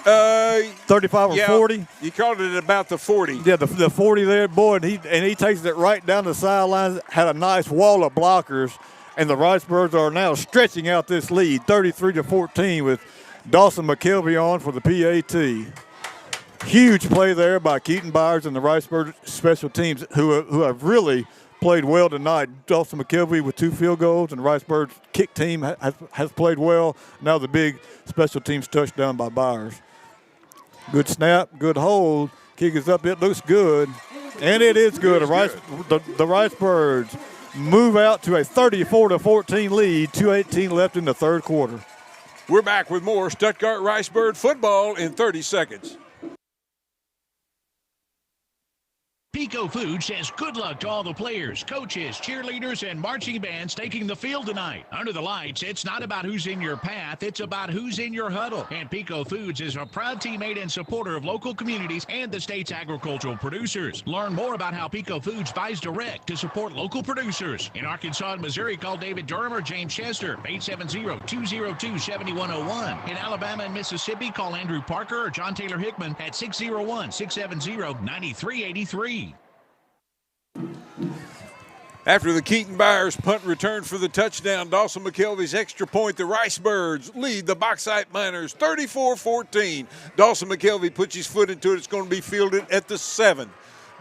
35 or 40? You called it about the 40. Yeah, the 40 there, boy, and he takes it right down the sidelines. Had a nice wall of blockers, and the Ricebirds are now stretching out this lead, 33-14, with Dawson McKelvey on for the PAT. Huge play there by Keaton Byers and the Ricebird special teams, who have really played well tonight. Dawson McKelvey with 2 field goals, and the Ricebird kick team has played well. Now the big special teams touchdown by Byers. Good snap, good hold. Kick is up. It looks good, and it is good. The Ricebirds move out to a 34-14 lead. 2:18 left in the third quarter. We're back with more Stuttgart Ricebird football in 30 seconds. Pico Foods says good luck to all the players, coaches, cheerleaders, and marching bands taking the field tonight. Under the lights, it's not about who's in your path, it's about who's in your huddle. And Pico Foods is a proud teammate and supporter of local communities and the state's agricultural producers. Learn more about how Pico Foods buys direct to support local producers. In Arkansas and Missouri, call David Durham or James Chester, 870-202-7101. In Alabama and Mississippi, call Andrew Parker or John Taylor Hickman at 601-670-9383. After the Keaton Byers punt return for the touchdown, Dawson McKelvey's extra point, the Ricebirds lead the Bauxite Miners 34-14. Dawson McKelvey puts his foot into it. It's going to be fielded at the 7.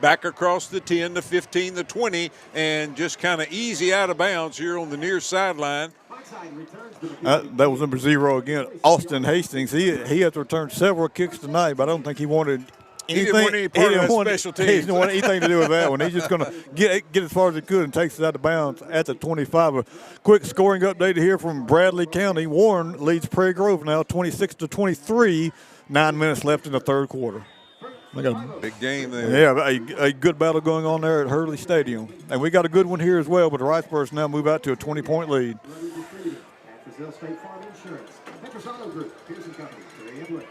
Back across the 10, the 15, the 20, and just kind of easy out of bounds here on the near sideline. That was number 0 again, Austin Hastings. He has returned several kicks tonight, but I don't think he wanted He didn't want any part of that special teams. He didn't want anything to do with that one. He's just going to get as far as he could and takes it out of bounds at the 25. A quick scoring update here from Bradley County. Warren leads Prairie Grove now 26-23. 9 minutes left in the third quarter. Big game there. Yeah, a good battle going on there at Hurley Stadium. And we got a good one here as well, but the Ricebirds now move out to a 20-point lead.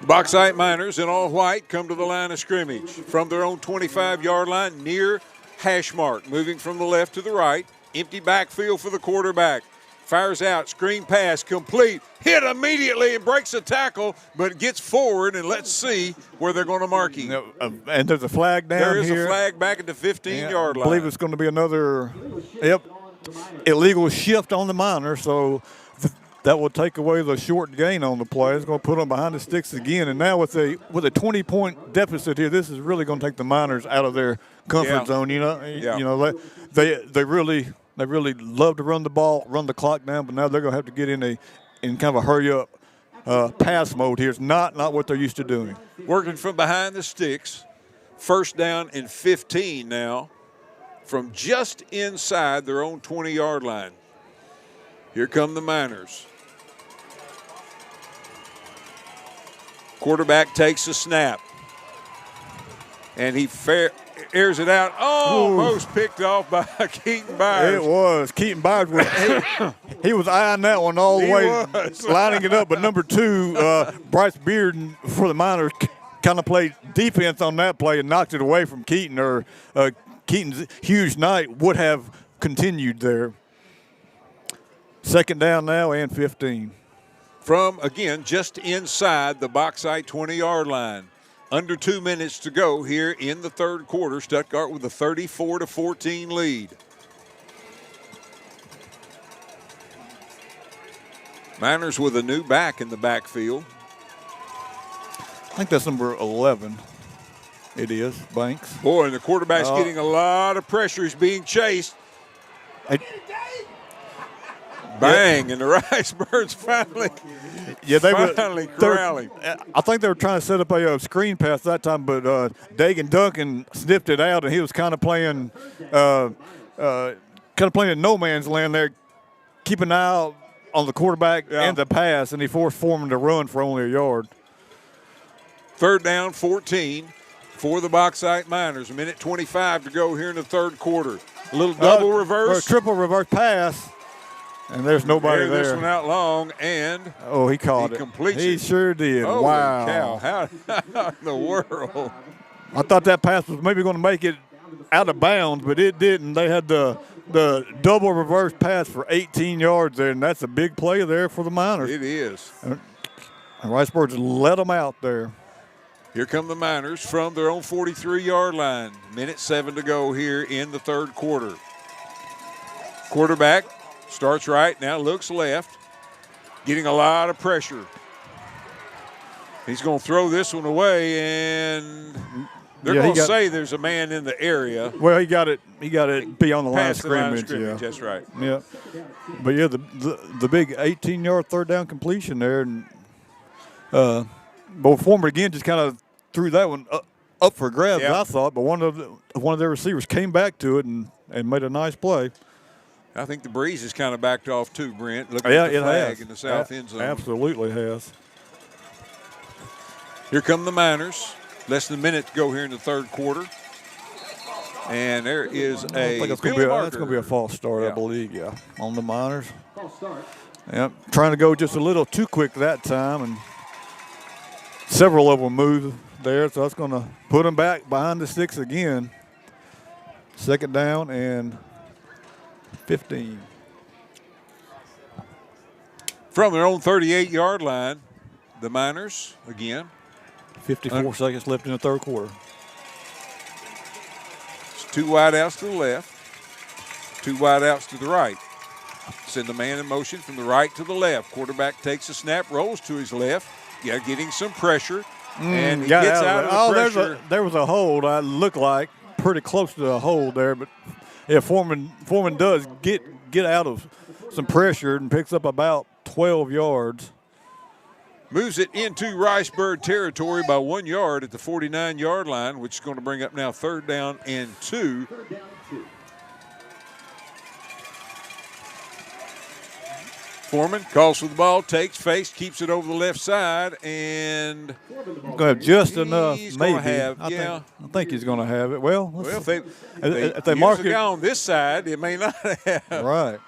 Bauxite Miners in all white come to the line of scrimmage from their own 25-yard line near hash mark. Moving from the left to the right. Empty backfield for the quarterback. Fires out, screen pass, complete. Hit immediately and breaks a tackle, but gets forward, and let's see where they're going to mark him. And there's a flag down here. There is a flag back at the 15-yard line. I believe it's going to be another illegal shift on the Miners, so that will take away the short gain on the play. It's going to put them behind the sticks again. And now with a 20-point deficit here, this is really going to take the Miners out of their comfort zone. You know, they really love to run the ball, run the clock down, but now they're going to have to get in kind of a hurry-up pass mode here. It's not what they're used to doing. Working from behind the sticks. First down and 15 now from just inside their own 20-yard line. Here come the Miners. Quarterback takes a snap. And he airs it out. Almost picked off by Keaton Byers. It was. Keaton Byers he was eyeing that one all the way, lining it up. But number 2, Bryce Bearden for the Miners kind of played defense on that play and knocked it away from Keaton, or Keaton's huge night would have continued there. Second down now and 15. From, again, just inside the Bauxite 20-yard line. Under 2 minutes to go here in the third quarter. Stuttgart with a 34-14 lead. Miners with a new back in the backfield. I think that's number 11. It is, Banks. Boy, and the quarterback's getting a lot of pressure. He's being chased. Bang, and the Ricebirds finally corralling. I think they were trying to set up a screen pass that time, but Dagan Duncan sniffed it out, and he was kind of playing in no man's land there, keeping an eye out on the quarterback and the pass, and he forced Foreman to run for only a yard. Third down, 14 for the Bauxite Miners. A minute 25 to go here in the third quarter. A little double reverse. Triple reverse pass. And there's nobody there. This one out long, and he caught it. Completes he sure did. Holy wow. Cow. How in the world? I thought that pass was maybe going to make it out of bounds, but it didn't. They had the double reverse pass for 18 yards there, and that's a big play there for the Miners. It is. And Ricebirds let them out there. Here come the Miners from their own 43-yard line. Minute 7 to go here in the third quarter. Quarterback starts right, now looks left, getting a lot of pressure. He's going to throw this one away, and they're going to say there's a man in the area. Well, he got it beyond the line of scrimmage. Yeah, that's right. Yeah, but yeah, the big 18-yard third down completion there, and but Foreman again just kind of threw that one up for grabs. I thought, but one of their receivers came back to it and made a nice play. I think the breeze has kind of backed off too, Brent. Look at the flag in the south end zone. Absolutely has. Here come the Miners. Less than a minute to go here in the third quarter. And there is I think that's going to be a false start, I believe, on the Miners. False start. Yep, trying to go just a little too quick that time, and several of them moved there, so that's going to put them back behind the sticks again. Second down and 15. From their own 38-yard line, the Miners again. 54 seconds left in the third quarter. It's 2 wideouts to the left, 2 wideouts to the right. Send the man in motion from the right to the left. Quarterback takes a snap, rolls to his left. Getting some pressure, and he gets out of the pressure. There was a hold. I looked like pretty close to a hold there, but yeah, Foreman does get out of some pressure and picks up about 12 yards. Moves it into Ricebird territory by 1 yard at the 49-yard line, which is going to bring up now 3rd down and 2. Foreman calls for the ball, takes, fakes, keeps it over the left side, and going to have just enough, maybe. I think he's going to have it. Well, if they mark use a guy on this side, it may not have. Right.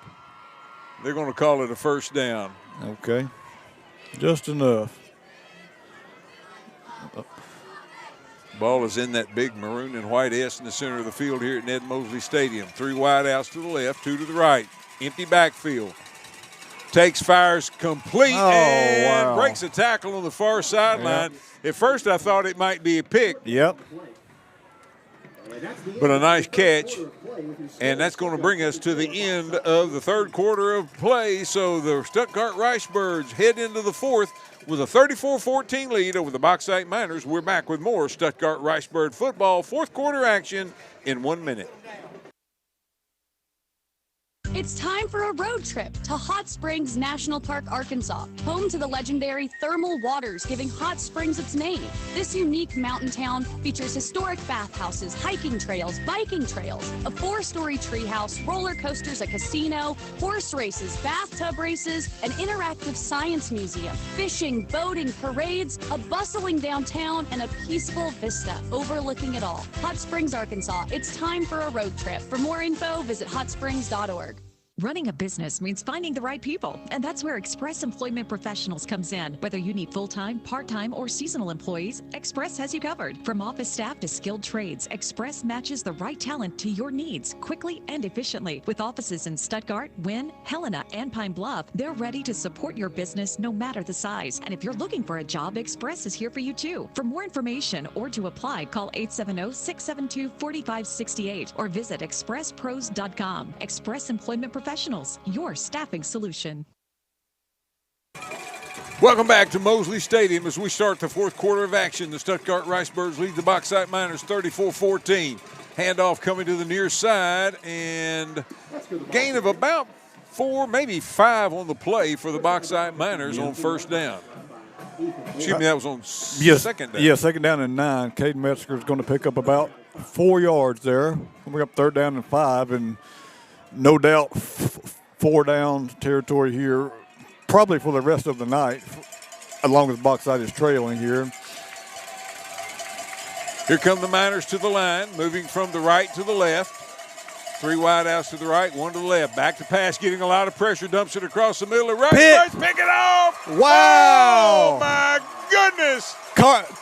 They're going to call it a 1st down. Okay. Just enough. Ball is in that big maroon and white S in the center of the field here at Ned Mosley Stadium. 3 wide outs to the left, 2 to the right. Empty backfield. Takes, fires, complete, and breaks a tackle on the far sideline. Yep. At first, I thought it might be a pick. Yep. But a nice catch. And that's going to bring us to the end of the 3rd quarter of play. So the Stuttgart Ricebirds head into the 4th with a 34-14 lead over the Bauxite Miners. We're back with more Stuttgart Ricebird football 4th quarter action in 1 minute. It's time for a road trip to Hot Springs National Park, Arkansas, home to the legendary thermal waters giving Hot Springs its name. This unique mountain town features historic bathhouses, hiking trails, biking trails, a 4-story treehouse, roller coasters, a casino, horse races, bathtub races, an interactive science museum, fishing, boating, parades, a bustling downtown, and a peaceful vista overlooking it all. Hot Springs, Arkansas. It's time for a road trip. For more info, visit hotsprings.org. Running a business means finding the right people, and that's where Express Employment Professionals comes in. Whether you need full-time, part-time, or seasonal employees, Express has you covered. From office staff to skilled trades, Express matches the right talent to your needs quickly and efficiently. With offices in Stuttgart, Wynne, Helena, and Pine Bluff, they're ready to support your business no matter the size. And if you're looking for a job, Express is here for you too. For more information or to apply, call 870-672-4568 or visit expresspros.com. Express Employment Professionals, your staffing solution. Welcome back to Mosley Stadium as we start the 4th quarter of action. The Stuttgart Ricebirds lead the Bauxite Miners 34-14. Handoff coming to the near side, and gain of about 4, maybe 5 on the play for the Bauxite Miners on 1st down. Excuse me, that was on 2nd down. Yeah, 2nd down and 9. Caden Metzger is going to pick up about 4 yards there. We're up 3rd down and 5, and no doubt 4 down territory here, probably for the rest of the night, as long as Bauxite is trailing here. Here come the Miners to the line, moving from the right to the left. 3 wide outs to the right, 1 to the left. Back to pass, getting a lot of pressure, dumps it across the middle. Right, pick it off! Wow! Oh, my goodness!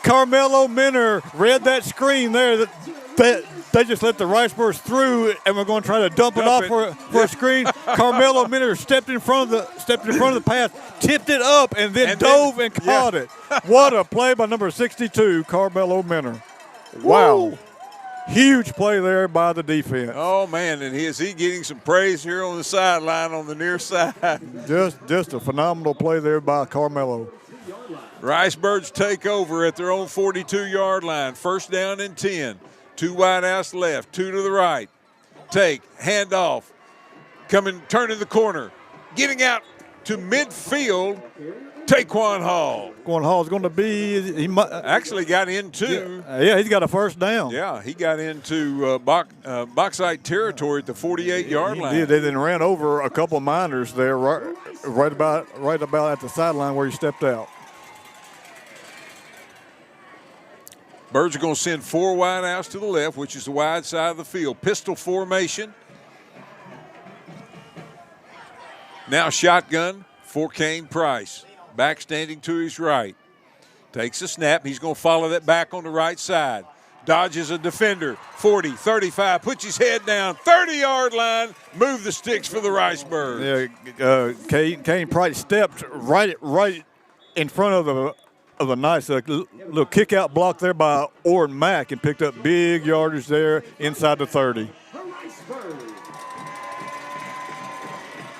Carmelo Minner read that screen there. They just let the Ricebirds through, and we're going to try to dump it off for a screen. Carmelo Minner stepped in front of the pass, tipped it up, and then dove and caught it. What a play by number 62, Carmelo Minner. Wow. Woo. Huge play there by the defense. Oh, man, and is he getting some praise here on the sideline on the near side? Just a phenomenal play there by Carmelo. Ricebirds take over at their own 42-yard line. 1st down and 10. 2 wide outs left, 2 to the right. Take, handoff, turning the corner, getting out to midfield, Taquan Hall. Taquan Hall is going to be, actually got into. Yeah, he's got a 1st down. Yeah, he got into Bauxite territory at the 48-yard line. They then ran over a couple of Miners there, right about at the sideline where he stepped out. Birds are going to send 4 wide outs to the left, which is the wide side of the field. Pistol formation. Now shotgun for Kane Price. Back standing to his right. Takes a snap. He's going to follow that back on the right side. Dodges a defender. 40, 35, puts his head down. 30-yard line. Move the sticks for the Ricebirds. Yeah, Kane Price stepped right in front of the nice little kick-out block there by Orrin Mack and picked up big yardage there inside the 30.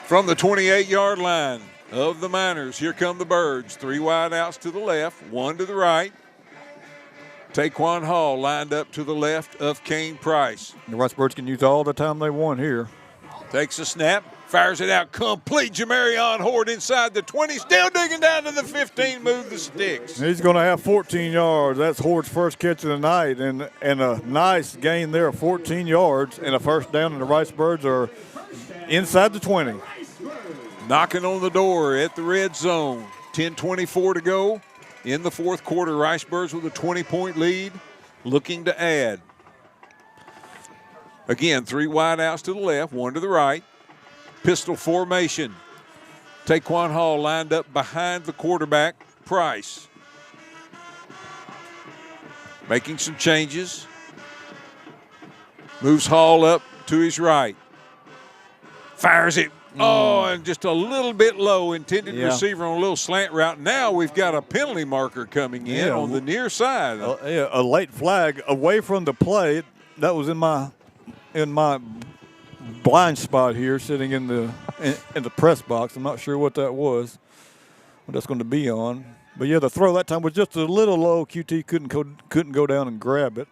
From the 28-yard line of the Miners, here come the Birds. 3 wide outs to the left, 1 to the right. Taquan Hall lined up to the left of Kane Price. The Ricebirds can use all the time they want here. Takes a snap, Fires it out complete. Jamarion Horde inside the 20. Still digging down to the 15. Move the sticks. He's going to have 14 yards. That's Horde's first catch of the night. And a nice gain there of 14 yards and a first down. And the Rice Birds are inside the 20. Knocking on the door at the red zone. 10:24 to go in the fourth quarter. Rice Birds with a 20-point lead. Looking to add. Again, 3 wide outs to the left, 1 to the right. Pistol formation. Taquan Hall lined up behind the quarterback, Price. Making some changes. Moves Hall up to his right. Fires it. Oh, and just a little bit low. Intended receiver on a little slant route. Now we've got a penalty marker coming in on the near side. A late flag away from the play. That was in my blind spot here, sitting in the press box. I'm not sure what that was, what that's going to be on. But yeah, the throw that time was just a little low. QT couldn't go down and grab it.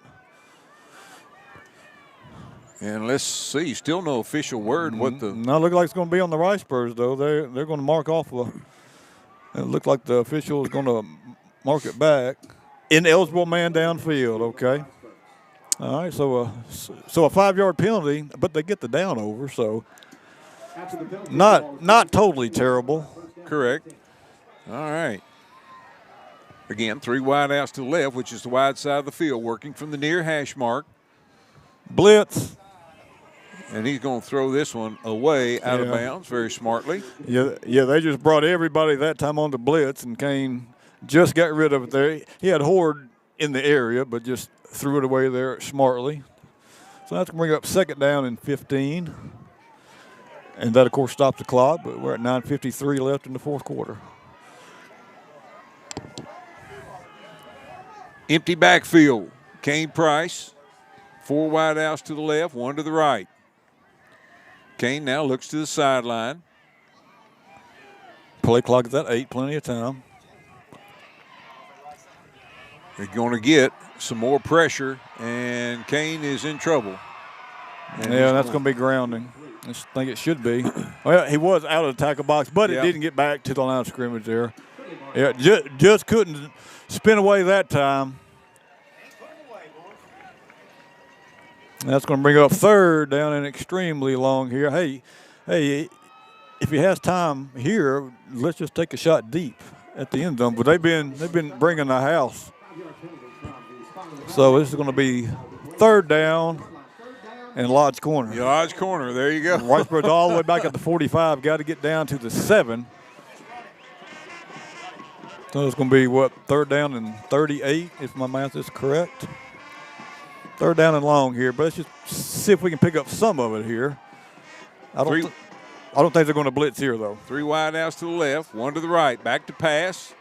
And let's see, still no official word what the. Now look like it's going to be on the Rice Birds though. They're going to mark off. It looked like the official is going to mark it back. Ineligible man downfield. Okay. All right, so a 5-yard penalty, but they get the down over, so not totally terrible. Correct. All right. Again, 3 wide outs to the left, which is the wide side of the field, working from the near hash mark. Blitz. And he's going to throw this one away out of bounds very smartly. Yeah, they just brought everybody that time on the blitz, and Kane just got rid of it there. He had Horde in the area, but just threw it away there smartly. So that's going to bring up 2nd down and 15. And that, of course, stops the clock, but we're at 9:53 left in the fourth quarter. Empty backfield. Kane Price, 4 wide outs to the left, 1 to the right. Kane now looks to the sideline. Play clock is at 8, plenty of time. They're going to get some more pressure, and Kane is in trouble. And that's going to be grounding. I think it should be. Well, he was out of the tackle box, but it didn't get back to the line of scrimmage there. Yeah, just couldn't spin away that time. That's going to bring up 3rd down and extremely long here. Hey, if he has time here, let's just take a shot deep at the end zone. But they've been bringing the house. So this is going to be 3rd down and Lodge Corner. Lodge Corner, there you go. Rice Birds all the way back at the 45. Got to get down to the 7. So it's going to be, 3rd down and 38, if my math is correct. 3rd down and long here, but let's just see if we can pick up some of it here. I don't think they're going to blitz here, though. 3 wide outs to the left, 1 to the right. Back to pass.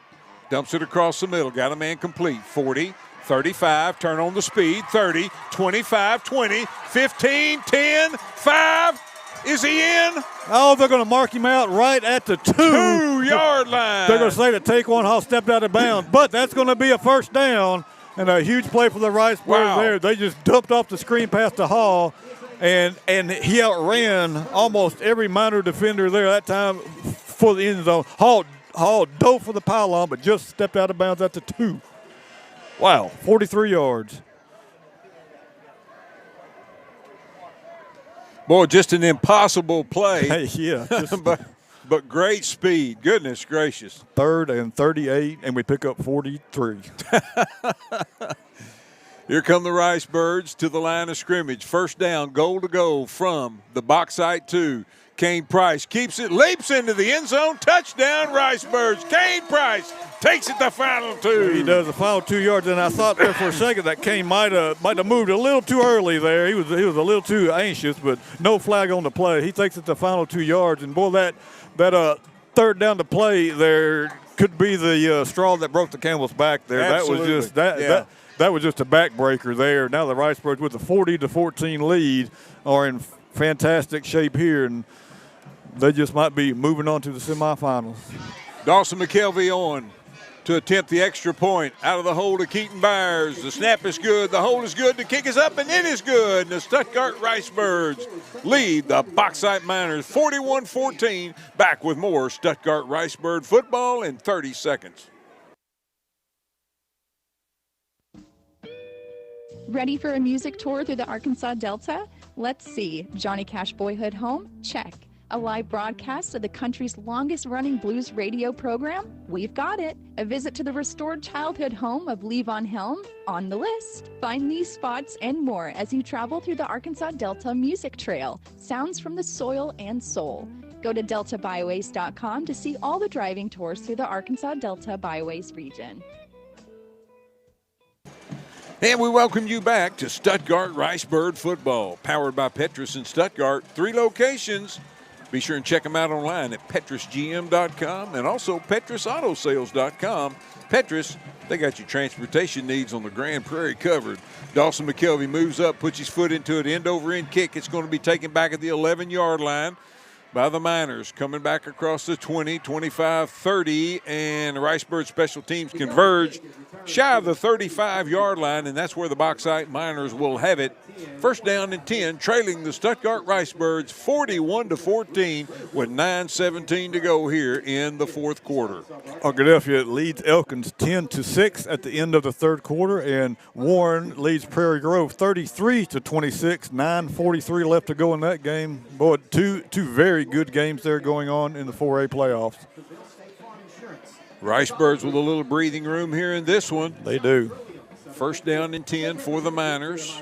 Dumps it across the middle. Got a man complete. 40, 35, turn on the speed. 30, 25, 20, 15, 10, 5. Is he in? Oh, they're going to mark him out right at the 2-yard line. They're going to say that Taquan Hall stepped out of bounds, but that's going to be a 1st down. And a huge play for the Rice Birds there. They just dumped off the screen past the Hall, and he outran almost every minor defender there that time for the end zone. Hall dove for the pylon, but just stepped out of bounds at the 2. Wow, 43 yards. Boy, just an impossible play. Hey, yeah. But great speed. Goodness gracious. 3rd and 38, and we pick up 43. Here come the Rice Birds to the line of scrimmage. 1st down, goal to go from the Bauxite 2. Kane Price keeps it, leaps into the end zone. Touchdown, Rice Birds. Kane Price takes it the final 2. He does the final 2 yards, and I thought there for a second that Kane might have moved a little too early there. He was a little too anxious, but no flag on the play. He takes it the final 2 yards, and boy, that 3rd down to play there could be the straw that broke the camel's back there. Absolutely. That was just a backbreaker there. Now the Rice Birds with a 40-14 lead are in fantastic shape here, and they just might be moving on to the semifinals. Dawson McKelvey on to attempt the extra point out of the hole to Keaton Byers. The snap is good. The hold is good. The kick is up, and it is good. And the Stuttgart Ricebirds lead the Bauxite Miners 41-14. Back with more Stuttgart Ricebird football in 30 seconds. Ready for a music tour through the Arkansas Delta? Let's see. Johnny Cash Boyhood Home? Check. A live broadcast of the country's longest-running blues radio program? We've got it. A visit to the restored childhood home of Levon Helm? On the list. Find these spots and more as you travel through the Arkansas Delta Music Trail. Sounds from the soil and soul. Go to deltabyways.com to see all the driving tours through the Arkansas Delta Byways region. And we welcome you back to Stuttgart Ricebird football, powered by Petrus in Stuttgart. 3 locations. Be sure and check them out online at petrusgm.com and also petrusautosales.com. Petrus, they got your transportation needs on the Grand Prairie covered. Dawson McKelvey moves up, puts his foot into it, end-over-end kick. It's going to be taken back at the 11-yard line by the Miners. Coming back across the 20, 25, 30, and the Ricebird special teams converge shy of the 35-yard line, and that's where the Bauxite Miners will have it. First down and 10, trailing the Stuttgart Ricebirds 41-14 with 9:17 to go here in the fourth quarter. Arkadelphia leads Elkins 10-6 at the end of the third quarter, and Warren leads Prairie Grove 33-26. 9:43 left to go in that game. Boy, two very good games there going on in the 4A playoffs. Ricebirds with a little breathing room here in this one. They do. First down and 10 for the Miners.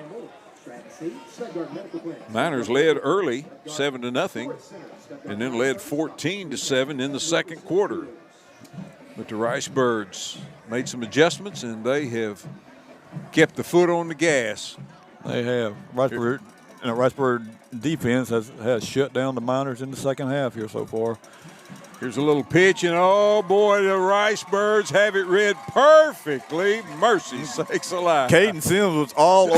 Miners led early, 7-0, and then led 14-7 in the second quarter. But the Ricebirds made some adjustments, and they have kept the foot on the gas. They have. Ricebird defense has shut down the Miners in the second half here so far. Here's a little pitch, and oh boy, the Ricebirds have it read perfectly. Mercy sakes alive. Caden Sims was all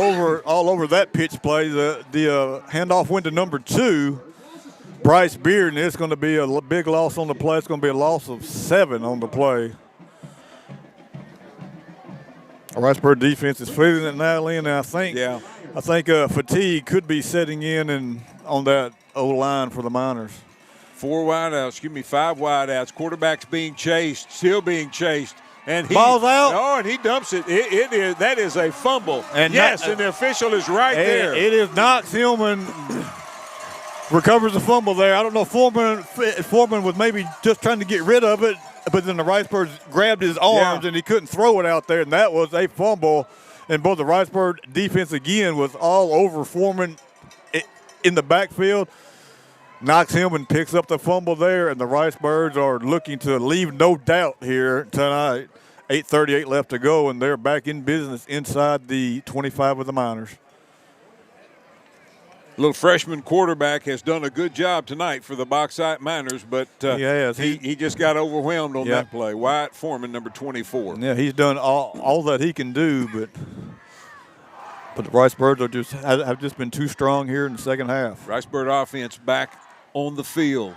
over that pitch play. The handoff went to number 2, Bryce Beard, and it's going to be a big loss on the play. It's going to be a loss of 7 on the play. Ricebird defense is feeling it now, Lynn, and I think fatigue could be setting in on that O-line for the Miners. 5 wideouts. Quarterback's being chased, still being chased. And he ball's out. Oh, and he dumps it. That is a fumble. And the official is right there. It is Knox Hillman recovers the fumble there. I don't know if Foreman was maybe just trying to get rid of it, but then the Ricebirds grabbed his arms and he couldn't throw it out there, and that was a fumble. And both the Ricebird defense again was all over Foreman in the backfield. Knox Hillman picks up the fumble there, and the Ricebirds are looking to leave no doubt here tonight. 8:38 left to go, and they're back in business inside the 25 of the Miners. Little freshman quarterback has done a good job tonight for the Bauxite Miners, but he just got overwhelmed on that play. Wyatt Foreman, number 24. Yeah, he's done all that he can do, but the Ricebirds have just been too strong here in the second half. Ricebird offense back on the field.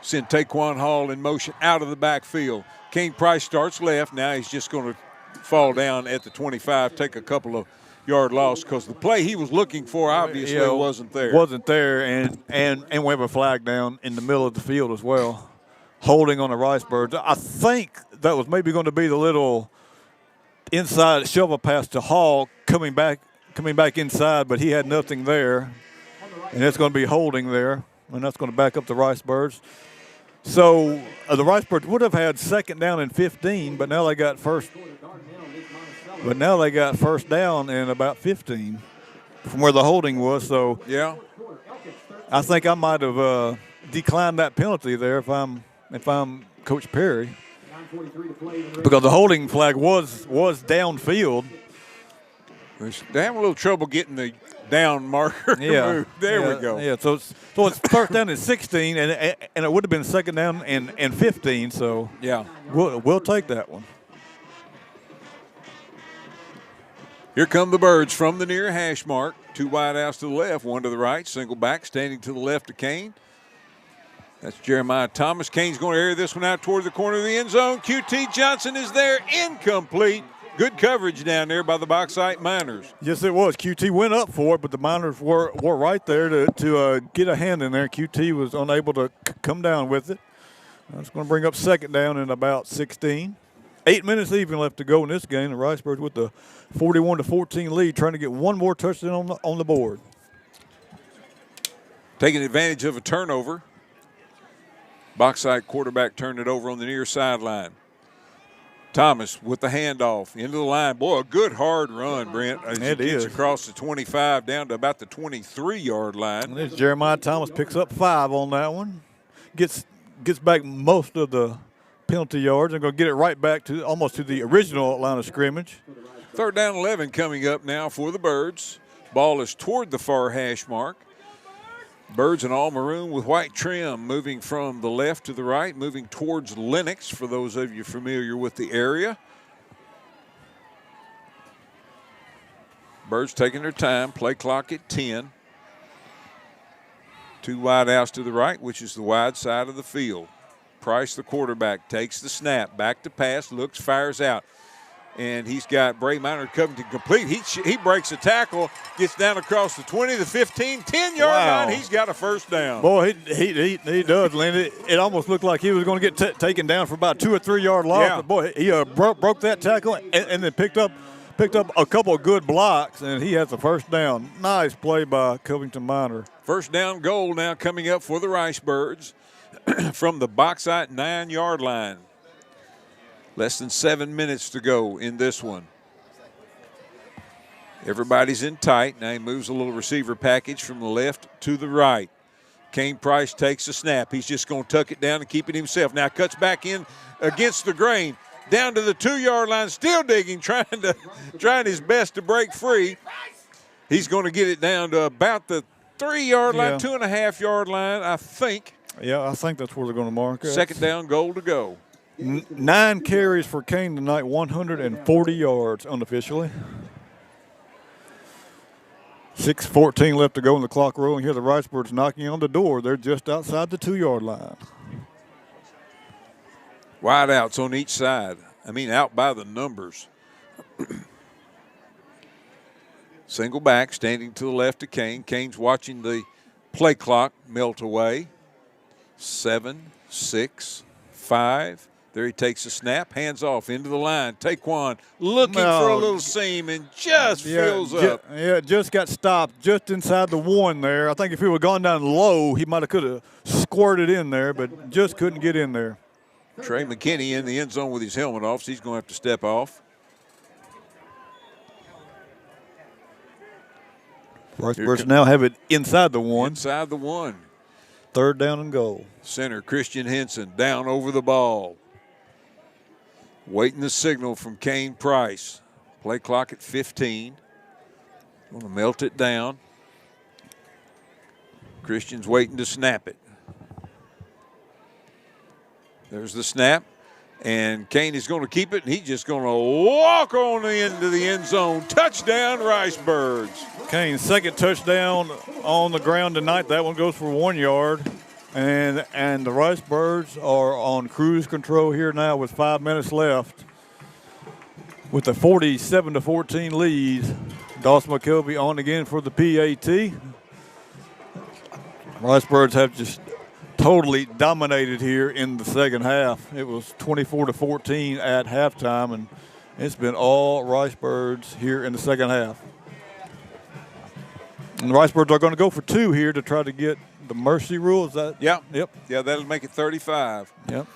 Send Taquan Hall in motion out of the backfield. Kane Price starts left. Now he's just going to fall down at the 25, take a couple of yard loss because the play he was looking for obviously wasn't there. Wasn't there, and we have a flag down in the middle of the field as well, holding on the Ricebirds. I think that was maybe going to be the little inside shovel pass to Hall coming back inside, but he had nothing there, and it's going to be holding there, and that's going to back up the Ricebirds. So the Ricebirds would have had second down and 15, but now they got first down and about 15 from where the holding was. So I think I might have declined that penalty there if I'm Coach Perry, because the holding flag was downfield. They have a little trouble getting the down marker moved. There we go. Yeah, so it's first down and 16, and it would have been second down and 15. So we'll take that one. Here come the Birds from the near hash mark. 2 wideouts to the left, 1 to the right. Single back standing to the left of Kane. That's Jeremiah Thomas. Kane's going to air this one out toward the corner of the end zone. QT Johnson is there, incomplete. Good coverage down there by the Bauxite Miners. Yes, it was. QT went up for it, but the Miners were right there to get a hand in there. QT was unable to come down with it. That's going to bring up second down in about 16. 8 minutes even left to go in this game. The Ricebirds with the 41-14 lead, trying to get one more touchdown on the board. Taking advantage of a turnover. Bauxite quarterback turned it over on the near sideline. Thomas with the handoff into the line. Boy, a good hard run, Brent. As he gets across the 25 down to about the 23-yard line. And there's Jeremiah Thomas, picks up 5 on that one. Gets back most of the penalty yards and going to get it right back to almost to the original line of scrimmage. Third down 11 coming up now for the Birds. Ball is toward the far hash mark. Birds in all maroon with white trim, moving from the left to the right, moving towards Lenox for those of you familiar with the area. Birds taking their time, play clock at 10. 2 wide outs to the right, which is the wide side of the field. Price, the quarterback, takes the snap, back to pass, looks, fires out. And he's got Bray Minor Covington complete. He breaks a tackle, gets down across the 20, the 15, 10-yard line. He's got a first down. Boy, he does, Lindy. It almost looked like he was going to get taken down for about 2 or 3 yard loss. Yeah. But boy, he broke that tackle and then picked up a couple of good blocks, and he has the first down. Nice play by Covington Minor. First down goal now coming up for the Ricebirds from the Bauxite 9-yard line. Less than 7 minutes to go in this one. Everybody's in tight. Now he moves a little receiver package from the left to the right. Kane Price takes the snap. He's just going to tuck it down and keep it himself. Now cuts back in against the grain. Down to the 2-yard line, still digging, trying his best to break free. He's going to get it down to about the 3-yard line, 2.5-yard line, I think. Yeah, I think that's where they're going to mark it. Second down goal to go. 9 carries for Kane tonight, 140 yards unofficially. 6:14 left to go in the clock rolling here. The Ricebirds knocking on the door. They're just outside the 2-yard line. Wide outs on each side. I mean, out by the numbers. Single back standing to the left of Kane. Kane's watching the play clock melt away. 7, 6, 5. There he takes a snap, hands off into the line. Taquan looking for a little seam and just fills up. Just got stopped just inside the 1 there. I think if he would have gone down low, he might have could have squirted in there, but just couldn't get in there. Trey McKinney in the end zone with his helmet off, so he's going to have to step off. Ricebirds now have it inside the 1. Inside the 1. Third down and goal. Center Christian Henson down over the ball. Waiting the signal from Kane Price. Play clock at 15. Going to melt it down. Christian's waiting to snap it. There's the snap. And Kane is going to keep it, and he's just going to walk on into the end zone. Touchdown, Ricebirds. Kane's second touchdown on the ground tonight. That one goes for 1 yard. And the Ricebirds are on cruise control here now with 5 minutes left. With a 47-14 lead. Dawson McKelvey on again for the PAT. Ricebirds have just totally dominated here in the second half. It was 24-14 at halftime, and it's been all Ricebirds here in the second half. And the Ricebirds are going to go for 2 here to try to get the mercy rule. Is that? Yeah. Yep. Yeah, that'll make it 35. Yep.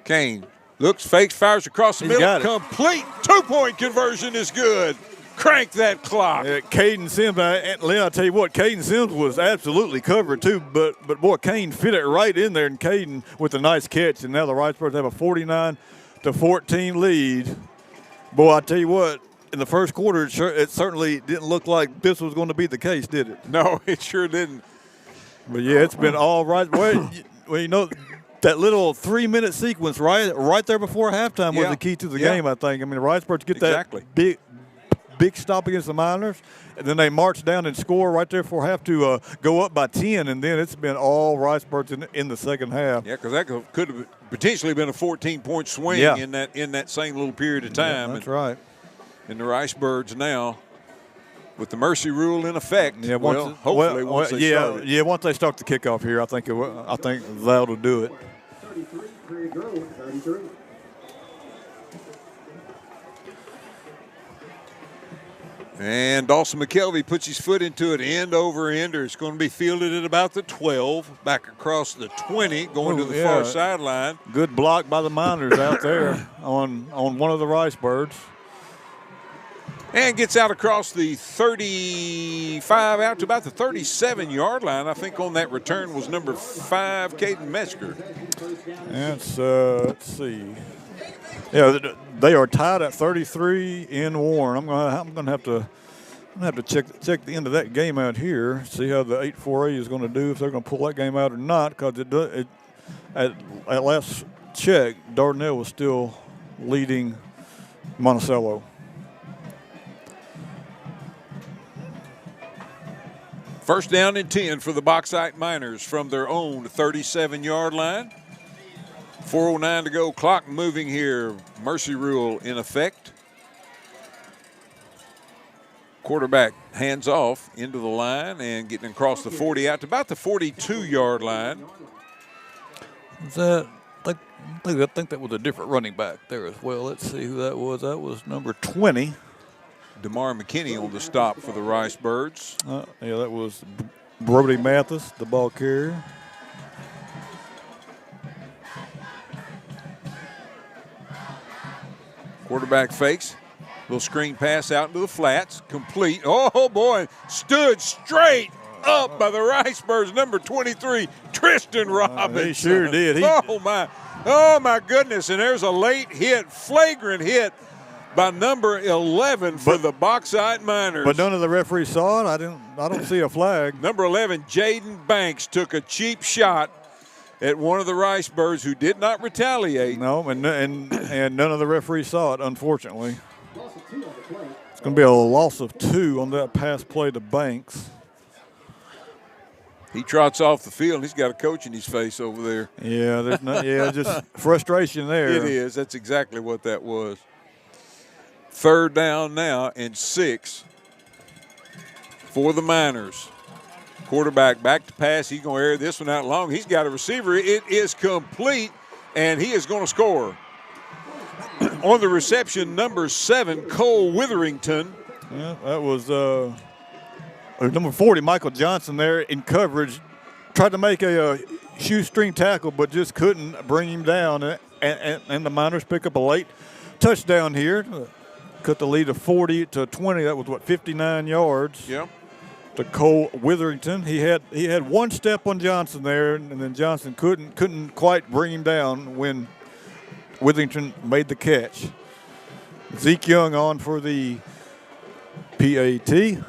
Kane looks, fakes, fires across the middle. Complete 2-point conversion is good. Crank that clock. Yeah, Caden Sims, I'll tell you what, Caden Sims was absolutely covered too, but boy, Kane fit it right in there, and Caden with a nice catch, and now the Ricebirds have a 49-14 lead. Boy, I tell you what, in the first quarter, it certainly didn't look like this was going to be the case, did it? No, it sure didn't. But yeah, it's been all right. Well, you know, that little 3-minute sequence right there before halftime was the key to the game, I think. I mean, the Ricebirds get that big stop against the Miners, and then they march down and score right there for half to go up by 10, and then it's been all Ricebirds in the second half. Yeah, because that could have potentially been a 14-point swing in that same little period of time. Yeah, that's right. And the Ricebirds now, with the mercy rule in effect, once they start the kickoff here, I think that'll do it. 33, Prairie Grove, 33. And Dawson McKelvey puts his foot into it, end over ender. It's going to be fielded at about the 12, back across the 20, going to the far sideline. Good block by the Miners out there on one of the Ricebirds. And gets out across the 35 out to about the 37-yard line. I think on that return was number 5, Caden Metzger. That's, let's see. Yeah, they are tied at 33 in Warren. I'm gonna have to check the end of that game out here, see how the 8-4A is going to do, if they're going to pull that game out or not. Because at last check, Dardanelle was still leading Monticello. First down and 10 for the Bauxite Miners from their own 37-yard line. 4:09 to go, clock moving here, mercy rule in effect. Quarterback hands off into the line and getting across the 40 out to about the 42-yard line. I think that was a different running back there as well. Let's see who that was. That was number 20. DeMar McKinney on the stop for the Ricebirds. Yeah, that was Brody Mathis, the ball carrier. Quarterback fakes. Little screen pass out into the flats. Complete. Oh, boy. Stood straight up by the Ricebirds. Number 23, Tristan Robinson. He sure did. Oh, my goodness. And there's a late hit, flagrant hit by number 11 for the Bauxite Miners. But none of the referees saw it. I don't see a flag. Number 11, Jaden Banks, took a cheap shot at one of the Ricebirds who did not retaliate. No, and none of the referees saw it, unfortunately. It's going to be a loss of 2 on that pass play to Banks. He trots off the field. He's got a coach in his face over there. Yeah, just frustration there. It is. That's exactly what that was. Third down now and 6 for the Miners. Quarterback back to pass. He's going to air this one out long. He's got a receiver. It is complete, and he is going to score. On the reception, number 7, Cole Witherington. Yeah, that was number 40, Michael Johnson there in coverage. Tried to make a shoestring tackle, but just couldn't bring him down. And the Miners pick up a late touchdown here. Cut the lead to 40 to 20. That was 59 yards. Yep. To Cole Witherington. He had one step on Johnson there, and then Johnson couldn't quite bring him down when Witherington made the catch. Zeke Young on for the PAT.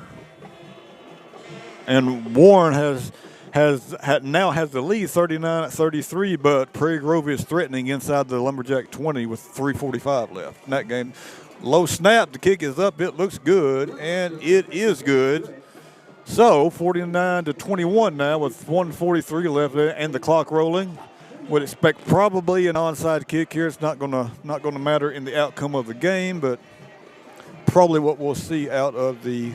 And Warren now has the lead 39-33, but Prairie Grove is threatening inside the Lumberjack 20 with 3:45 left in that game. Low snap, the kick is up, it looks good, and it is good. So 49-21 now with 1:43 left and the clock rolling. Would expect probably an onside kick here. It's not gonna matter in the outcome of the game, but probably what we'll see out of the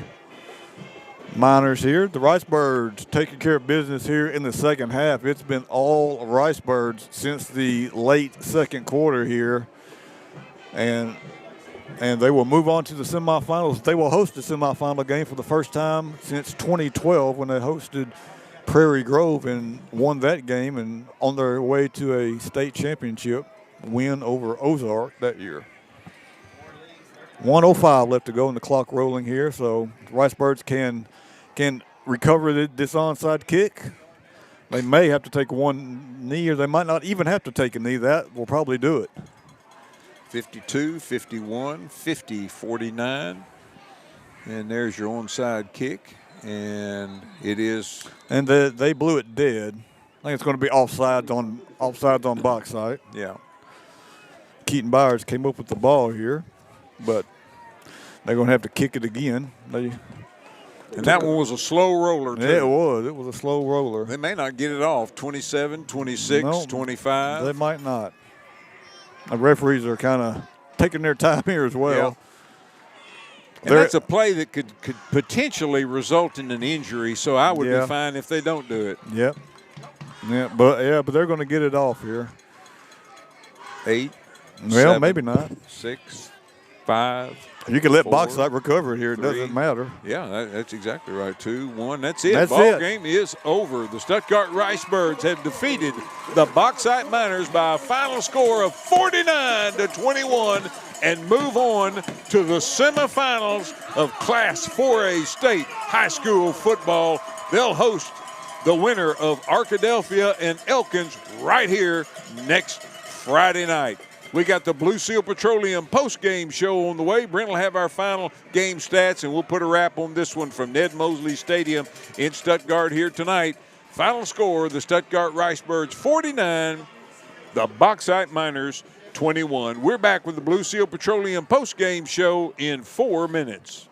Miners here. The Ricebirds taking care of business here in the second half. It's been all Ricebirds since the late second quarter here, and they will move on to the semifinals. They will host the semifinal game for the first time since 2012 when they hosted Prairie Grove and won that game, and on their way to a state championship win over Ozark that year. 1:05 left to go and the clock rolling here, so the Ricebirds can recover this onside kick. They may have to take one knee, or they might not even have to take a knee. That will probably do it. 52, 51, 50, 49. And there's your onside kick. And it is. And they blew it dead. I think it's going to be offsides on Bauxite. Yeah. Keaton Byers came up with the ball here. But they're going to have to kick it again. And that one was a slow roller, too. Yeah, it was. It was a slow roller. They may not get it off. 27, 26, No, 25. They might not. The referees are kind of taking their time here as well. Yeah. And that's a play that could potentially result in an injury, so I would be fine if they don't do it. Yep. Yeah, but they're going to get it off here. 8. Well, 7, maybe not. 6, 5. You can let 4, Bauxite recover it here. It 3. doesn't matter. Yeah, that's exactly right. 2, 1. That's it. That's Ball it. game is over. The Stuttgart Ricebirds have defeated the Bauxite Miners by a final score of 49-21 and move on to the semifinals of Class 4A State High School football. They'll host the winner of Arkadelphia and Elkins right here next Friday night. We got the Blue Seal Petroleum post-game show on the way. Brent will have our final game stats, and we'll put a wrap on this one from Ned Mosley Stadium in Stuttgart here tonight. Final score, the Stuttgart Ricebirds 49, the Bauxite Miners 21. We're back with the Blue Seal Petroleum post-game show in 4 minutes.